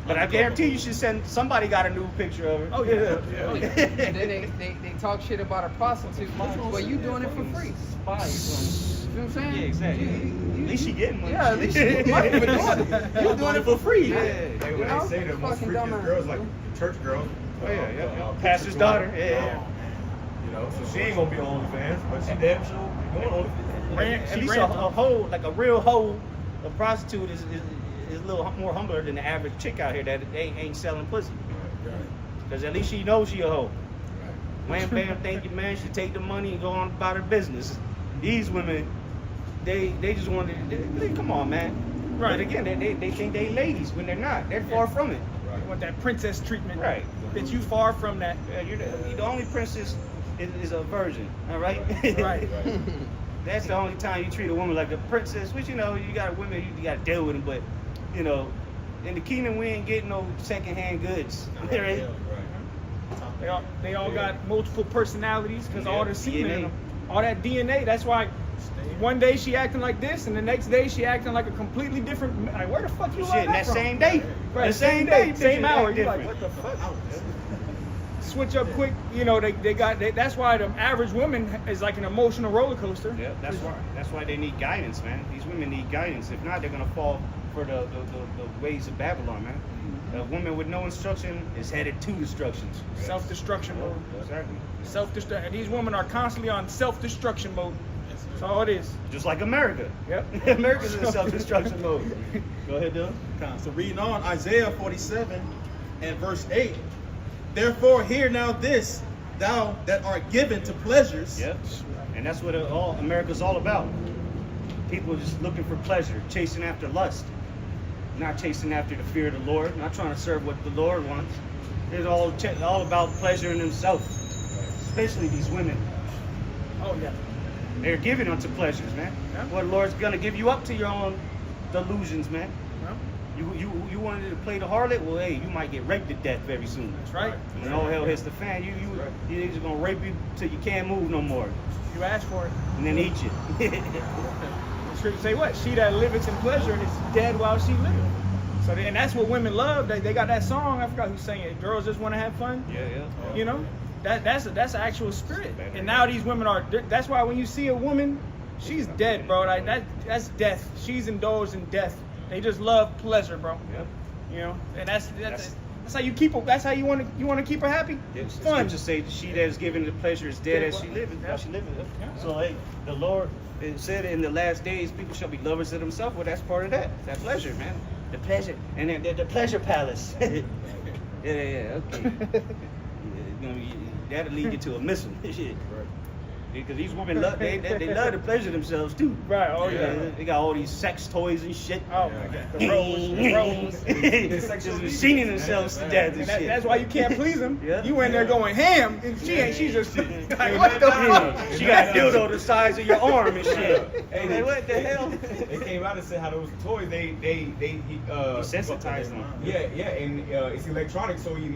But I guarantee you should send somebody got a new picture of her. Oh, yeah. Oh, yeah. And then they talk shit about a prostitute. Well, you doing it for free. You know what I'm saying? Yeah, exactly. At least she getting money. Yeah, at least she getting money for doing it. You doing it for free. Yeah. Hey, when You know? they say the most Fucking freakiest dumbass. girls, like the church girls. Oh, yeah. Pastor's daughter. Yeah. You know, so she ain't gonna be on OnlyFans, but she damn sure going on OnlyFans. At least a hoe, like a real hoe, a prostitute is a little more humbler than the average chick out here that ain't selling pussy. Because at least she knows she a hoe. Wham bam, thank you, man. She take the money and go on about her business. These women, they just want to, come on, man. Right. But again, they think they ladies when they're not. They're far from it. You want that princess treatment. Right. Bitch, you far from that. Yeah, you're the only princess is a virgin, all right? Right. That's the only time you treat a woman like a princess, which, you got women, you got to deal with them, but, in the kingdom, we ain't getting no secondhand goods. Right? They all got multiple personalities because all the semen in DNA. them. All that DNA. That's why one day she acting like this, and the next day she acting like a completely different. Like, where the fuck you Shit, learn and that from? same day. Right, The same day, picture same hour. act You're like, different. what the fuck? Switch up quick. That's why the average woman is like an emotional roller coaster. Yeah, that's why they need guidance, man. These women need guidance. If not, they're gonna fall for the ways of Babylon, man. A woman with no instruction is headed to destructions. Self-destruction mode. Exactly. Self-destruction. These women are constantly on self-destruction mode. That's all it is. Just like America. Yep. America's in self-destruction mode. Go ahead, Dylan. So reading on Isaiah 47 and verse 8. Therefore hear now this, thou that art given to pleasures. Yep. And that's what America's all about. People just looking for pleasure, chasing after lust, not chasing after the fear of the Lord, not trying to serve what the Lord wants. It's all about pleasure in themselves, especially these women. Oh yeah. They're giving unto pleasures, man. Yeah. Well, the Lord's gonna give you up to your own delusions, man. Well, You wanted to play the harlot? Well, hey, you might get raped to death very soon. that's right. When all hell hits the fan, you're just gonna rape you till you can't move no more, You asked for it. and then eat you. The scripture say what? She that liveth in pleasure is dead while she liveth. So and that's what women love. They got that song. I forgot who sang it. Girls just want to have fun. Yeah. You know, that's an actual spirit. And now these women are. That's why when you see a woman, she's dead, bro. Like that's death. She's indulged in death. They just love pleasure, bro. Yep. You know, and that's how you keep her. That's how you want to keep her happy. It's Fun. to say she that is given the pleasure is dead as she liveth. While she liveth. Yeah. So hey, the Lord it said in the last days people shall be lovers of themselves. Well, that's part of that pleasure, man. The pleasure, and then the pleasure palace. yeah, okay. That'll lead you to a missile. Shit. Because these women love they love to pleasure themselves too. Right. Oh yeah. They got all these sex toys and shit. Oh my God. The rose. Just machining themselves to death and shit. That's why you can't please them. Yeah. You in there going ham, and she ain't. She's just like, what the fuck? She got a dildo the size of your arm and shit. Hey, Like, what the hell? They came out and said how those toys they Desensitized them. Yeah, and it's electronic, so you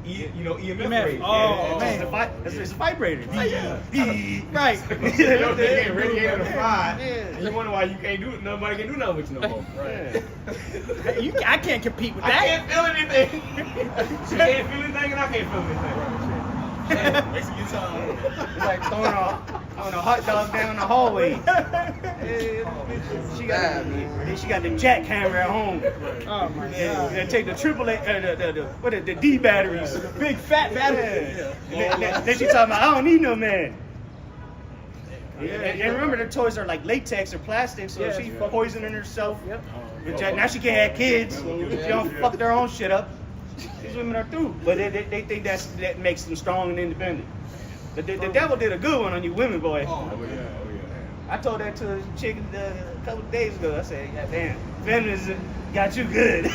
EMF Man, rays. oh, man. It's a vibrator. Right. They radiator to fire. Yeah. You wonder why you can't do it. Nobody can do nothing with you no more. Right. I can't compete with I that. can't feel anything. She can't feel anything, and I can't feel anything. Wasting your time. It's like throwing a hot dog down the hallway. She got the jackhammer at home. Oh my God. And take the AAA, the D batteries, the big fat batteries. Then she talking about, I don't need no man. And remember, the toys are like latex or plastic, so Yeah. she's poisoning herself. Yep. Now she can't have kids. She don't fuck their own shit up. These women are through, but they think that makes them strong and independent. The devil did a good one on you women, boy. Oh, yeah. I told that to a chick a couple of days ago. I said, yeah, damn, feminism got you good.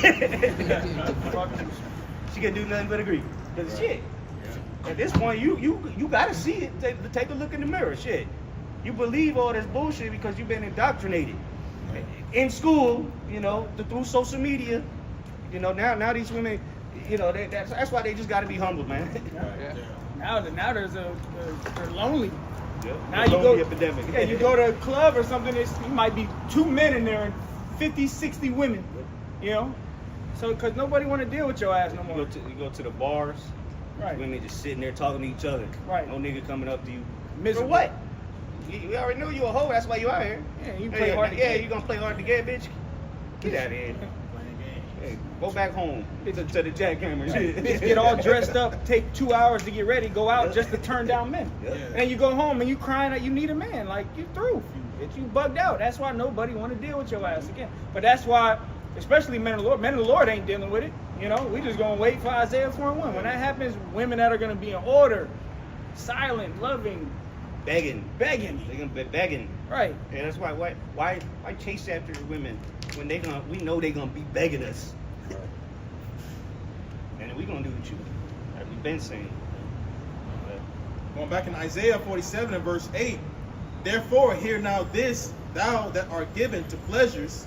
She can do nothing but agree. Cause shit, at this point, you gotta see it. Take a look in the mirror. Shit, you believe all this bullshit because you've been indoctrinated in school. Through social media. Now these women, that's why they just gotta be humble, man. Now they're lonely. Yeah. Now you go, epidemic. yeah, you go to a club or something. It might be 2 men in there and 50, 60 women. So because nobody want to deal with your ass no more. You go to the bars. Right. Women just sitting there talking to each other. Right. No nigga coming up to you. Miserable. For what? We already knew you a hoe. That's why you out here. Yeah, you play hard to Yeah, get. you gonna play hard to get, bitch. Get out of here. Hey, go back home to the jackhammer. Bitch get all dressed up, take 2 hours to get ready, go out just to turn down men. Yeah. And you go home and you crying that you need a man. Like, you through. You bugged out. That's why nobody want to deal with your ass again. But that's why, especially men of the Lord ain't dealing with it. We just going to wait for Isaiah 4:1. When that happens, women that are going to be in order, silent, loving, begging. begging. They're gonna be begging. Right. And that's why chase after women when we know they're gonna be begging us. And we gonna do what like we've been saying. Going back in Isaiah 47 and verse 8, therefore hear now this, thou that art given to pleasures,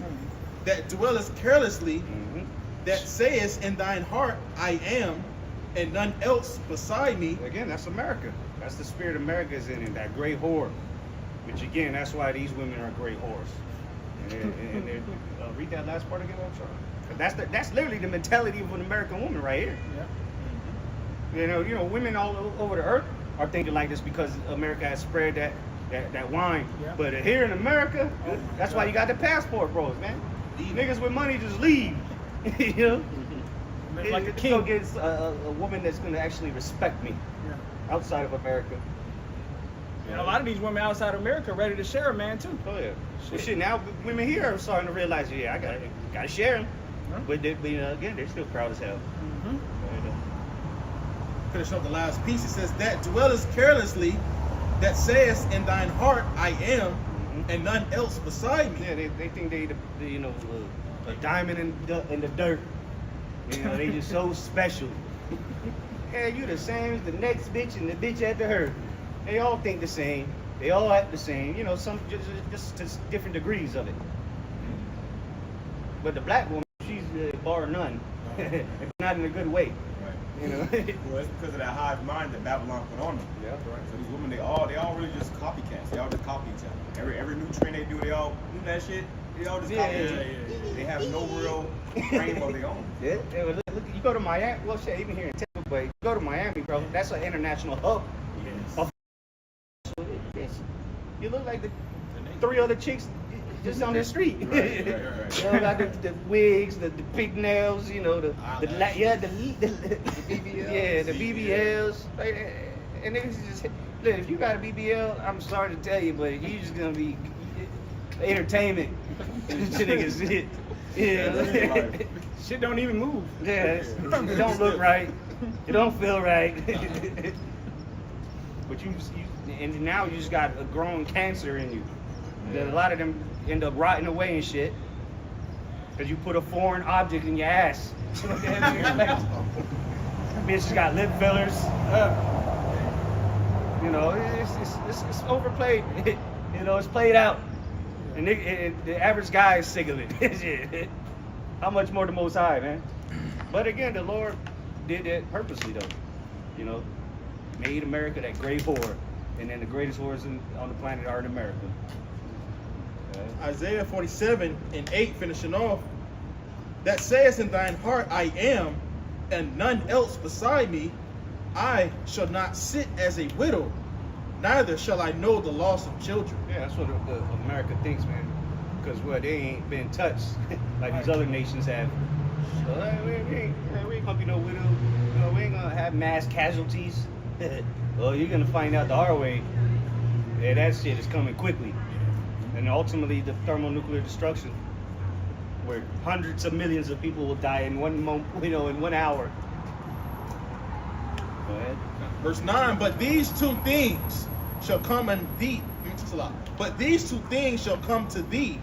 that dwellest carelessly, that sayest in thine heart, I am, and none else beside me. Again, that's America. That's the spirit America's in, that great whore. Which again, that's why these women are great whores. And read that last part again, I'm sorry. That's literally the mentality of an American woman right here. Yeah. Women all over the earth are thinking like this because America has spread that wine. Yeah. But here in America, that's why you got the passport bros, man. These niggas with money just leave. Live like a king. Go get a woman that's gonna actually respect me outside of America. And a lot of these women outside of America are ready to share a man too. Oh yeah. Well, shit, now women here are starting to realize, I gotta share him. But again, they're still proud as hell. Finish up the last piece. It says, that dwellest carelessly, that sayest in thine heart, I am, and none else beside me. Yeah, they think they a diamond in the dirt. They just so special. Yeah, you the same as the next bitch and the bitch after her. They all think the same. They all act the same. Some just different degrees of it. But the black woman, she's bar none, if not in a good way. Well, it's because of that hive mind that Babylon put on them. Yeah, right. So these women, they all really just copycats. They all just copy each other. Every new trend they do, they all do that shit. They all just copy each other. They have no real frame of their own. Yeah. Look, you go to Miami. Well, shit, even here in Tampa, but you go to Miami, bro. That's an international hub. Yes. You look like the 3 other chicks just on the street. Right. Got the wigs, the big nails, the BBLs. Yeah, the BBLs. And niggas just look. If you got a BBL, I'm sorry to tell you, but you just gonna be entertainment. Niggas, yeah. Shit don't even move. Yeah, it don't look right. It don't feel right. But and now you just got a growing cancer in you. That a lot of them end up rotting away and shit. Because you put a foreign object in your ass. What the hell do you expect? Bitch got lip fillers. It's overplayed. It's played out. And the average guy is sick of it. How much more the Most High, man? But again, the Lord did that purposely, though. You know, made America that great whore, and then the greatest whores on the planet are in America. Okay. Isaiah 47:8, finishing off. That says in thine heart, I am, and none else beside me. I shall not sit as a widow, neither shall I know the loss of children. Yeah, that's what the America thinks, man. Because they ain't been touched like these other nations have. So, we ain't gonna be no widow. You know, we ain't gonna have mass casualties. Well, you're gonna find out the hard way. Yeah, that shit is coming quickly, and ultimately the thermonuclear destruction, where hundreds of millions of people will die in one moment, in 1 hour. Go ahead. Verse 9, but these two things shall come on thee. But these two things shall come to thee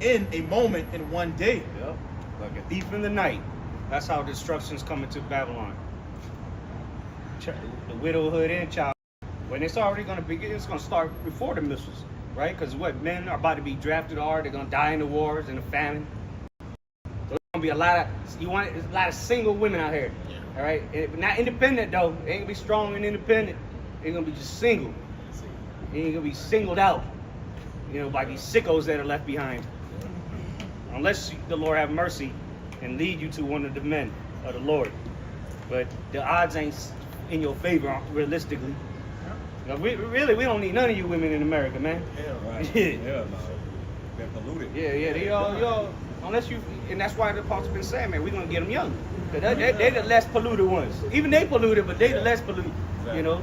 in a moment, in one day. Yep. Like a thief in the night. That's how destruction's coming to Babylon. The widowhood and child. When it's already going to begin, it's going to start before the missiles, right? Because men are about to be drafted hard. They're going to die in the wars and the famine. So there's going to be a lot of single women out here. All right, not independent though. They ain't gonna be strong and independent. They're gonna be just single. They ain't gonna be singled out, by these sickos that are left behind. Unless the Lord have mercy and lead you to one of the men of the Lord. But the odds ain't in your favor, realistically. We don't need none of you women in America, man. Yeah, right. Yeah, no. They're polluted. Yeah, they all, unless you, and that's why the apostle's been saying, man, we're gonna get them young. Cause they're the less polluted ones. Even they polluted, but they the less polluted. Exactly. So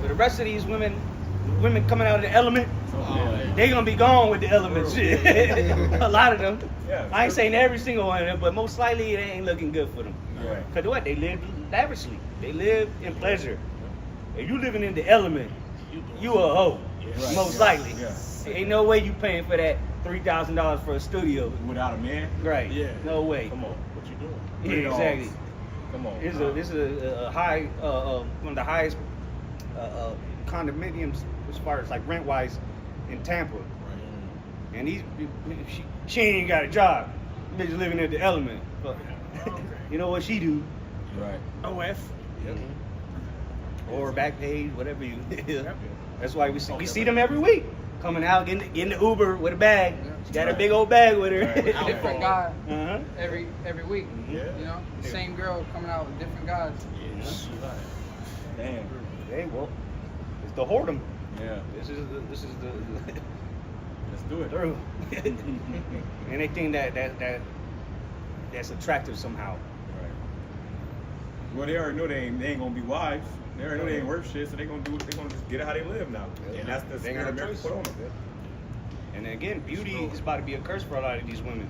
the rest of these women coming out of the element, they gonna be gone with the elements. A lot of them. Yeah, I ain't saying every single one of them, but most likely it ain't looking good for them. Right. Cause what? They live lavishly. They live in pleasure. If you living in the element, you a hoe. Right. Most likely. Yeah. Ain't no way you paying for that $3,000 for a studio. Without a man? Right. Yeah. No way. Come on. What you doing? Yeah, exactly. Come on. This is a high, one of the highest condominiums as far as like rent wise in Tampa. Right. And she ain't got a job. Bitch living in the element. But you know what she do? Right. OF. Yep. Or back page, whatever you. That's why we see them every week. Coming out, getting the Uber with a bag. She got a big old bag with her. Right. Different guy Uh-huh. every week. Yeah. The same girl coming out with different guys. Damn. Hey, well, it's the whoredom. Yeah. This is the Let's do it. through. Anything that's attractive somehow. Right. Well, they already know they ain't gonna be wives. They already know they ain't worth shit, so they're gonna just get it how they live now. And that's the They spirit got a America choice. put on them. And again, beauty is about to be a curse for a lot of these women.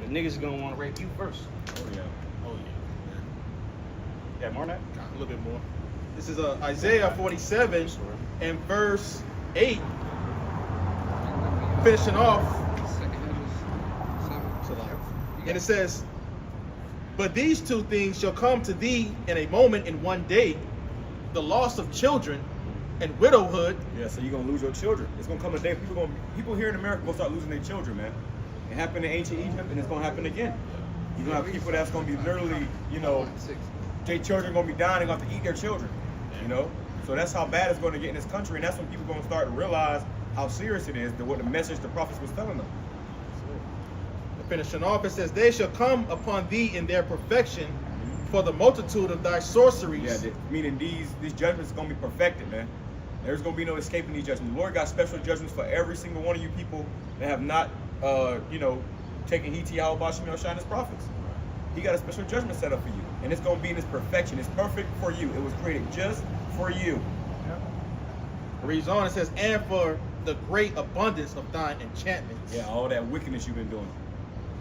The niggas is gonna want to rape you first. Oh yeah. Yeah, more than A little bit more. This is Isaiah 47 and verse 8. Finishing off. And it says, but these two things shall come to thee in a moment, in one day, the loss of children and widowhood. Yeah, so you're gonna lose your children. It's gonna come a day people here in America gonna start losing their children, man. It happened in ancient Egypt and it's gonna happen again. You're gonna have people that's gonna be literally, their children gonna be dying, they're gonna have to eat their children. So that's how bad it's gonna get in this country, and that's when people gonna start to realize how serious it is, what the message the prophets was telling them. Finishing off, it says, they shall come upon thee in their perfection for the multitude of thy sorceries. Yeah, meaning these judgments are gonna be perfected, man. There's gonna be no escaping these judgments. The Lord got special judgments for every single one of you people that have not, taken heed to Yahweh Bashim Yoshai his prophets. He got a special judgment set up for you, and it's gonna be in its perfection. It's perfect for you. It was created just for you. It reads on, it says, and for the great abundance of thine enchantments. Yeah, all that wickedness you've been doing,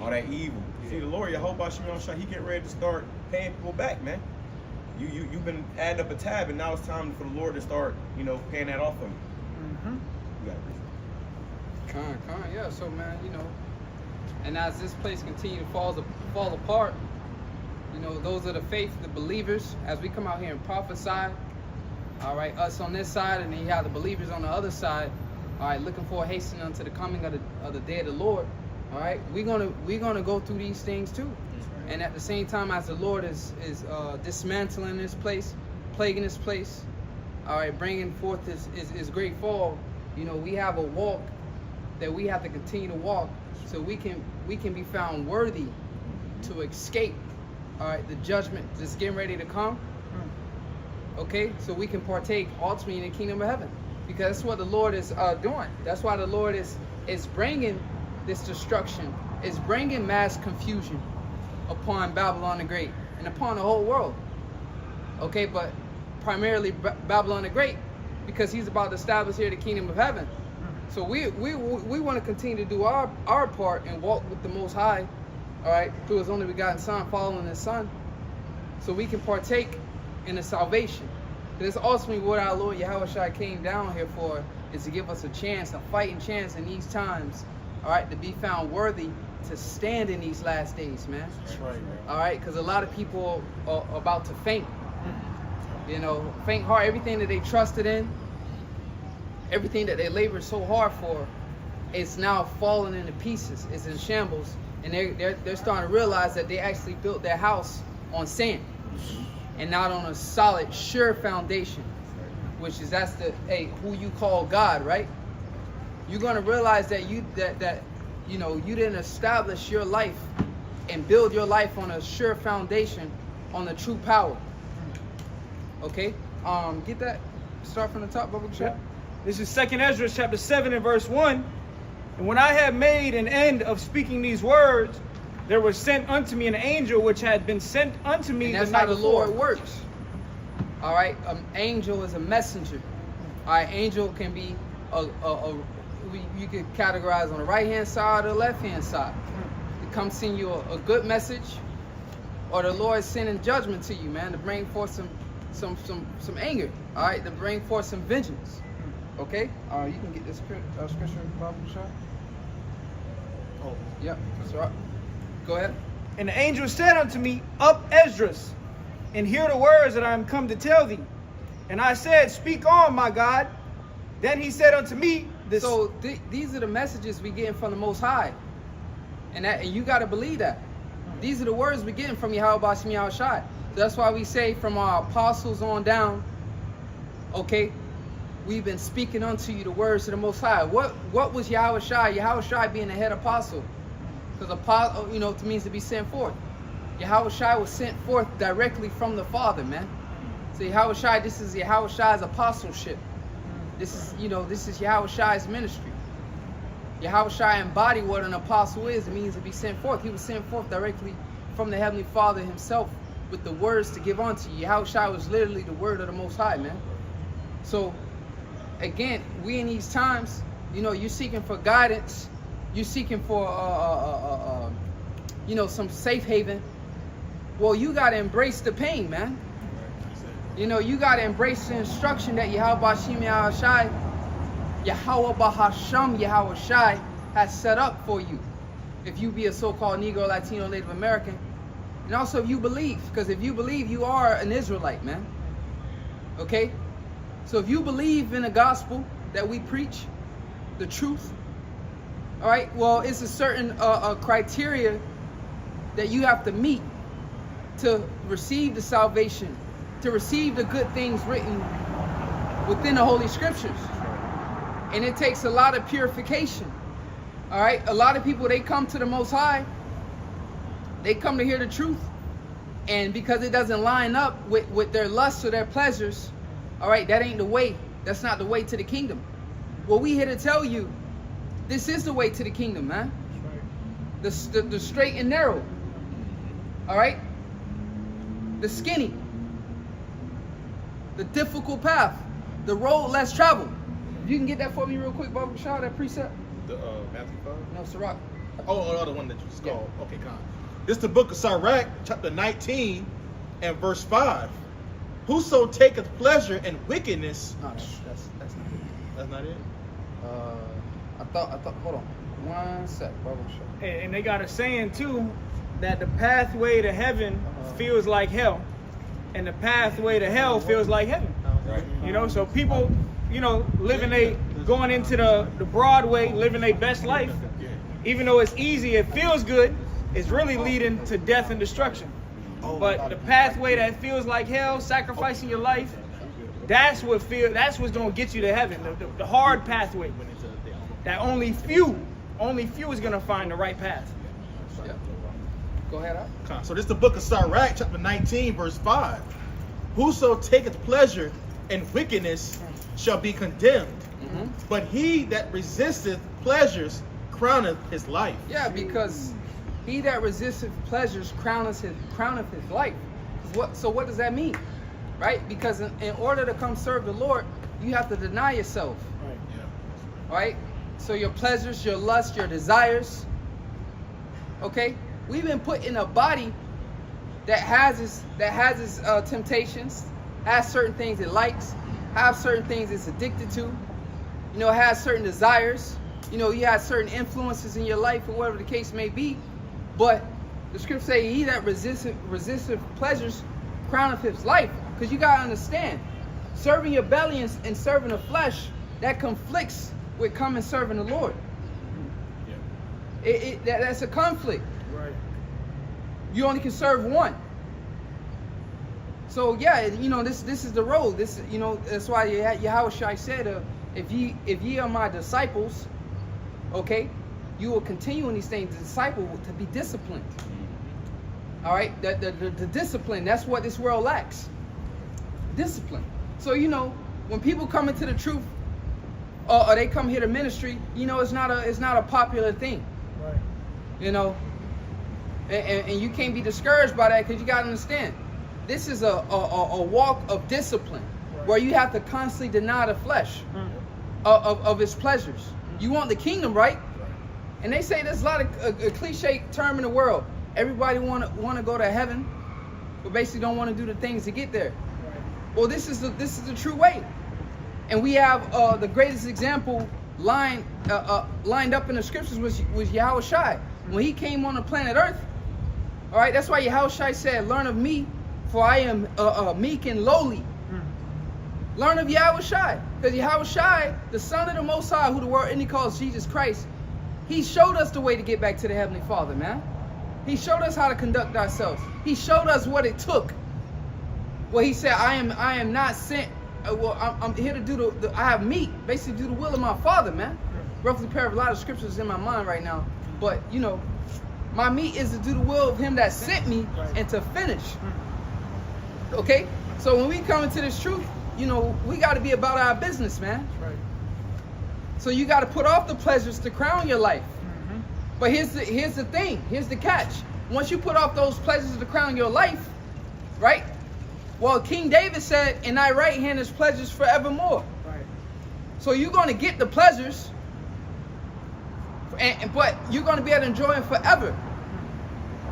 all that evil. See, the Lord Yahweh Bashim Yoshai, he getting ready to start paying people back, man. You've been adding up a tab, and now it's time for the Lord to start, paying that off of you. Mm-hmm. You got it. Yeah. So man, and as this place continues to fall apart, those are the faith, the believers, as we come out here and prophesy. All right, us on this side, and then you have the believers on the other side. All right, looking for hastening unto the coming of the day of the Lord. All right, we're gonna go through these things too, And at the same time, as the Lord is dismantling this place, plaguing this place, all right, bringing forth his great fall, you know, we have a walk that we have to continue to walk so we can be found worthy to escape, all right, the judgment that's getting ready to come. Okay, so we can partake ultimately in the kingdom of heaven, because that's what the Lord is doing. That's why the Lord is bringing this destruction, is bringing mass confusion upon Babylon the Great and upon the whole world. Okay, but primarily Babylon the Great, because he's about to establish here the kingdom of heaven. So we want to continue to do our part and walk with the Most High, all right, through his only begotten Son, following his Son, so we can partake in the salvation. Because ultimately what our Lord Yahushua came down here for, is to give us a chance, a fighting chance in these times, all right, to be found worthy to stand in these last days, man. That's right, man. All right, because a lot of people are about to faint. You know, faint heart, everything that they trusted in, everything that they labored so hard for, it's now falling into pieces. It's in shambles, and they're starting to realize that they actually built their house on sand and not on a solid, sure foundation, which is who you call God, right? You're gonna realize that you didn't establish your life and build your life on a sure foundation, on the true power. Okay, get that. Start from the top, Bubba. Yeah. This is 2nd Ezra chapter 7 and verse 1. And when I had made an end of speaking these words, there was sent unto me an angel which had been sent unto me. And that's the night how the before. Lord works. All right, an angel is a messenger. All right, angel can be you could categorize on the right hand side or the left hand side. It comes send you a good message, or the Lord is sending judgment to you, man, to bring forth some anger. All right, to bring forth some vengeance. Okay, you can get this scripture, Bible shot. Oh, yeah, that's right. Go ahead. And the angel said unto me, Up, Esdras, and hear the words that I am come to tell thee. And I said, Speak on, my God. Then he said unto me, So these are the messages we getting from the Most High, and you got to believe that. These are the words we getting from Yahweh Bashim Yahushai. So that's why we say from our apostles on down, okay, we've been speaking unto you the words of the Most High. What was Yahushai? Yahushai being the head apostle, because apostle, it means to be sent forth. Yahushai was sent forth directly from the Father, man. So Yahushai, this is Yahushai's apostleship. This is Yahushai's ministry. Yahushai embodied what an apostle is. It means to be sent forth. He was sent forth directly from the Heavenly Father himself with the words to give unto you. Yahushai was literally the word of the Most High, man. So, again, we in these times, you're seeking for guidance. You're seeking for, some safe haven. Well, you got to embrace the pain, man. You got to embrace the instruction that Yahweh Bashim Yahushai, Yahweh Bahasham Yahushai has set up for you. If you be a so-called Negro, Latino, Native American, and also if you believe, because if you believe, you are an Israelite, man. Okay? So if you believe in the gospel that we preach, the truth, all right, well, it's a certain criteria that you have to meet to receive the salvation, to receive the good things written within the Holy Scriptures. And it takes a lot of purification. All right, a lot of people, they come to the Most High, they come to hear the truth, and because it doesn't line up with their lusts or their pleasures, all right, that ain't the way. That's not the way to the kingdom. Well, we here to tell you, this is the way to the kingdom, man. The straight and narrow. All right, the skinny, the difficult path, the road less traveled. You can get that for me real quick, Baba Shah, that precept. The Matthew 5? No, Sirach. Oh, the one that you just called. Okay, con. This is the book of Sirach, chapter 19 and verse 5. Whoso taketh pleasure in wickedness. No, that's not it. That's not it? I thought, hold on. One sec, Baba Shah. And they got a saying too, that the pathway to heaven feels like hell, and the pathway to hell feels like heaven. Right. So people, going into the broad way, living their best life. Even though it's easy, it feels good, is really leading to death and destruction. But the pathway that feels like hell, sacrificing your life, that's what's gonna get you to heaven. The hard pathway that only few is gonna find the right path. Yeah. Go ahead, Al. So this is the book of Sirach, chapter 19, verse 5. Whoso taketh pleasure in wickedness shall be condemned, but he that resisteth pleasures crowneth his life. Yeah, because he that resisteth pleasures crowneth his life. So what does that mean? Right? Because in order to come serve the Lord, you have to deny yourself. Right. Yeah. Right? So your pleasures, your lust, your desires. Okay? We've been put in a body that has its temptations, has certain things it likes, has certain things it's addicted to, has certain desires. You have certain influences in your life or whatever the case may be. But the scripture say, he that resisteth pleasures crowneth his life. Because you got to understand, serving your belly and serving the flesh, that conflicts with coming serving the Lord. Yeah. That's a conflict. Right. You only can serve one. So yeah, this is the road. That's why Yahushua said, if ye are my disciples, okay, you will continue in these things. The disciple to be disciplined. All right, the discipline. That's what this world lacks. Discipline. So when people come into the truth, or they come here to ministry, it's not a popular thing. Right. And you can't be discouraged by that, because you gotta understand, this is a walk of discipline, right, where you have to constantly deny the flesh of its pleasures. You want the kingdom, right? And they say there's a lot of a cliche term in the world. Everybody want to go to heaven, but basically don't want to do the things to get there. Well, this is the true way, and we have the greatest example lined up in the scriptures was Yahushua when he came on the planet Earth. All right, that's why Yahushua said, "Learn of me, for I am meek and lowly." Learn of Yahushua, because Yahushua, the Son of the Most High, who the world indeed calls Jesus Christ, he showed us the way to get back to the Heavenly Father, man. He showed us how to conduct ourselves. He showed us what it took. Well, he said, I am not sent. I'm here to do I have meat, basically do the will of my Father, man. Roughly paraphrase, a lot of scriptures in my mind right now. But, my meat is to do the will of him that sent me and to finish. Okay? So when we come into this truth, we got to be about our business, man. Right. So you got to put off the pleasures to crown your life. But here's the thing. Here's the catch. Once you put off those pleasures to crown your life, right? Well, King David said, "In thy right hand is pleasures forevermore." Right. So you're going to get the pleasures, but you're going to be able to enjoy them forever.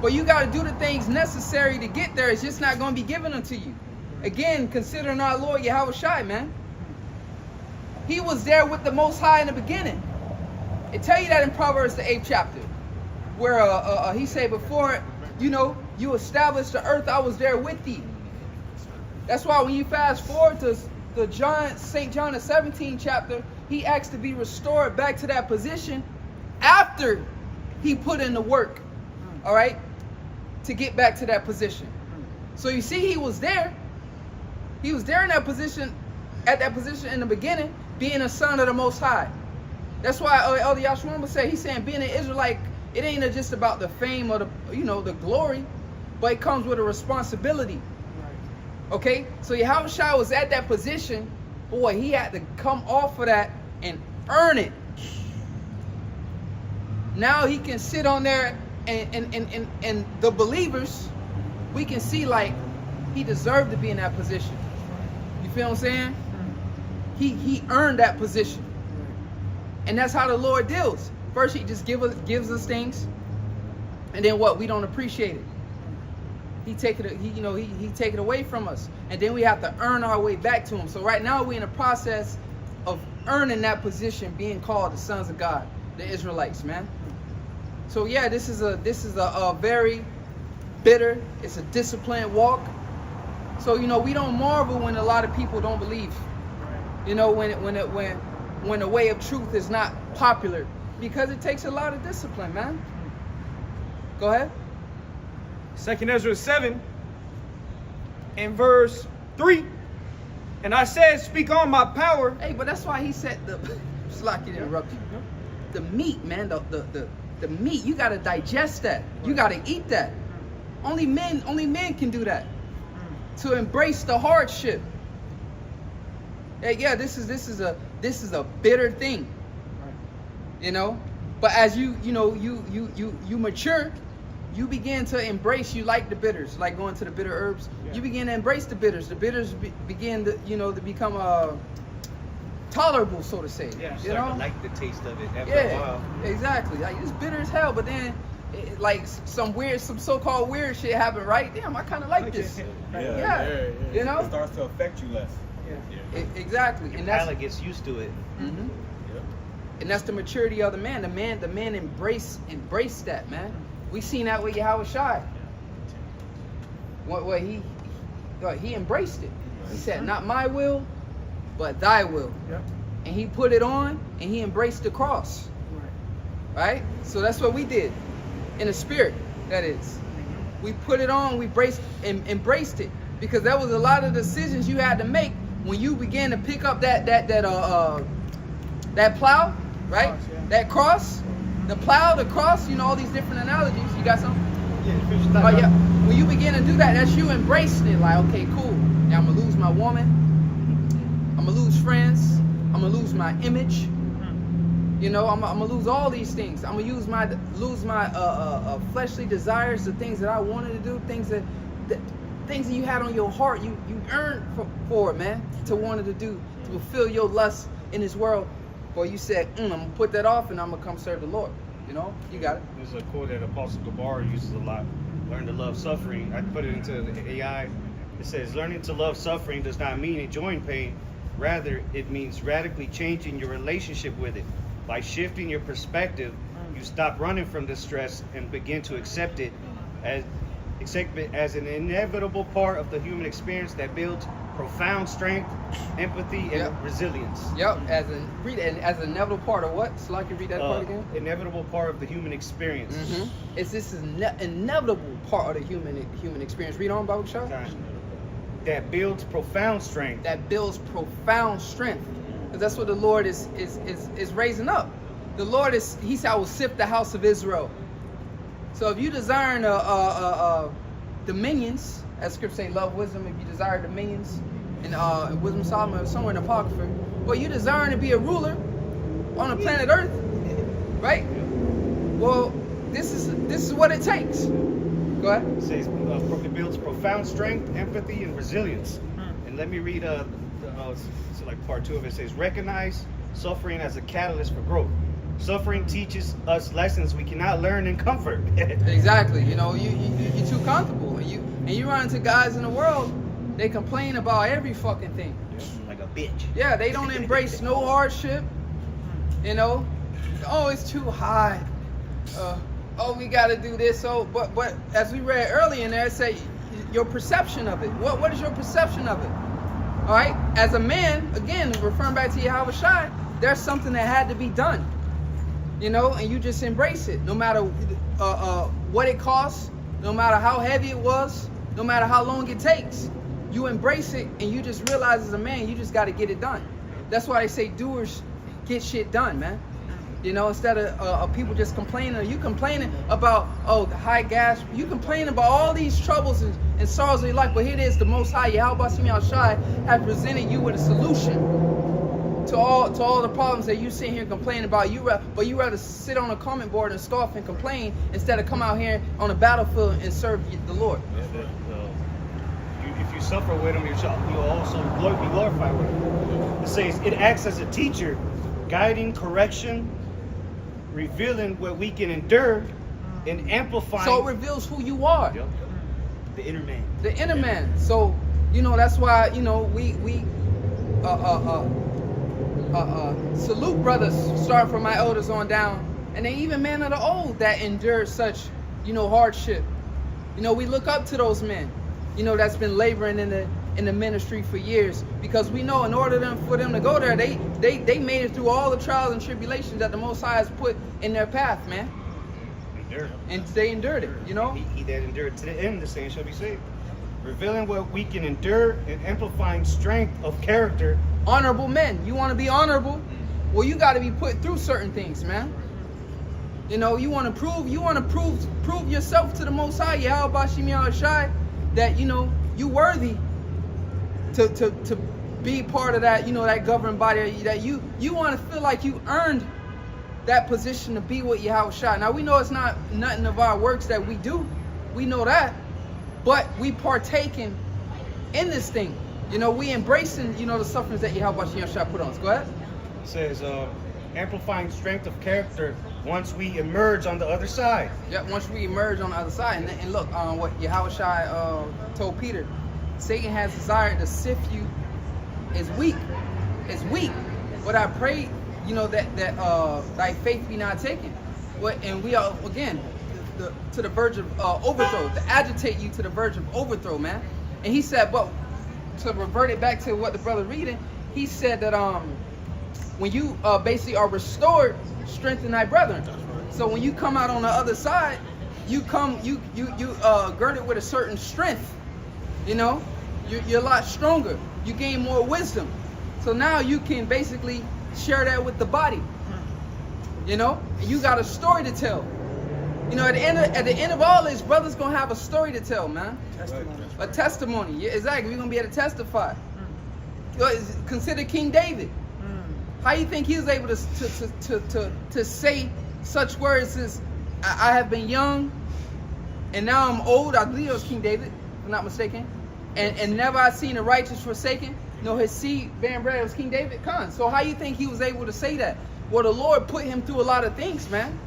But you got to do the things necessary to get there. It's just not going to be given unto you. Again, considering our Lord Yahushua, man. He was there with the Most High in the beginning. It tell you that in Proverbs the 8th chapter, where he said, "Before you established the earth, I was there with thee." That's why when you fast forward to St. John the 17th chapter, he asked to be restored back to that position after he put in the work, all right, to get back to that position. So you see, he was there. He was there in that position, at that position in the beginning, being a son of the Most High. That's why Elder Yahshua would say, he's saying being an Israelite, it ain't just about the fame or the glory, but it comes with a responsibility. Okay, so Yahushua was at that position, boy, he had to come off of that and earn it. Now he can sit on there and the believers, we can see like he deserved to be in that position. You feel what I'm saying? He earned that position. And that's how the Lord deals. First, he just gives us things, and then what? We don't appreciate it. He take it away from us, and then we have to earn our way back to him. So right now we're in a process of earning that position, being called the sons of God, the Israelites, man. So yeah, this is a very bitter, it's a disciplined walk. So we don't marvel when a lot of people don't believe. When the way of truth is not popular, because it takes a lot of discipline, man. Go ahead. 2nd Ezra 7 and verse 3. And I said, speak on my power. Hey, but that's why he said the. Just like it interrupt you. The meat, man. The meat. You gotta digest that. You gotta eat that. Only men can do that. To embrace the hardship. Hey, yeah, this is a bitter thing. You know, but as you mature, you begin to embrace. You like the bitters, like going to the bitter herbs. Yeah. You begin to embrace the bitters. The bitters begin to to become tolerable, so to say. Yeah, you know, like the taste of it after a while. Exactly. Like it's bitter as hell, but then like some so-called weird shit happened, right? Damn, I kind of like this. Yeah. You know, it starts to affect you less. Yeah. Exactly. Your and that's palate gets used to it. Mm-hmm. And that's the maturity of the man. The man embrace that, man. We seen that with Yahweh Shai. What he embraced it. He said, "Not my will, but Thy will." Yep. And he put it on, and he embraced the cross. Right? So that's what we did, in the spirit. That is, we put it on. We embraced it, because there was a lot of decisions you had to make when you began to pick up that plow. Right? Cross, yeah. That cross, the plow, the cross, all these different analogies. You got some? Yeah, Oh, yeah. When you begin to do that, that's you embracing it. Like, okay, cool. Now I'm going to lose my woman. I'm going to lose friends. I'm going to lose my image. I'm going to lose all these things. I'm going to lose my fleshly desires, the things that I wanted to do, things that you had on your heart. You earned for it, man, to wanted to do, to fulfill your lust in this world. Or you said, I'm going to put that off and I'm going to come serve the Lord. You got it. There's a quote that Apostle Gabar uses a lot. Learn to love suffering. I put it into the AI. It says, learning to love suffering does not mean enjoying pain. Rather, it means radically changing your relationship with it. By shifting your perspective, you stop running from the stress and begin to accept it as an inevitable part of the human experience that builds profound strength, empathy, and resilience. Yep, as an inevitable part of what? So I can read that part again? Inevitable part of the human experience. Mm-hmm. It's this inevitable part of the human experience. Read on, Bible Shah. That builds profound strength. That builds profound strength. Because that's what the Lord is raising up. The Lord he said, I will sift the house of Israel. So if you desire dominions, as Scripture say, love wisdom, if you desire dominions, and Wisdom of Solomon, somewhere in the Apocrypha, well, you desire to be a ruler on the planet Earth, right? Well, this is what it takes. Go ahead. It says it builds profound strength, empathy, and resilience. And let me read so like part 2 of it. It says, recognize suffering as a catalyst for growth. Suffering teaches us lessons we cannot learn in comfort. Exactly. You're too comfortable, and you run into guys in the world. They complain about every fucking thing. Like a bitch. Yeah, they don't embrace no hardship. Oh, it's too high. We got to do this. But as we read earlier in there, it say your perception of it. What is your perception of it? All right. As a man, again, referring back to Yahweh Shai, there's something that had to be done. And you just embrace it, no matter what it costs, no matter how heavy it was, no matter how long it takes. You embrace it, and you just realize as a man, you just got to get it done. That's why they say doers get shit done, man. Instead of people just complaining, or you complaining about, the high gas, you complaining about all these troubles and sorrows of your life, but here it is, the Most High, Yahweh Shai, has presented you with a solution to all the problems that you sit here and complain about. But you rather sit on a comment board and scoff and complain instead of come out here on the battlefield and serve the Lord. If you suffer with him, you'll also be glorified with him. It says it acts as a teacher, guiding, correction, revealing what we can endure, and amplifying. So it reveals who you are. Yep. The inner man. The inner man. So that's why we salute brothers, starting from my elders on down, and then even men of the old that endure such, hardship. We look up to those men, that's been laboring in the ministry for years, because we know in order for them to go there, they made it through all the trials and tribulations that the Most High has put in their path, man. And they endured it, you know? He that endured to the end, the same shall be saved. Revealing what we can endure and amplifying strength of character. Honorable men. You want to be honorable? Well, you got to be put through certain things, man. You know, you want to prove yourself to the Most High, Yahweh Shemi Shai, that, you know, you worthy to be part of that, you know, that governing body, that you want to feel like you earned that position to be with Yahweh Shai. Now, we know it's not nothing of our works that we do. We know that. But we partaking in this thing. You know, we embracing, you know, the sufferings that Yahweh Shai put on us. Go ahead. It says, amplifying strength of character once we emerge on the other side. Yeah, once we emerge on the other side. And look, what Yahweh Shai told Peter, Satan has desired to sift you as weak. As weak. But I pray, you know, that thy faith be not taken. And we are, again, to the verge of overthrow, to agitate you to the verge of overthrow, man. And he said, but to revert it back to what the brother reading, he said that when you basically are restored, strengthen thy brethren. So when you come out on the other side, you girded with a certain strength. You know, you're a lot stronger. You gain more wisdom. So now you can basically share that with the body. You know, and you got a story to tell. You know, at the end of all this, brothers gonna have a story to tell, man. A testimony. Yeah, exactly. We're gonna be able to testify. Consider King David. How you think he was able to say such words as, I have been young, and now I'm old. I believe it was King David, if I'm not mistaken. And never I seen the righteous forsaken, nor his seed bearing bread. It was King David. So how you think he was able to say that? Well, the Lord put him through a lot of things, man.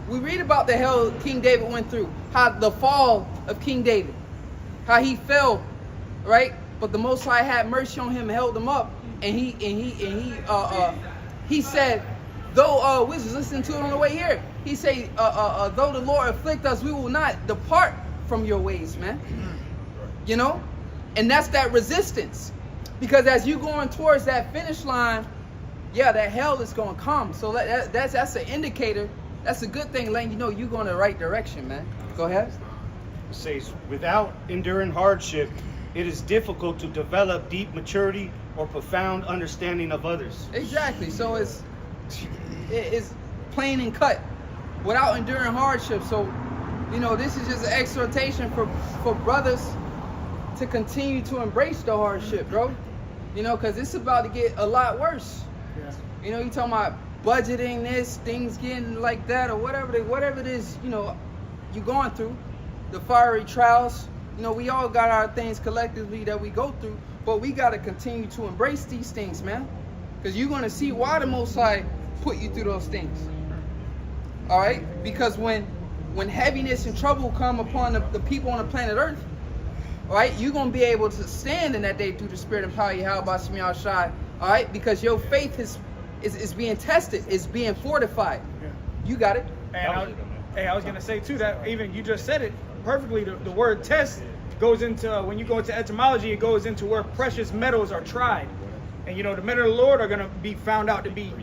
We read about the hell King David went through, how the fall of King David, how he fell, right? But the Most High had mercy on him and held him up, and he said, though we was listening to it on the way here, he said, though the Lord afflict us, we will not depart from your ways, man. You know, and that's that resistance, because as you going towards that finish line, yeah, that hell is going to come. So that's an indicator. That's a good thing, letting you know you're going the right direction, man. Go ahead. It says, without enduring hardship, it is difficult to develop deep maturity or profound understanding of others. Exactly. So it's plain and cut. Without enduring hardship. So, you know, this is just an exhortation for brothers to continue to embrace the hardship, bro. You know, because it's about to get a lot worse. Yeah. You know, you talking about budgeting this, things getting like that, or whatever it is, you know, you're going through, the fiery trials. You know, we all got our things collectively that we go through, but we got to continue to embrace these things, man. Because you're going to see why the Most High put you through those things. All right? Because when heaviness and trouble come upon the people on the planet Earth, all right, you're going to be able to stand in that day through the Spirit and power of Yahweh Shemi Shai, all right? Because your faith is being tested, is being fortified. Yeah. You got it. I was going to say, too, that even you just said it perfectly. The word test goes into, when you go into etymology, it goes into where precious metals are tried. And, you know, the men of the Lord are going to be found out to be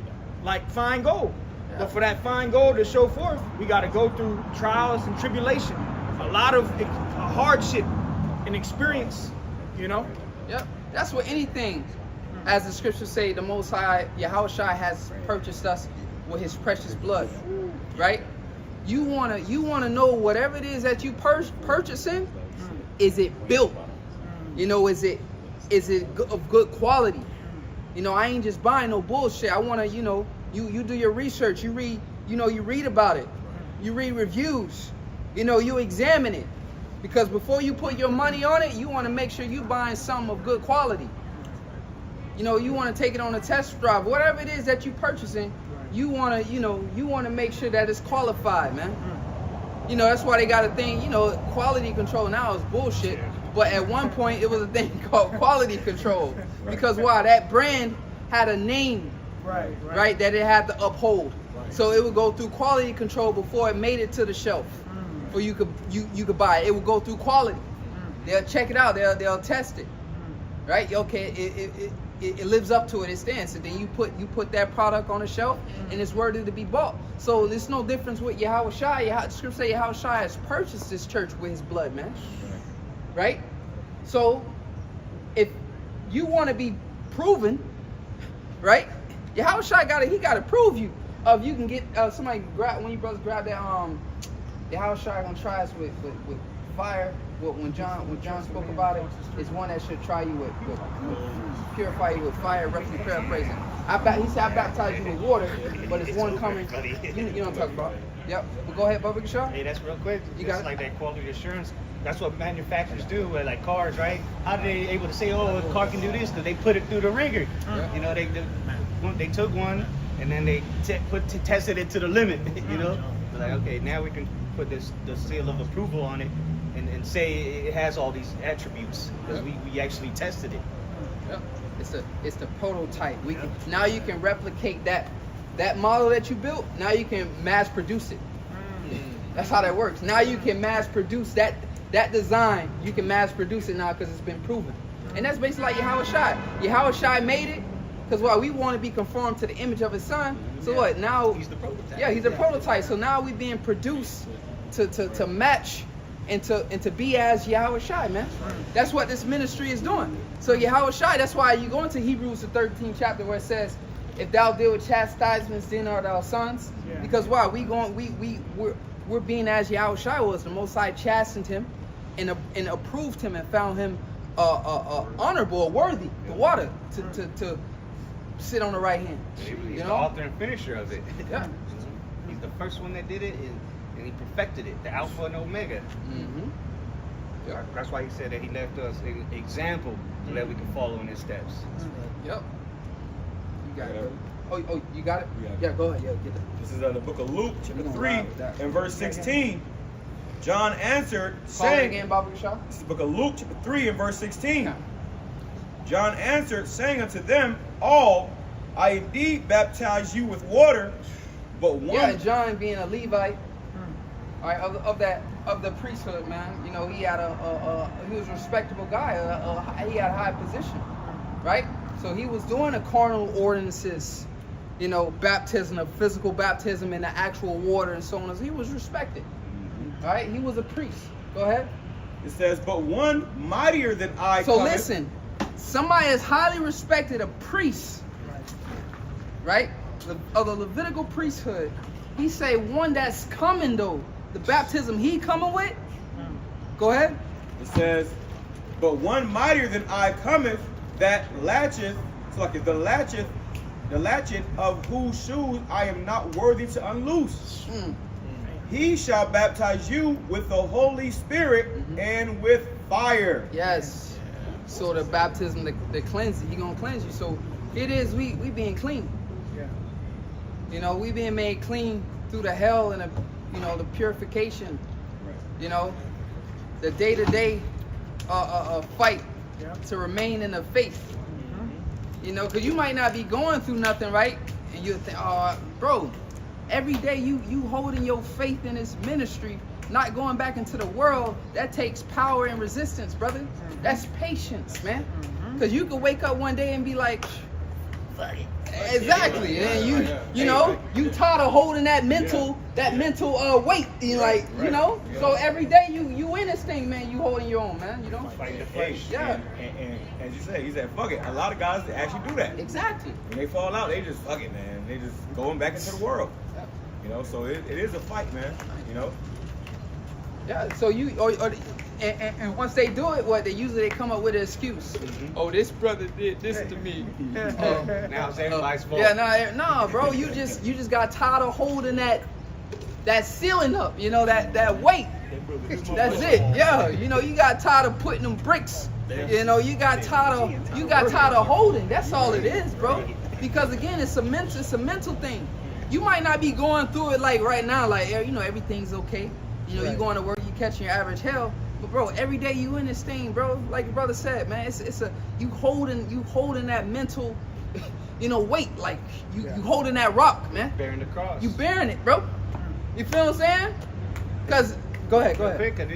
like fine gold. Yeah. But for that fine gold to show forth, we got to go through trials and tribulation. A lot of hardship and experience, you know? Yep. That's what anything, as the scriptures say, the Most High, Yahweh Shai has purchased us with his precious blood, right? You wanna know whatever it is that you purchasing, is it built? You know, is it of good quality? You know, I ain't just buying no bullshit. I wanna, you know, you do your research, you read about it, you read reviews, you know, you examine it. Because before you put your money on it, you want to make sure you're buying something of good quality. You know, you want to take it on a test drive. Whatever it is that you're purchasing, you want to make sure that it's qualified, man. You know, that's why they got a thing, you know, quality control now is bullshit. But at one point, it was a thing called quality control. Because why? That brand had a name, right, that it had to uphold. So it would go through quality control before it made it to the shelf. Or you could buy it. It will go through quality. They'll check it out. They'll test it, right? Okay, it lives up to it. It stands. And then you put that product on the shelf, and it's worthy to be bought. So there's no difference with Yahweh Shai. The scripture say Yahweh Shai has purchased this church with his blood, man. Right? So if you want to be proven, right? Yahweh Shai gotta prove you. If you can get somebody grab, when you brothers grab that Yahweh Shai gonna try us with fire. When John spoke about it, it's one that should try you with purify you with fire. Roughly paraphrasing. He said I baptize you with water, but it's one coming. You know what I'm talking about? Yep. Well, go ahead, Bubba Shaw. Hey, that's real quick. You got it's like that quality assurance. That's what manufacturers do with like cars, right? How are they able to say, oh, a car can do this? Because they put it through the ringer. You know, they took one and then they tested it to the limit. You know, they're like, okay, now we can put the seal of approval on it and say it has all these attributes because we actually tested it. Yep. It's the prototype. Now you can replicate that model that you built. Now you can mass produce it. That's how that works. Now you can mass produce that design. You can mass produce it now because it's been proven. And that's basically like Yahweh Shai. Yahweh Shai made it because we want to be conformed to the image of his son. So what? Now He's the prototype. Yeah, he's a prototype. So now we being produced to match and to be as Yahweh Shai, man. That's what this ministry is doing. So Yahweh Shai, that's why you go into Hebrews the 13th chapter where it says, if thou deal with chastisements, then are thou sons. Yeah. Because why? We're being as Yahweh Shai was. The Most High chastened him and approved him and found him honorable, worthy, the water to sit on the right hand. He's the author and finisher of it. Yeah. He's the first one that did it, and he perfected it, the Alpha and Omega. Mm-hmm. Yep. That's why he said that he left us an example so that we can follow in his steps. Yep. You got it. Whatever. Oh, you got it? Yeah. Go ahead. Yeah, get that. This is in the book of Luke, chapter We're gonna 3, ride with that. and verse 16. John answered, Call it saying, again, Baba Shaw. this is the book of Luke, chapter 3, and verse 16. Yeah. John answered, saying unto them all, I indeed baptize you with water, but one... Yeah, John being a Levite, all right, of the priesthood, man. You know, he had he was a respectable guy. He had a high position, right? So he was doing the carnal ordinances, you know, baptism, a physical baptism in the actual water and so on. He was respected, all right? He was a priest. Go ahead. It says, but one mightier than I So cometh. listen, somebody is highly respected, a priest, right? Of the Levitical priesthood. He say one that's coming though. The baptism he coming with. Go ahead. It says, but one mightier than I cometh, that latcheth, it's like the latchet of whose shoes I am not worthy to unloose. He shall baptize you with the Holy Spirit and with fire. Yes. So the baptism, the cleansing, he gonna cleanse you. So it is we being clean. Yeah. You know, we being made clean through the hell and the purification. You know, the day-to-day fight to remain in the faith. You know, because you might not be going through nothing, right? And you think, oh, bro, every day you holding your faith in this ministry, not going back into the world, that takes power and resistance, brother. That's patience, man. Because you could wake up one day and be like, fuck it. Exactly. And you know, you tired of holding that mental weight. You like, you know. So every day you in this thing, man. You holding your own, man. You know. Fighting the flesh. Yeah. And as you say, he said, fuck it. A lot of guys that actually do that. Exactly. When they fall out, they just fuck it, man. They just going back into the world. You know, so it is a fight, man. You know. Yeah. So and once they do it, what they usually come up with an excuse. Oh, this brother did this to me. Now it's everybody's fault. Yeah, nah, bro. You just got tired of holding that ceiling up. You know that weight. That's it. Yeah. You know you got tired of putting them bricks. You know you got tired of holding. That's all it is, bro. Because again, it's a mental thing. You might not be going through it like right now, like you know everything's okay. You know you going to work, you catching your average hell. But bro, every day you in this thing, bro. Like your brother said, man, it's you holding that mental, you know, weight. Like you holding that rock, man. Bearing the cross. You bearing it, bro. You feel what I'm saying? Cause go ahead.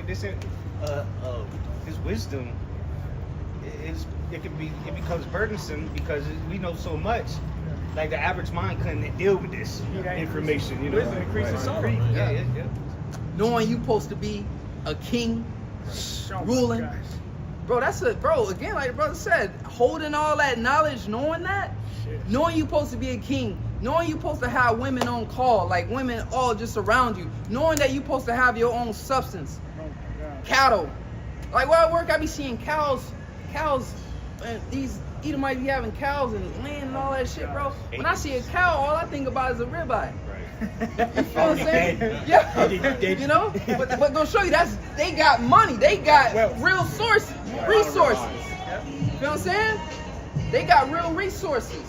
This wisdom is it becomes burdensome because we know so much. Like the average mind couldn't deal with this information, you know. Wisdom increases sorrow. Yeah. Knowing you supposed to be a king, Oh my ruling. gosh. Bro, again, like the brother said, holding all that knowledge, knowing that, Shit. knowing you supposed to be a king, knowing you supposed to have women on call, like women all just around you, knowing that you supposed to have your own substance, Oh my God. cattle. Like where I work, I be seeing cows, and these Edomites be having cows and land and all that shit, bro. When I see a cow, all I think about is a ribeye. You know what I'm saying? Yeah. You know? But gonna show you they got money. They got real resources. You know what I'm saying? They got real resources.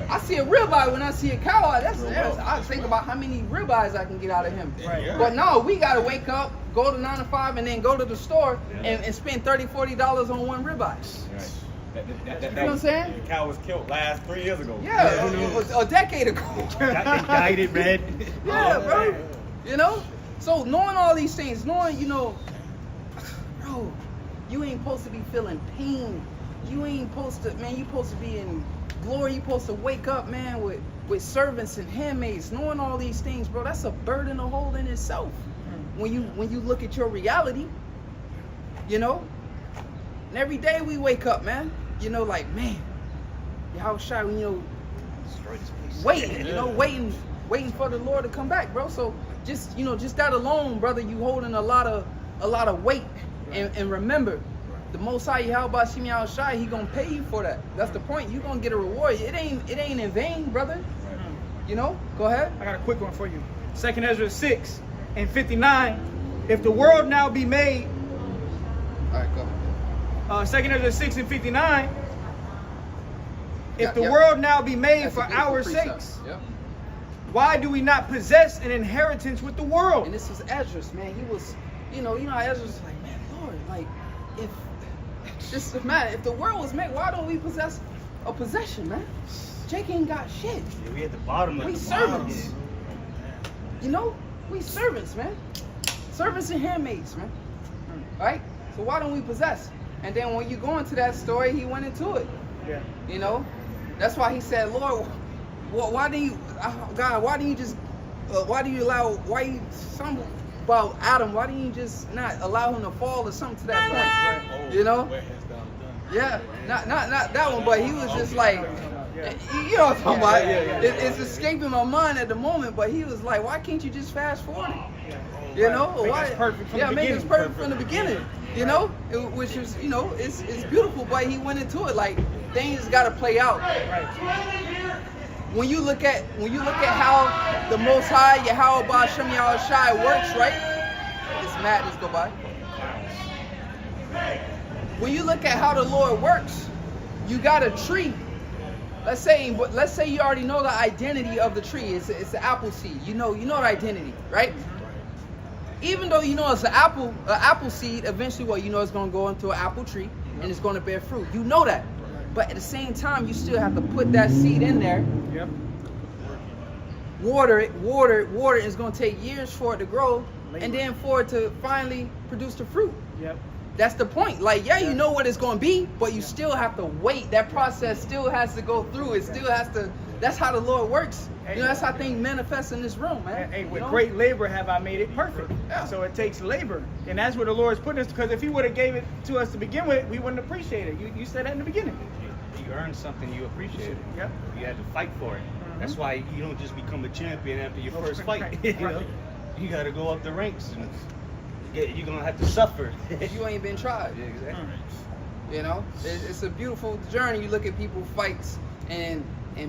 I see a ribeye when I see a cow. I think about how many ribeyes I can get out of him. Right. But no, we gotta wake up, go to 9 to 5, and then go to the store and spend $30, $40 on one ribeye. You know what I'm saying? The cow was killed last 3 years ago. Yeah, a decade ago. They dyed it red. Yeah, bro. You know? So knowing all these things, knowing, you know, bro, you ain't supposed to be feeling pain. You ain't supposed to, man, you supposed to be in glory. You supposed to wake up, man, with servants and handmaids. Knowing all these things, bro, that's a burden to hold in itself. When you look at your reality, you know? And every day we wake up, man, you know, like, man, how shy, you know, waiting for the Lord to come back, bro. So just, you know, just that alone, brother, you holding a lot of weight. And remember, the Most High Yahweh Shimi Al Shai, he gonna pay you for that. That's the point. You gonna get a reward. It ain't in vain, brother. You know? Go ahead. I got a quick one for you. 2nd Ezra 6 and 59. If the world now be made, All right, go. 2nd Ezra 6 and 59. If Yeah, the yeah. world now be made That's a for beautiful our precept. sakes, Yep. why do we not possess an inheritance with the world? And this was Ezra's, man. He was, you know how Ezra's like, man, Lord, like, if just imagine, if the world was made, why don't we possess a possession, man? Jake ain't got shit. Yeah, we at the bottom of We the bottom. servants. You know, we servants, man. Servants and handmaids, man. Right? So why don't we possess? And then when you go into that story, he went into it. Yeah. You know, that's why he said, Lord, why do you, God, why do you just, why do you allow, some about Adam, why do you just not allow him to fall or something to that point? You know? Yeah, not that one, but he was just like, you know what I'm talking about? It's escaping my mind at the moment, but he was like, why can't you just fast forward it? You know? Make Why? us perfect from the Make us beginning. perfect from the beginning. You know? Which is, you know, it's beautiful, but he went into it like things got to play out. When you look at how the Most High Yahweh Ba'Shem Yahweh Shai works, right? This madness go by. When you look at how the Lord works, you got a tree. Let's say you already know the identity of the tree. It's an apple seed. You know the identity, right? Even though you know it's an apple seed, eventually what you know it's gonna go into an apple tree and it's gonna bear fruit. You know that. But at the same time, you still have to put that seed in there. Yep. Water it. It's gonna take years for it to grow, and then for it to finally produce the fruit. Yep. That's the point. Like, you know what it's gonna be, but you still have to wait. That process still has to go through. It still has to. That's how the Lord works. You know, that's how things manifest in this room, man. Hey, with You know? great labor have I made it perfect. Yeah. So it takes labor. And that's where the Lord's putting us, because if he would have gave it to us to begin with, we wouldn't appreciate it. You said that in the beginning. You earned something, you appreciate it. Yep. You had to fight for it. That's why you don't just become a champion after your first fight. You know? You got to go up the ranks, and you're gonna have to suffer. You ain't been tried. Yeah, exactly. You know, it's a beautiful journey. You look at people fights and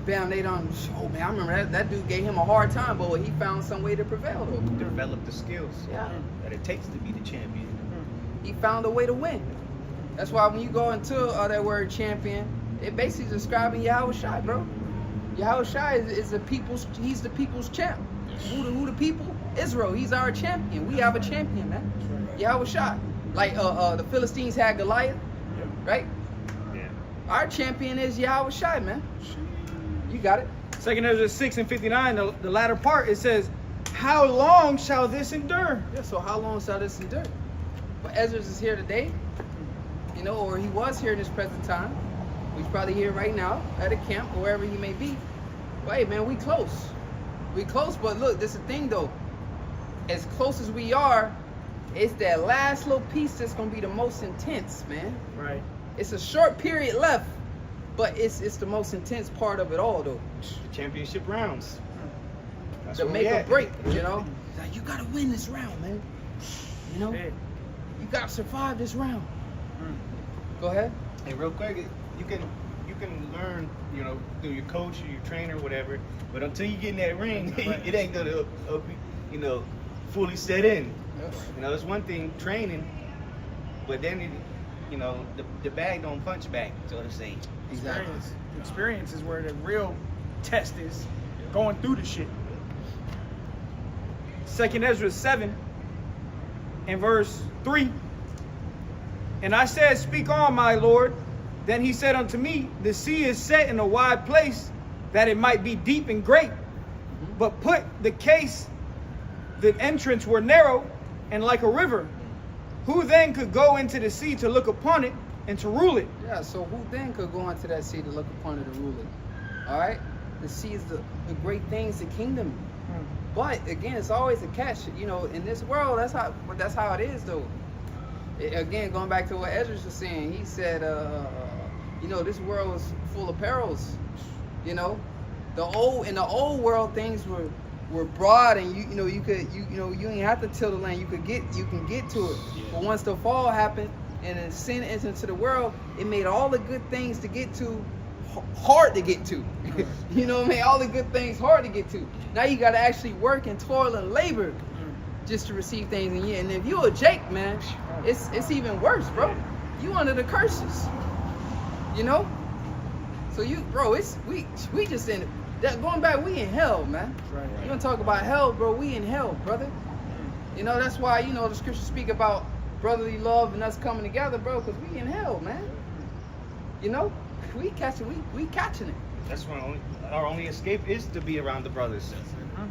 bam, they done. Oh man, I remember that dude gave him a hard time, but he found some way to prevail though. Develop the skills Yeah. that it takes to be the champion. He found a way to win. That's why when you go into that word champion, it basically describing Yahweh Shai, bro. Yahweh Shai is the people's. He's the people's champ. Who the people? Israel. He's our champion. We have a champion, man. Yahweh Shai. Like the Philistines had Goliath, right? Yeah. Our champion is Yahweh Shai, man. You got it. 2nd Ezra 6 and 59, the latter part, it says, how long shall this endure? Yeah, so how long shall this endure? But Ezra is here today. You know, or he was here in this present time. He's probably here right now at a camp or wherever he may be. Well, hey, man, we close. We close, but look, this is the thing, though. As close as we are, it's that last little piece that's going to be the most intense, man. Right. It's a short period left, but it's the most intense part of it all, though. The championship rounds. That's The where make we or at. break, you know? Like, you got to win this round, man. You know? Yeah. You got to survive this round. Mm. Go ahead. Hey, real quick, you can learn, you know, through your coach or your trainer or whatever, but until you get in that ring, it ain't gonna, you know, fully set in. You know, it's one thing training, but then it, you know, the bag don't punch back, so to say. Exactly. Experience is where the real test is, going through the shit. 2 Ezra 7 and verse 3. And I said, speak on, my Lord. Then he said unto me, the sea is set in a wide place, that it might be deep and great. But put the case, the entrance were narrow and like a river. Who then could go into the sea to look upon it and to rule it? Yeah, so who then could go into that sea to look upon it and rule it? All right? The sea is the great things, the kingdom. But again, it's always a catch. You know, in this world, that's how it is, though. Again, going back to what Ezra was saying, he said, you know, this world is full of perils. You know, in the old world, things were broad, and you know you ain't have to till the land. You can get to it. Yeah. But once the fall happened and then sin entered into the world, it made all the good things to get to hard to get to. You know, it made all the good things hard to get to. Now you got to actually work and toil and labor just to receive things. And if you're a Jake, man, it's even worse, bro. You under the curses. You know? So we just in that going back, we in hell, man. Right. You wanna talk about hell, bro, we in hell, brother. You know, that's why, you know, the scriptures speak about brotherly love and us coming together, bro, because we in hell, man. You know? We catching it. That's why our only escape is to be around the brothers.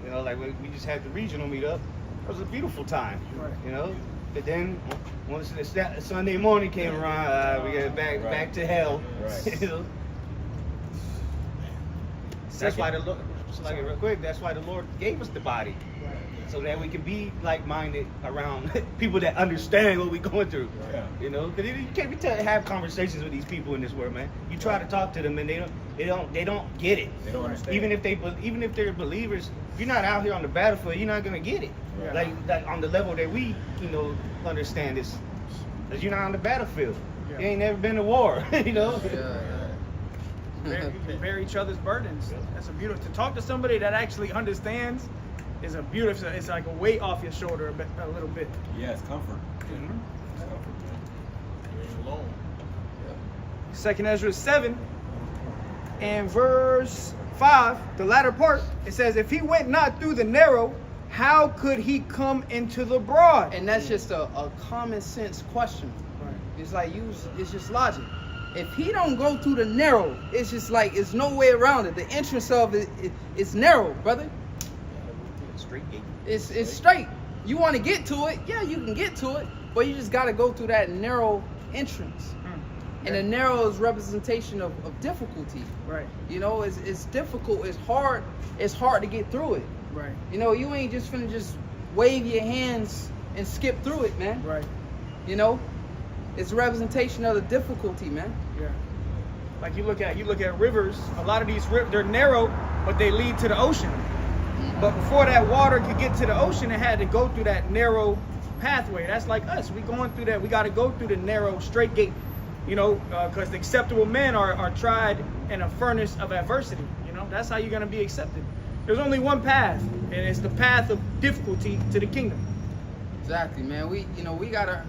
You know, like we just had the regional meetup. It was a beautiful time. Right. You know, but then once the Sunday morning came around, we got back to hell. Right. You know? That's why real quick. That's why the Lord gave us the body, so that we can be like-minded around people that understand what we're going through. Yeah. You know, because you can't be have conversations with these people in this world, man. You try to talk to them, and they don't get it. They don't understand. Even if they're believers, if you're not out here on the battlefield, you're not gonna get it. Yeah. Like on the level that we, you know, understand this, because you're not on the battlefield. Yeah. You ain't never been to war. You know. Bear each other's burdens. That's a beautiful. To talk to somebody that actually understands is a beautiful. It's like a weight off your shoulder a little bit. Yeah, it's comfort. Mm-hmm. It's comfort, man. You ain't alone. 2 Ezra 7 and verse 5, the latter part, it says, if he went not through the narrow, how could he come into the broad? And that's just a common sense question. Right. It's like it's just logic. If he don't go through the narrow, it's just like it's no way around it. The entrance of it's narrow, brother. Straight gate. It's straight. You want to get to it, yeah, you can get to it, but you just got to go through that narrow entrance. And the narrow is representation of difficulty. Right. You know, it's difficult. It's hard. It's hard to get through it. Right. You know, you ain't just finna just wave your hands and skip through it, man. Right. You know, it's a representation of the difficulty, man. Yeah. Like you look at rivers. A lot of these rivers, they're narrow, but they lead to the ocean. But before that water could get to the ocean, it had to go through that narrow pathway. That's like us. We going through that. We got to go through the narrow, straight gate. You know, because the acceptable men are tried in a furnace of adversity. You know, that's how you're going to be accepted. There's only one path, and it's the path of difficulty to the kingdom. Exactly, man. We gotta,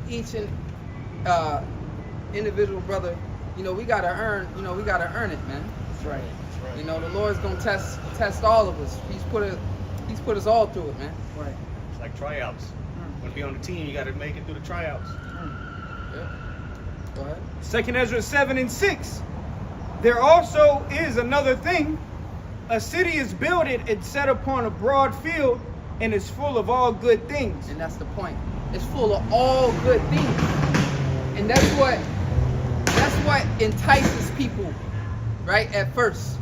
each and individual brother, we gotta earn it, man. That's right. You know, the Lord's gonna test all of us. He's put us all through it, man. Right. It's like tryouts. Want to be on the team, you got to make it through the tryouts. Yeah. Go ahead. 2 Ezra 7 and 6. There also is another thing. A city is builded and set upon a broad field, and is full of all good things. And that's the point. It's full of all good things. And that's what entices people, right? At first,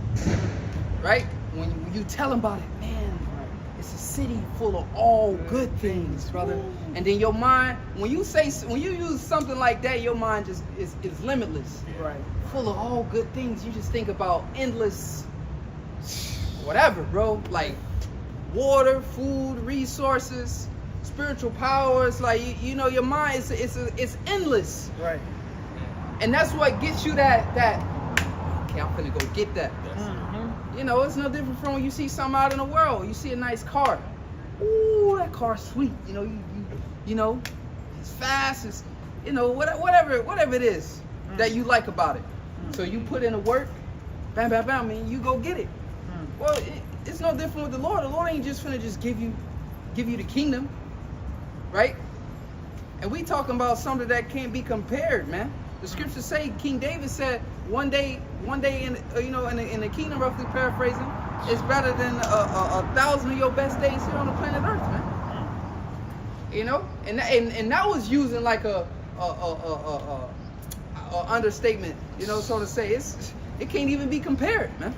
right? When you tell them about it, man, it's a city full of all good things, brother. And then your mind, when you use something like that, your mind just is limitless. Right. Full of all good things. You just think about endless, whatever, bro. Like water, food, resources, spiritual powers. Like you know, your mind it's endless. Right. And that's what gets you that. Okay, I'm finna go get that. Mm-hmm. You know, it's no different from when you see something out in the world. You see a nice car. Ooh, that car's sweet. You know, you know, it's fast. It's you know whatever it is that you like about it. So you put in the work, bam, bam, bam, and you go get it. Well, it's no different with the Lord. The Lord ain't just finna just give you the kingdom, right? And we talking about something that can't be compared, man. The scriptures say, King David said, one day in in the kingdom, roughly paraphrasing, is better than 1,000 of your best days here on the planet Earth, man. You know, and that was using like a understatement, you know, so to say. It can't even be compared, man.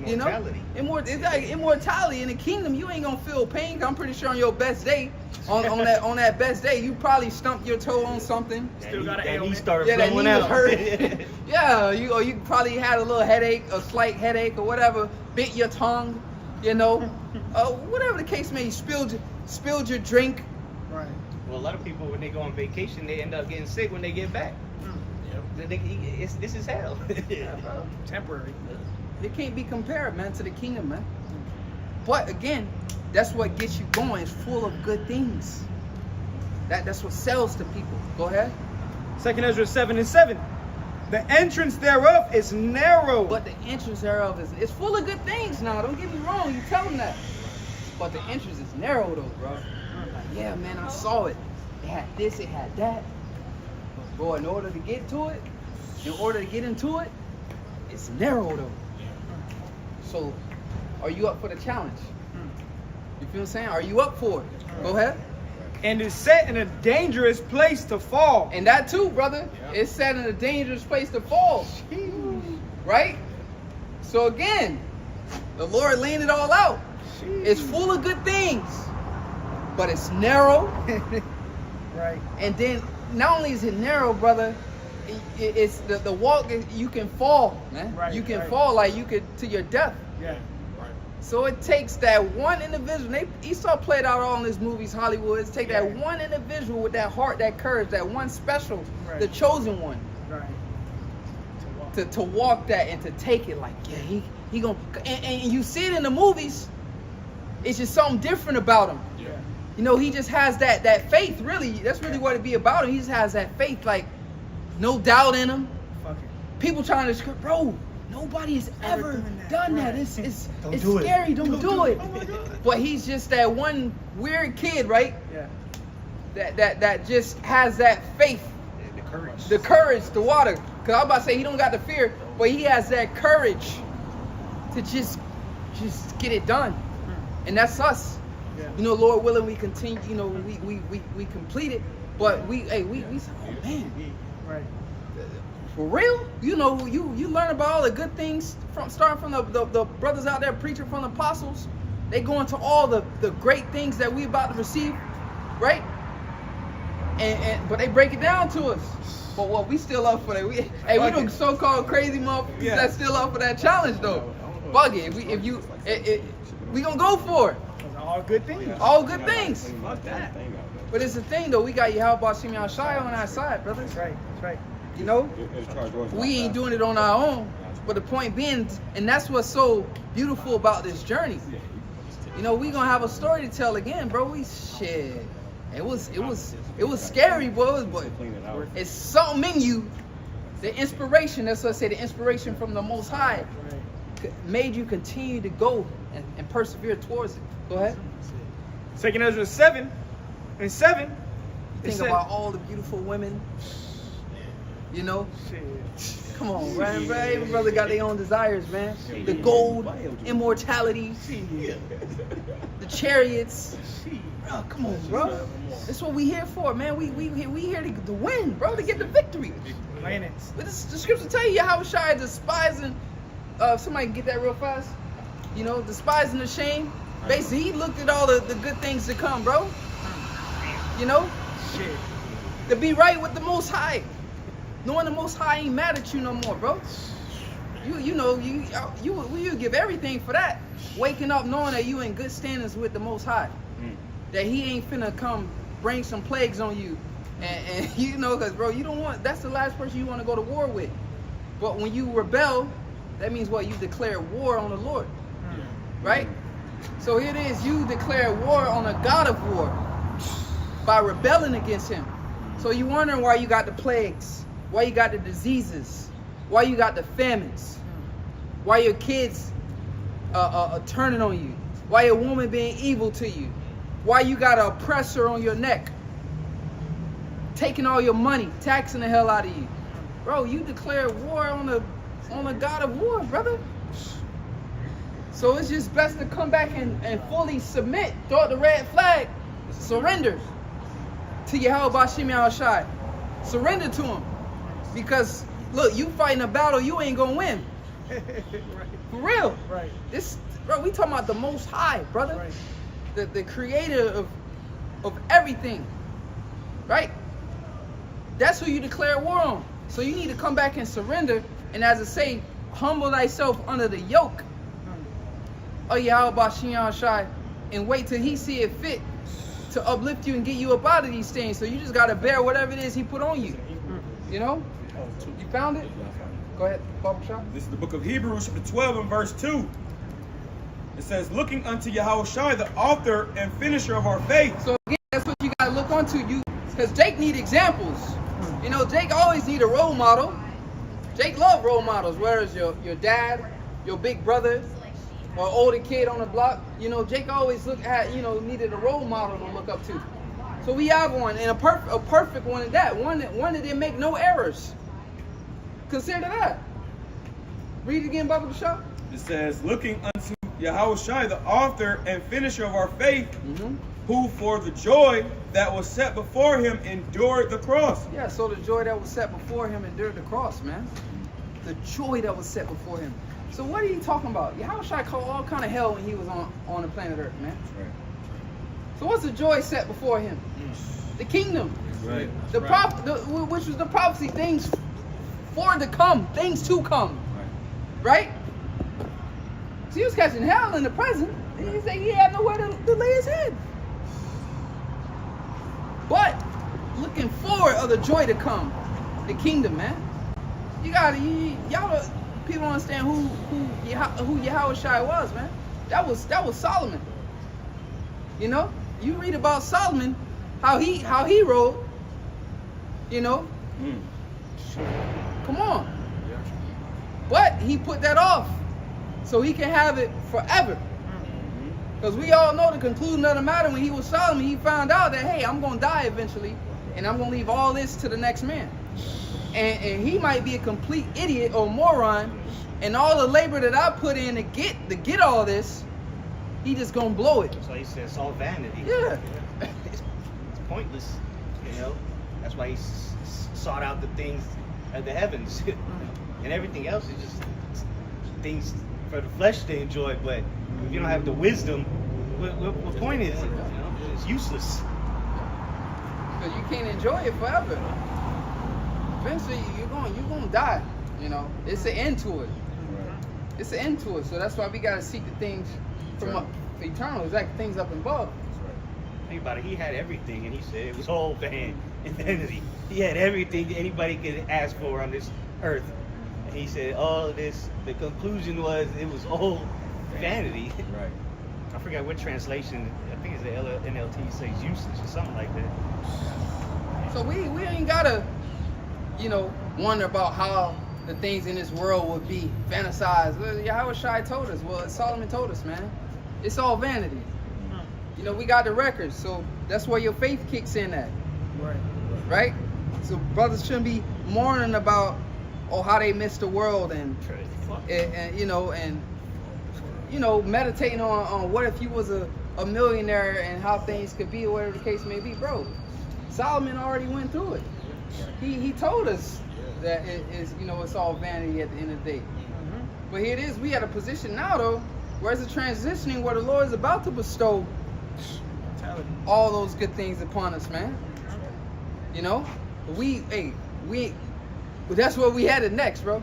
Immortality. You know, it's like immortality in the kingdom. You ain't gonna feel pain. I'm pretty sure on your best day, on that best day, you probably stumped your toe on something. Still got an He ailment. started Yeah, that knee blowing was out. hurt. Yeah, you probably had a little headache, a slight headache or whatever. Bit your tongue, you know, whatever the case may. You spilled your drink. Right. Well, a lot of people when they go on vacation, they end up getting sick when they get back. This is hell. Yeah, bro. Temporary. It can't be compared, man, to the kingdom, man. But again, that's what gets you going. It's full of good things. That's what sells to people. Go ahead. 2nd Ezra 7:7. The entrance thereof is narrow. But the entrance thereof it's full of good things now. Don't get me wrong. You tell them that. But the entrance is narrow, though, bro. Like, yeah, man, I saw it. It had this, it had that. But, bro, in order to get to it, in order to get into it, it's narrow, though. So, are you up for the challenge? You feel what I'm saying? Are you up for it? Go ahead. And is set in a dangerous place to fall. And that too, brother. It's set in a dangerous place to fall. Right? So again, the Lord laying it all out. It's full of good things, but it's narrow. Right. And then not only is it narrow, brother, it's the walk. You can fall, man. Right, you can right. fall like you could to your death. Yeah. So it takes that one individual. Esau played out all in his movies, Hollywood. It takes that one individual with that heart, that courage, that one special, Right. the chosen one, Right. to walk that and to take it. Like, yeah, he gonna. And you see it in the movies. It's just something different about him. Yeah. You know, he just has that faith. Really, that's really what it be about him. He just has that faith, like no doubt in him. Fuck it. People trying to script, bro. Nobody has ever done that. It's Don't do it. scary. Don't do it. Oh my God. But he's just that one weird kid, right? Yeah. That just has that faith, The courage. the courage, the water. Cause I'm about to say he don't got the fear, but he has that courage to just get it done. And that's us. Yeah. You know, Lord willing, we continue. You know, we complete it. But we said, oh man, Right. for real? You know, you learn about all the good things starting from the brothers out there preaching from the apostles. They go into all the great things that we about to receive, right? But they break it down to us. But what we still up for that? We the so-called crazy motherfuckers that's still up for that challenge though. Bug it. We gonna go for it. All good things. All good things. Fuck that. But it's the thing though. We got Yahweh Shimon Shai on our side, brothers. That's right. That's right. You know. We ain't doing it on our own, but the point being, and that's what's so beautiful about this journey. You know, we gonna have a story to tell again, bro. It was scary, boy. But it's something in you. The inspiration. That's what I say. The inspiration from the Most High made you continue to go and persevere towards it. Go ahead. 2nd Ezra 7:7. Think about all the beautiful women. You know? Shit. Come on, man. Every brother got their own desires, man. The gold, immortality, the chariots. Bro, come on, bro. That's what we here for, man. We here to win, bro, to get the victory. Planets. But the scripture tell you how Shai despising, somebody can get that real fast. You know, despising the shame. Basically, he looked at all the good things to come, bro. You know? Shit. To be right with the Most High. Knowing the Most High ain't mad at you no more, bro. You know, you give everything for that. Waking up knowing that you in good standings with the Most High. That he ain't finna come bring some plagues on you. And you know, because, bro, you don't want, that's the last person you want to go to war with. But when you rebel, that means what? You declare war on the Lord. Right? So here it is, you declare war on a God of war by rebelling against him. So you wondering why you got the plagues, why you got the diseases, why you got the famines, why your kids turning on you, why your woman being evil to you, why you got an oppressor on your neck, taking all your money, taxing the hell out of you. Bro, you declare war on a God of war, brother. So it's just best to come back and fully submit, throw out the red flag, surrender to Yahweh Bashim Yahushai. Surrender to him. Because, look, you fighting a battle you ain't going to win. Right. For real. Right. Bro, we talking about the Most High, brother. Right. The creator of everything. Right? That's who you declare war on. So you need to come back and surrender. And as I say, humble thyself under the yoke of Yahweh Bashim Yahushai and wait till he see it fit to uplift you and get you up out of these things. So you just got to bear whatever it is he put on you. You know? You found it? Go ahead, Baba Shah. This is the book of Hebrews, chapter 12 and verse 2. It says, looking unto Yahushua, the author and finisher of our faith. So again, that's what you got to look onto. Because Jake need examples. You know, Jake always need a role model. Jake love role models. Whereas your dad, your big brother, or older kid on the block, you know, Jake always needed a role model to look up to. So we have one, and a perfect one at that. One that didn't make no errors. Consider that. Read it again, Baba Shah. It says, looking unto Yahushua, the author and finisher of our faith, who for the joy that was set before him endured the cross. Yeah, so the joy that was set before him endured the cross, man. The joy that was set before him. So what are you talking about? Yahushua called all kind of hell when he was on the planet Earth, man. Right. So what's the joy set before him? The kingdom. Right. Which was the prophecy, things for to come, things to come. Right? So he was catching hell in the present. And he said he had nowhere to lay his head. But looking forward of the joy to come, the kingdom, man. Y'all people don't understand who Yahushua was, man. That was Solomon. You know, you read about Solomon, how he rode. You know, come on. But he put that off so he can have it forever. Because we all know the conclusion of the matter. When he was Solomon, he found out that, hey, I'm going to die eventually, and I'm going to leave all this to the next man. And he might be a complete idiot or moron, and all the labor that I put in to get all this, he just going to blow it. So he says it's all vanity. Yeah. It's pointless, you know. That's why he sought out the things of the heavens. And everything else is just things for the flesh to enjoy, but if you don't have the wisdom, what point is it? You know, it's useless. Because you can't enjoy it forever. Eventually, you're gonna die. You know, it's an end to it. It's an end to it. So that's why we gotta seek the things from eternal. It's like things up above. Think about it. He had everything, and he said it was all vanity. He had everything anybody could ask for on this earth. And he said all of this. The conclusion was it was all vanity. Right. I forgot what translation. I think it's the NLT says useless or something like that. So we ain't gotta, you know, wonder about how the things in this world would be fantasized. Well, Yahushua told us. Well, Solomon told us, man. It's all vanity. You know, we got the records, so that's where your faith kicks in at. Right. Right? So brothers shouldn't be mourning about how they missed the world and meditating on what if you was a millionaire and how things could be or whatever the case may be, bro. Solomon already went through it. He told us that it's all vanity at the end of the day. But here it is, we at a position now though, where it's a transitioning where the Lord is about to bestow all those good things upon us, man. But that's where we headed next, bro.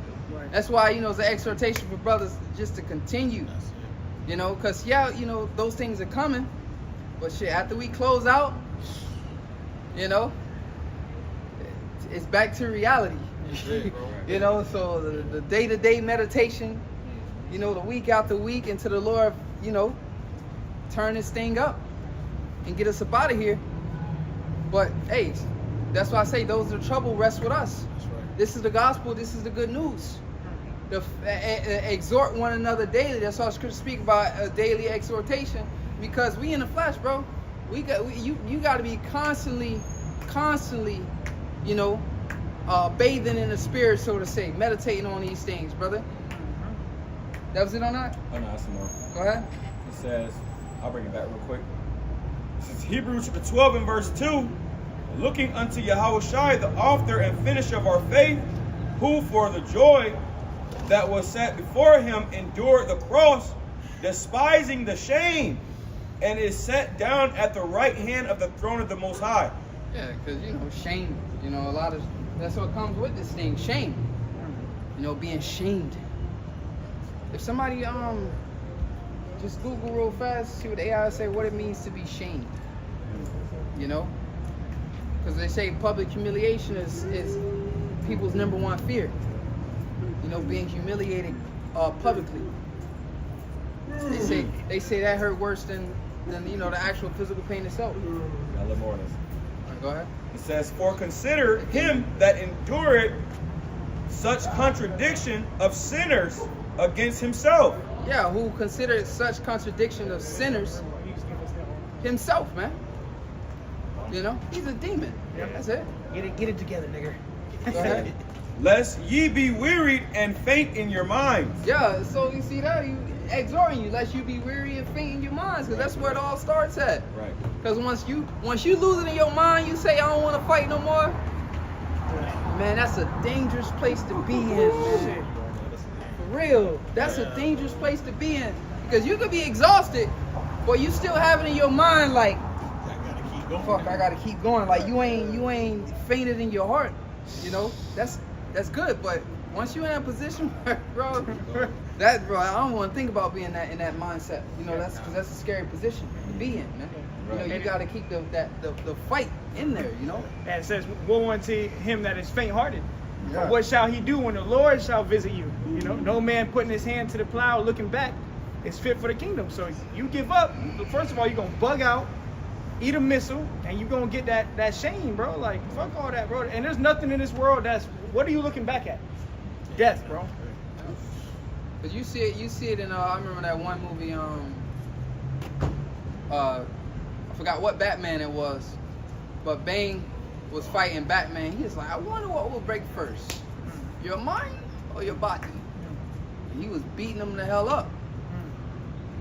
That's why, it's an exhortation for brothers just to continue. Because those things are coming. But shit, after we close out, it's back to reality. So the day-to-day meditation, the week after week until the Lord, turn this thing up and get us up out of here. But hey, that's why I say those are trouble rest with us. This is the gospel. This is the good news. Exhort one another daily. That's why Scripture speak about a daily exhortation, because we in the flesh, bro. You got to be constantly, bathing in the spirit, so to say, meditating on these things, brother. That was it on that? Oh no, that's some more. Go ahead. It says, I'll bring it back real quick. This is Hebrews chapter 12 and verse 2. Looking unto Yahushua, the author and finisher of our faith, who for the joy that was set before him endured the cross, despising the shame, and is set down at the right hand of the throne of the Most High. Yeah, because shame. That's what comes with this thing, shame. Being shamed. If somebody just Google real fast, see what the AI say, what it means to be shamed. Because they say public humiliation is people's number one fear. Being humiliated publicly. They say that hurt worse than the actual physical pain itself. Got a little more of this. All right, go ahead. It says, for consider him that endured such contradiction of sinners against himself. Yeah, who considered such contradiction of sinners himself, man. He's a demon. That's it. Get it together, nigga. Go ahead. Lest ye be wearied and faint in your minds. Yeah, so you see that? He exhorting you, lest you be weary and faint in your minds, because that's where it all starts at. Right. Because once you lose it in your mind, you say, I don't want to fight no more. Man, that's a dangerous place to be in, man. For real. That's a dangerous place to be in. Because you could be exhausted, but you still have it in your mind like, fuck, I gotta keep going. Like you ain't fainted in your heart. That's good. But once you're in that position, bro, I don't want to think about being in that mindset. That's because that's a scary position to be in, man. You gotta keep the fight in there. And it says, woe unto him that is faint-hearted. Yeah. What shall he do when the Lord shall visit you? No man putting his hand to the plow, looking back, is fit for the kingdom. So you give up. First of all, you're gonna bug out, eat a missile, and you're gonna get that shame, bro. Like, fuck all that, bro. And there's nothing in this world what are you looking back at? Death, bro. But you see it in I remember that one movie, I forgot what Batman it was, but Bane was fighting Batman. He was like, I wonder what will break first, your mind or your body? And he was beating him the hell up.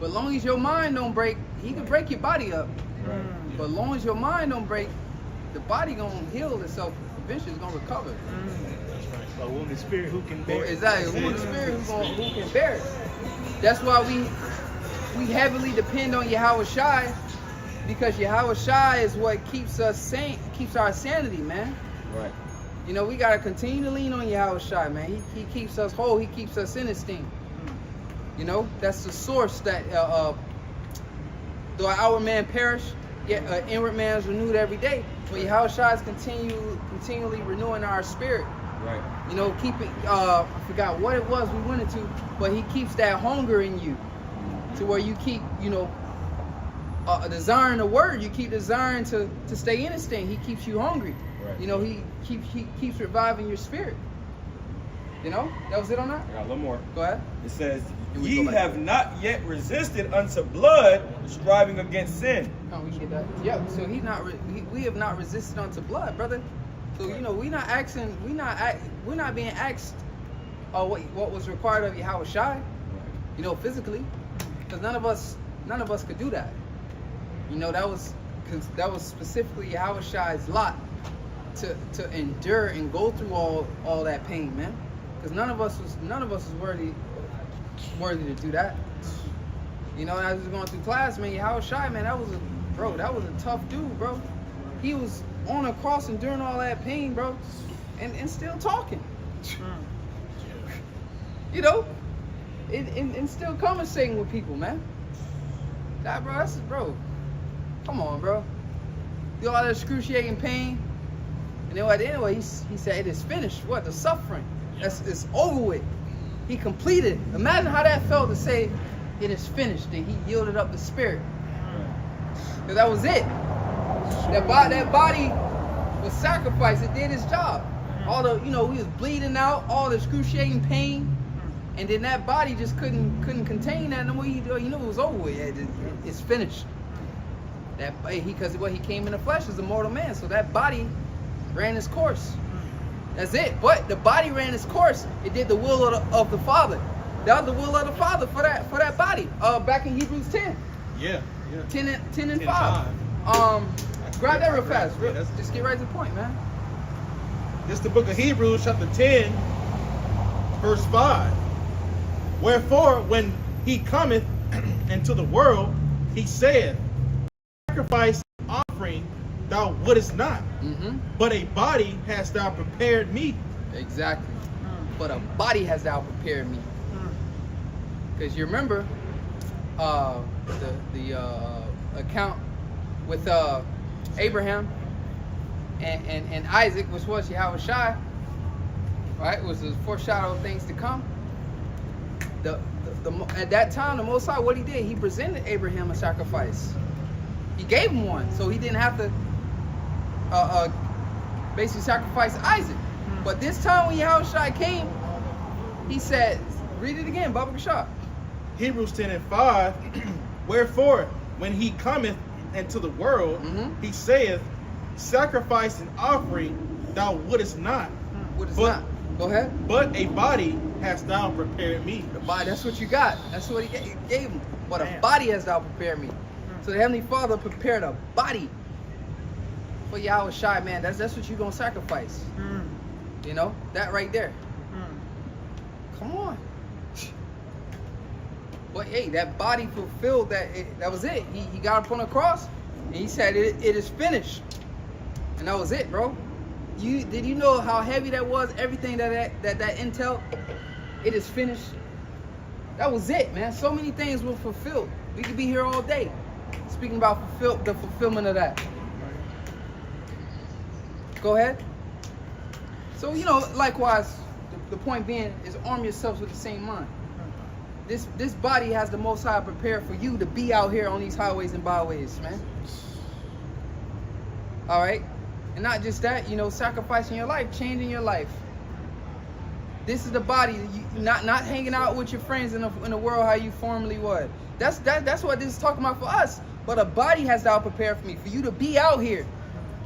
But as long as your mind don't break, he can break your body up. Right. But as long as your mind don't break, the body gonna heal itself. Eventually, it's gonna recover. A wounded spirit who can bear it. Exactly, a wounded spirit who can bear it. That's why we heavily depend on Yahushua, because Yahushua is what keeps us sane, keeps our sanity, man. Right. We gotta continue to lean on Yahushua, man. He keeps us whole. He keeps us in this thing. That's the source that though our outward man perish, yet inward man is renewed every day. But Yahushua is continually renewing our spirit. Right. Keep it. I forgot what it was we went into, but he keeps that hunger in you, to where you keep, desiring the word. You keep desiring to stay in this thing. He keeps you hungry. Right. He keeps reviving your spirit. That was it on that? I got a little more. Go ahead. It says, ye have not yet resisted unto blood, striving against sin. Oh, we get that. Yeah, so we have not resisted unto blood, brother. So you know, we're not being asked what was required of Yahweh Shai, you know, physically, because none of us could do that. You know, that was specifically Yahweh Shai's lot to endure and go through all that pain, man. Because none of us was worthy to do that. You know, and I was going through class, man. Yahweh Shai, man, that was a tough dude, bro. He was on a cross enduring all that pain, bro, and still talking. You know, and still conversating with people, man. That, bro, come on, bro. Do all that excruciating pain, and then anyway, he said it is finished. What, the suffering? It's over with. He completed. Imagine how that felt to say it is finished, and he yielded up the spirit. Because that was it. That body was sacrificed. It did its job. All the, you know, we was bleeding out, all the excruciating pain, and then that body just couldn't contain that no more. You know, it was over with. It's finished. Because he came in the flesh as a mortal man, so that body ran its course. That's it. But the body ran its course. It did the will of the Father. That was the will of the Father for that body. Back in Hebrews 10. Yeah. 10 and 5. Grab that real fast. Just get right to the point, man. This is the book of Hebrews, chapter 10, verse 5. Wherefore, when he cometh into the world, he saith, sacrifice and offering thou wouldest not, but a body hast thou prepared me. Exactly. But a body has thou prepared me. Because you remember the account with Abraham and Isaac, which was Yahweh Shai, right? It was a foreshadow of things to come. At that time, the Most High, what he did, he presented Abraham a sacrifice. He gave him one, so he didn't have to basically sacrifice Isaac. But this time when Yahweh Shai came, he said, read it again, Baba Kashah. Hebrews 10 and 5, wherefore, when he cometh into the world, he saith, sacrifice and offering thou wouldest not. Not. Go ahead. But a body hast thou prepared me. The body, that's what you got. That's what he gave him. But a body has thou prepared me. So the Heavenly Father prepared a body for Yahweh Shai, man. That's what you're going to sacrifice. You know, that right there. Come on. But hey, that body fulfilled that. That was it. He got up on the cross and he said, it is finished. And that was it, bro. Did you know how heavy that was? Everything that entailed, it is finished. That was it, man. So many things were fulfilled. We could be here all day speaking about the fulfillment of that. Go ahead. So, you know, likewise, the point being is arm yourselves with the same mind. This body has the Most High prepared for you to be out here on these highways and byways, man. All right? And not just that, you know, sacrificing your life, changing your life. This is the body, not hanging out with your friends in the world how you formerly was. That's what this is talking about for us. But a body has thou prepared for me, for you to be out here.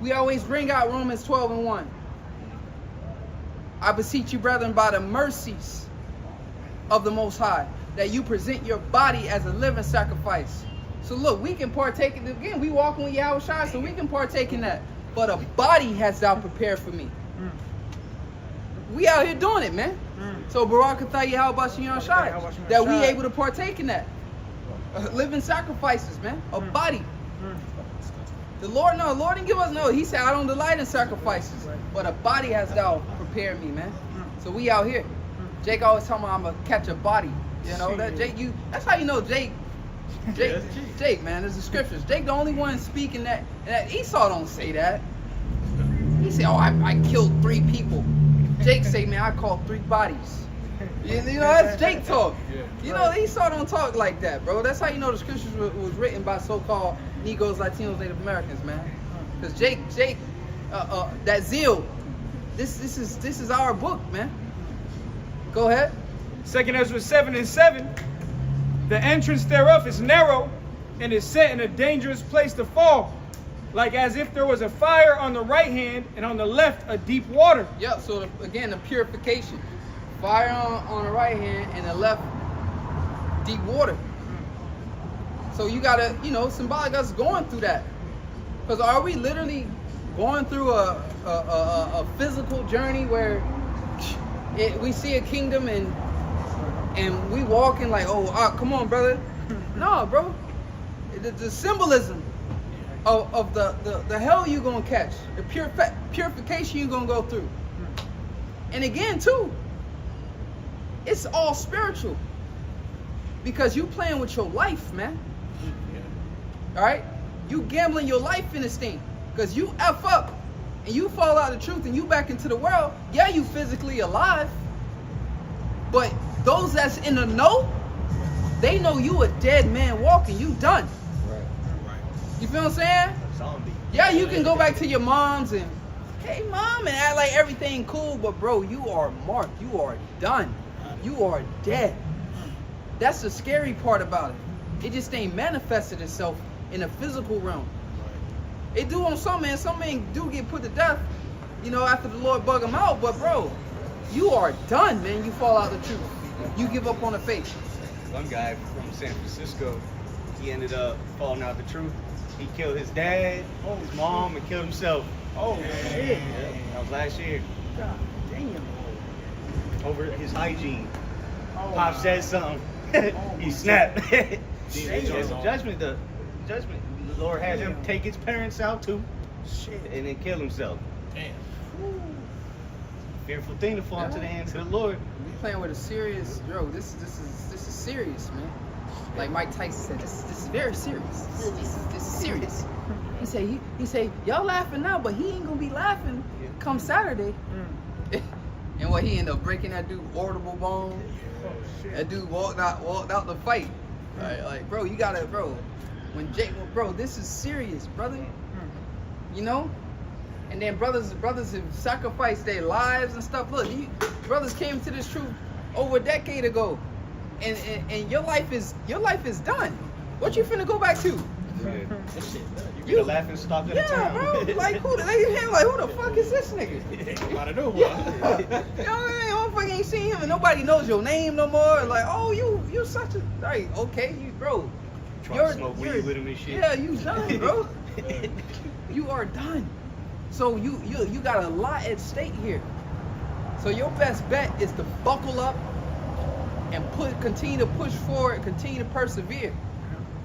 We always bring out Romans 12 and 1. I beseech you, brethren, by the mercies of the Most High, that you present your body as a living sacrifice. So look, we can partake in it again. We walking with Yahweh Shai, so we can partake in that. But a body has thou prepared for me. We out here doing it, man. So Barak Atah Yahweh Bashem Shai, that we able to partake in that. Living sacrifices, man. A body. The Lord didn't give us no. He said, I don't delight in sacrifices. But a body has thou prepared me, man. So we out here. Jake always tell me I'm gonna catch a body. You know that Jake. That's how you know Jake, man. There's the scriptures. Jake the only one speaking that Esau don't say that. He say, oh, I killed 3 people. Jake say, man, I caught 3 bodies. You know, that's Jake talk. You know, Esau don't talk like that, bro. That's how you know the scriptures was written by so-called Negroes, Latinos, Native Americans, man. Because Jake, that zeal. This is our book, man. Go ahead. 2nd Ezra 7 and 7. The entrance thereof is narrow and is set in a dangerous place to fall. like as if there was a fire on the right hand and on the left a deep water. Yep. So again, the purification, fire on the right hand and the left deep water. So you gotta, symbolic us going through that. Because are we literally going through a physical journey where we see a kingdom and we walking like, come on, brother. No, bro. The symbolism of the hell you gonna catch, the purification you gonna go through. And again, too, it's all spiritual. Because you playing with your life, man. All right? You gambling your life in this thing. Because you F up and you fall out of the truth and you back into the world. Yeah, you physically alive. But those that's in the know, they know you a dead man walking. You done. Right. You feel what I'm saying? Zombie. Yeah, you can go back to your moms and, hey, mom, and act like everything cool. But, bro, you are marked. You are done. You are dead. That's the scary part about it. It just ain't manifested itself in the physical realm. It do on some men. Some men do get put to death, after the Lord bug them out. But, bro, you are done, man. You fall out the truth. You give up on the faith. One guy from San Francisco, he ended up falling out the truth. He killed his dad, his mom, and killed himself. Oh shit! Yeah, that was last year. God damn. Over his hygiene. Oh, Pop said something. He snapped. Jesus. Judgment. The Lord had him take his parents out too, and then kill himself. Damn. Fearful thing to fall into the hands of the Lord. We playing with a serious, bro. This is serious, man. Like Mike Tyson said, this is very serious. This is serious. He say y'all laughing now, but he ain't gonna be laughing come Saturday. And what, he ended up breaking that dude audible bone. That dude walked out the fight. Right? Like, bro, you gotta, bro, this is serious, brother. And then brothers have sacrificed their lives and stuff. Look, brothers came to this truth over a decade ago, and your life is done. What you finna go back to? You the laughing stock of the town. Bro. Like who the fuck is this nigga? I don't know. You know what I mean? Motherfucker ain't seen him and nobody knows your name no more. Like, oh, you such a, like, okay, you, bro. Trying to smoke weed with him and shit. Yeah, you done, bro. You are done. So you got a lot at stake here. So your best bet is to buckle up and continue to push forward, continue to persevere.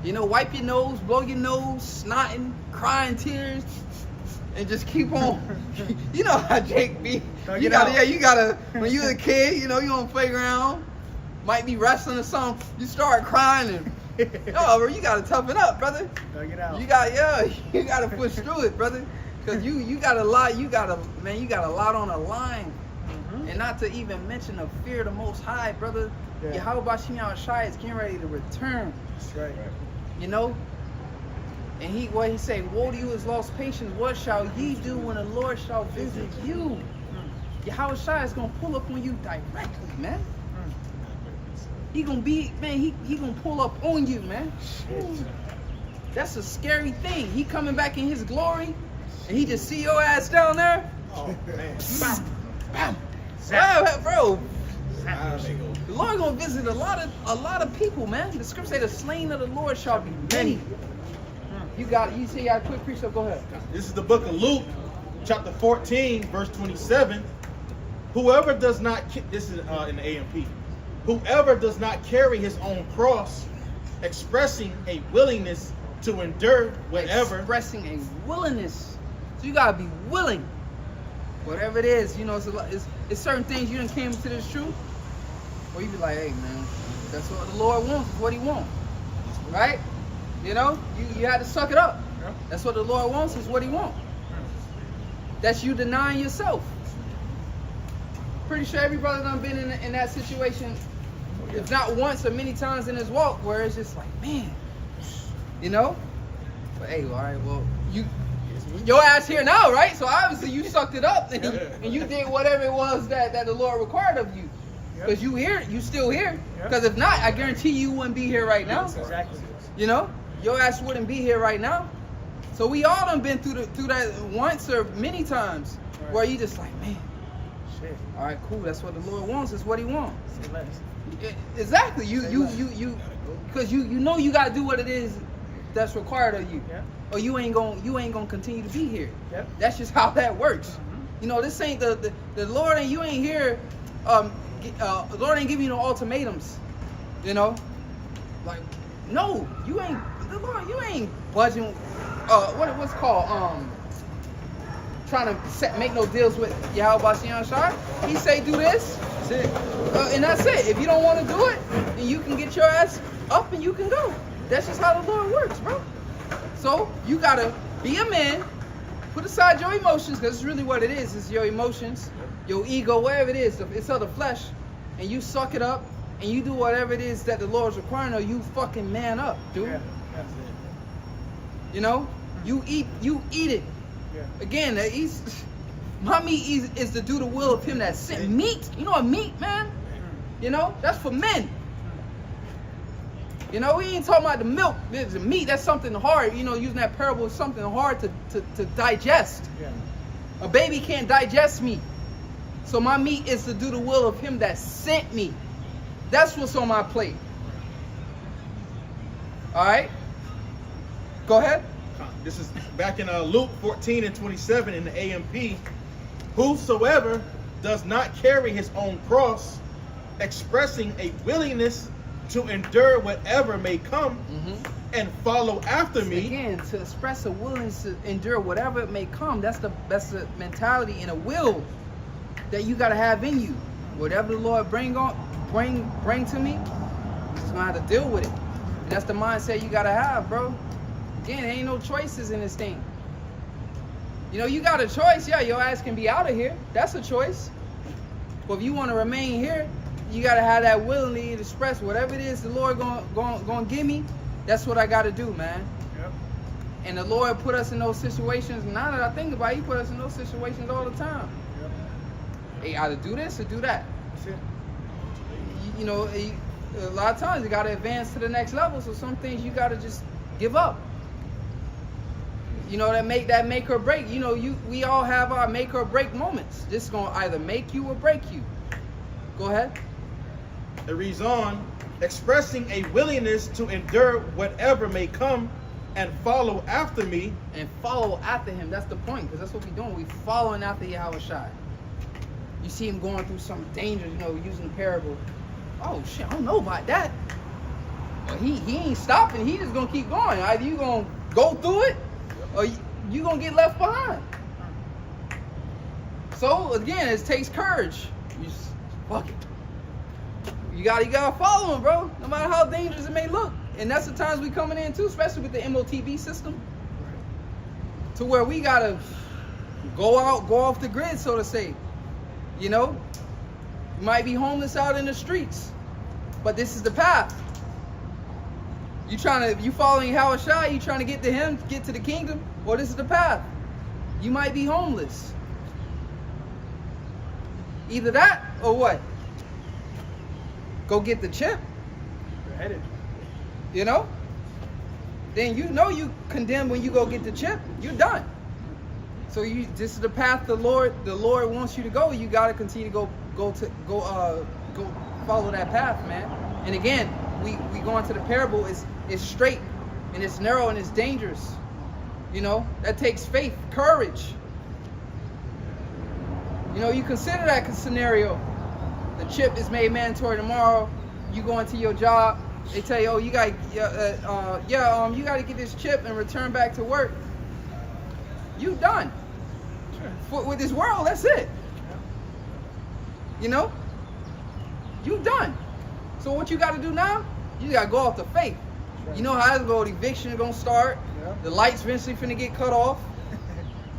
Wipe your nose, blow your nose, snotting, crying tears, and just keep on. You know how Jake be. You gotta, when you a kid, you on the playground, might be wrestling or something, you start crying and, bro, you gotta toughen up, brother. Get out. You gotta push through it, brother. Cause you got a lot, you got a lot on the line. And not to even mention the fear of the Most High, brother. Yeah. Yahweh Shem Shai is getting ready to return. That's right. And he say, woe to you is lost patience. What shall ye do when the Lord shall visit you? Yahweh Shai is gonna pull up on you directly, man. He gonna be, man, he gonna pull up on you, man. That's a scary thing. He coming back in his glory, and he just see your ass down there. Oh man. Bam. Yeah, bro. The Lord gonna visit a lot of people, man. The scripture say the slain of the Lord shall be many. You say you got a quick precept, go ahead. This is the book of Luke, chapter 14, verse 27. Whoever does not, this is in the AMP. Whoever does not carry his own cross, expressing a willingness to endure whatever. Expressing a willingness. So you gotta be willing. Whatever it is, it's certain things you done came into this truth. Or you be like, hey man, that's what the Lord wants, it's what he wants. Right? You had to suck it up. That's what the Lord wants, is what he wants. That's you denying yourself. Pretty sure every brother done been in that situation, if not once or many times in his walk, where it's just like, man, But hey, all right, well, your ass here now, right? So obviously you sucked it up and you did whatever it was that the Lord required of you. Because you still here. Because if not, I guarantee you wouldn't be here right now. Exactly. Your ass wouldn't be here right now. So we all done been through that once or many times, Right. where you just like, man, Shit. all right, cool. That's what the Lord wants. That's what He wants. Say less. Exactly. You Say you less. you because you know you gotta do what it is that's required of you, Yeah. or you ain't gonna continue to be here. Yep. That's just how that works. Mhm. You know, this ain't the Lord, and you ain't here. The Lord ain't giving you no ultimatums. You know, like, no, you ain't. The Lord, you ain't budging. What's called trying to make no deals with Yahweh Bashian Shai. He say do this. That's it. And that's it. If you don't want to do it, then you can get your ass up and you can go. That's just how the Lord works, bro. So you gotta be a man, put aside your emotions, because it's really what it is. It's your emotions, your ego, whatever it is. It's of the flesh, and you suck it up, and you do whatever it is that the Lord's requiring of you. Fucking man up, dude. Yeah. That's it. You know, you eat it. Yeah. Again, my meat is to do the will of Him that sent meat. You know what meat, man? You know, that's for men. You know, we ain't talking about the milk. The meat, that's something hard. You know, using that parable is something hard to digest. Yeah. A baby can't digest meat. So my meat is to do the will of Him that sent me. That's what's on my plate. All right? Go ahead. This is back in Luke 14:27 in the AMP. Whosoever does not carry his own cross, expressing a willingness to endure whatever may come and follow after me. Again, to express a willingness to endure whatever it may come, that's the mentality and a will that you gotta have in you. Whatever the Lord bring to me, I'm just gonna have to deal with it. And that's the mindset you gotta have, bro. Again, there ain't no choices in this thing. You know, you got a choice. Yeah, your ass can be out of here. That's a choice. But if you want to remain here, you got to have that willingly to express whatever it is the Lord gonna give me. That's what I got to do, man. Yep. And the Lord put us in those situations. Now that I think about it, He put us in those situations all the time. Yep. Hey, either do this or do that. That's it. You know, a lot of times you got to advance to the next level. So some things you got to just give up. You know, that make or break. You know, we all have our make or break moments. This is gonna either make you or break you. Go ahead. It reads on, expressing a willingness to endure whatever may come and follow after me. And follow after Him. That's the point, because that's what we're doing. We're following after Yahweh Shai. You see Him going through some dangers, you know, using the parable. Oh shit, I don't know about that. But he ain't stopping. He just gonna keep going. Either you gonna go through it, or you gonna get left behind. So again, it takes courage. You just, fuck it. You gotta follow Him, bro. No matter how dangerous it may look. And that's the times we coming in too, especially with the MOTB system, to where we gotta go off the grid, so to say. You know, you might be homeless out in the streets, but this is the path. You following Hawashai, you trying to get to Him, get to the kingdom, well, this is the path. You might be homeless. Either that or what? Go get the chip. You're headed. You know? Then you know you condemned when you go get the chip. You're done. So this is the path the Lord wants you to go. You gotta continue to go follow that path, man. And again, we go into the parable. It's straight and it's narrow and it's dangerous. You know, that takes faith, courage. You know, you consider that scenario. The chip is made mandatory tomorrow. You go into your job. They tell you, oh, you got you got to get this chip and return back to work. You done. With this world, that's it. You know, you done. So what you got to do now? You got to go off the faith. You know how it's going. The eviction is going to start. Yep. The lights eventually finna get cut off.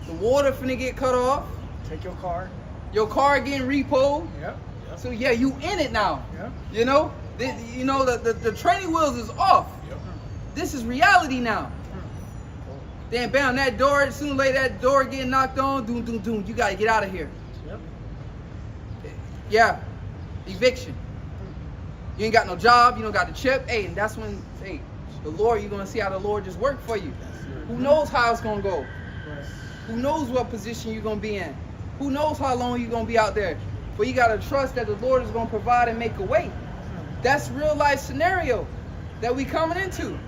The water finna get cut off. Take your car. Your car getting repoed. Yep. So yeah, you in it now. Yep. You know, the training wheels is off. Yep. This is reality now. Then bam, that door, sooner or later that door getting knocked on, doom, doom, doom. You gotta get out of here. Yep. Yeah. Eviction. You ain't got no job, you don't got the chip. Hey, and that's when, hey, The Lord, you're gonna see how the Lord just work for you. Who knows how it's gonna go? Who knows what position you're gonna be in? Who knows how long you're gonna be out there? But you gotta trust that the Lord is gonna provide and make a way. That's real life scenario that we coming into.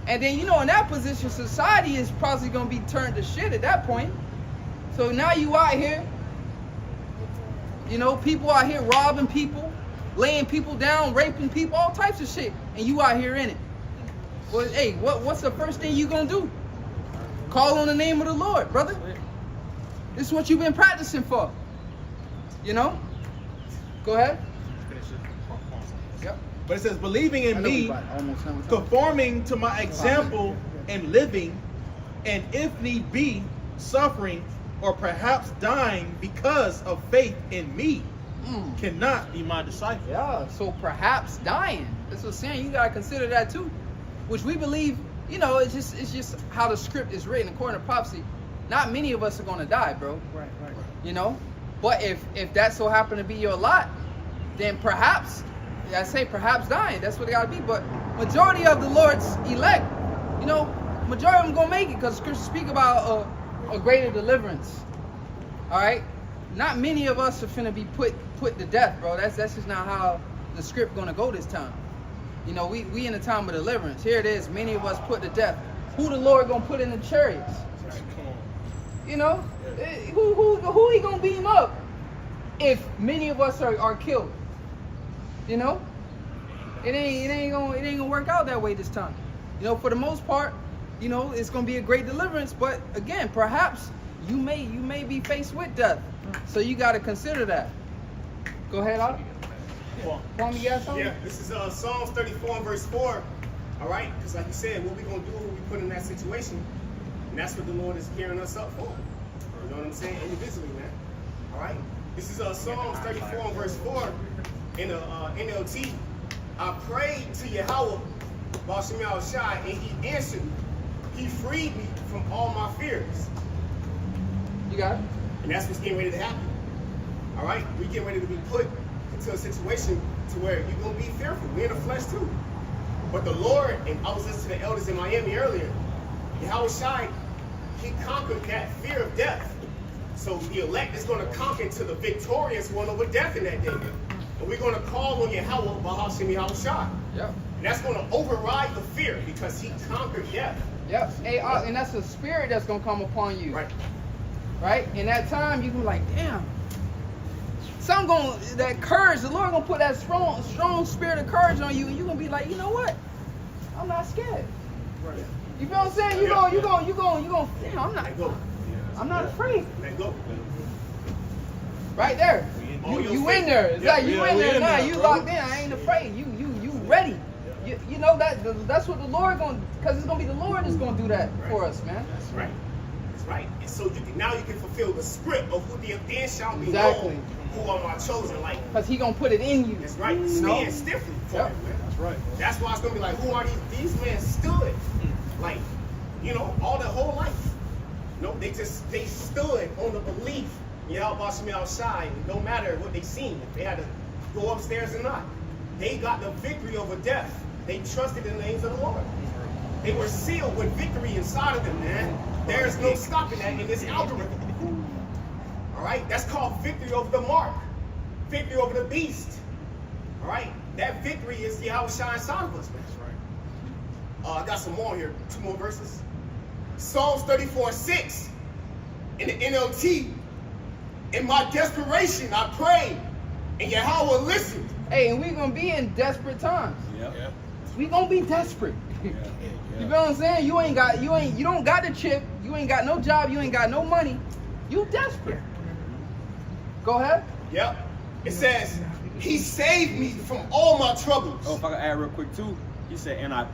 And then, you know, in that position, society is probably gonna be turned to shit at that point. So now you out here, you know, people out here robbing people, laying people down, raping people, all types of shit, and you out here in it. Well, hey, what's the first thing you gonna do? Call on the name of the Lord, brother. This is what you've been practicing for. You know? Go ahead. Yep. But it says, believing in me, conforming to my example and living, and if need be, suffering or perhaps dying because of faith in me, cannot be my disciple. Yeah, so perhaps dying. That's what I'm saying. You gotta consider that too. Which we believe, you know, it's just how the script is written according to prophecy. Not many of us are gonna die, bro. Right. You know? But if that so happen to be your lot, then perhaps, I say perhaps dying, that's what it gotta be. But majority of the Lord's elect, you know, majority of them gonna make it, because scriptures speak about a greater deliverance. Alright? Not many of us are finna be put to death, bro. That's just not how the script gonna go this time. You know, we in a time of deliverance. Here it is, many of us put to death. Who the Lord gonna put in the chariots? You know? Who he gonna beam up if many of us are killed? You know? It ain't gonna work out that way this time. You know, for the most part, you know, it's gonna be a great deliverance, but again, perhaps you may be faced with death. So you gotta consider that. Go ahead, Otto. Kwame, you got something? Yeah, this is Psalms 34 and verse 4. All right, because like you said, what we gonna do when we put in that situation, and that's what the Lord is gearing us up for. You know what I'm saying? Individually, man. All right. This is Psalms 34 and verse 4 in the NLT. I prayed to Yahweh, Bashim Shai, and He answered me. He freed me from all my fears. You got it? And that's what's getting ready to happen. All right, we getting ready to be put into a situation to where you're gonna be fearful. We're in the flesh too. But the Lord, and I was listening to the elders in Miami earlier, Yahweh Shai, He conquered that fear of death. So the elect is gonna conquer to the victorious one over death in that day. And we're gonna call on Yahweh, Bahashim Yahweh Shai. Yep. And that's gonna override the fear because He conquered death. Yep. Hey, and that's a spirit that's gonna come upon you. Right. Right? In that time, you can be like, damn. That courage, the Lord gonna put that strong spirit of courage on you, and you're gonna be like, you know what? I'm not scared. Right. You feel what I'm saying? You going, damn, I'm not afraid. Let go. Right there. You in there. It's like you in there now. You bro. locked in. I ain't afraid. You ready. You know that's what the Lord gonna, because it's gonna be the Lord that's gonna do that for us, man. That's right. That's right. And so now you can fulfill the script of who then shall be Exactly. known who are my chosen. Like, Because He gonna put it in you. that's right. You know? Stand stiffly for Yep. it, man. That's right. That's why it's gonna be like, who are these men stood? Like, you know, all their whole life. No, they stood on the belief, Yahweh Shai, no matter what they seen, if they had to go upstairs or not. They got the victory over death. They trusted in the names of the Lord. They were sealed with victory inside of them, man. There's no stopping that in this algorithm. All right? That's called victory over the mark. Victory over the beast. All right? That victory is Yahweh Shai inside of us, man. That's right. I got some more here. 2 more verses. Psalms 34:6 in the NLT. In my desperation, I prayed, and Yahweh listened. Hey, and we're gonna be in desperate times. Yep. We gonna be desperate. You feel what I'm saying? You don't got the chip. You ain't got no job. You ain't got no money. You desperate. Go ahead. Yep. It says, He saved me from all my troubles. Oh, if I can add real quick too, He said, and I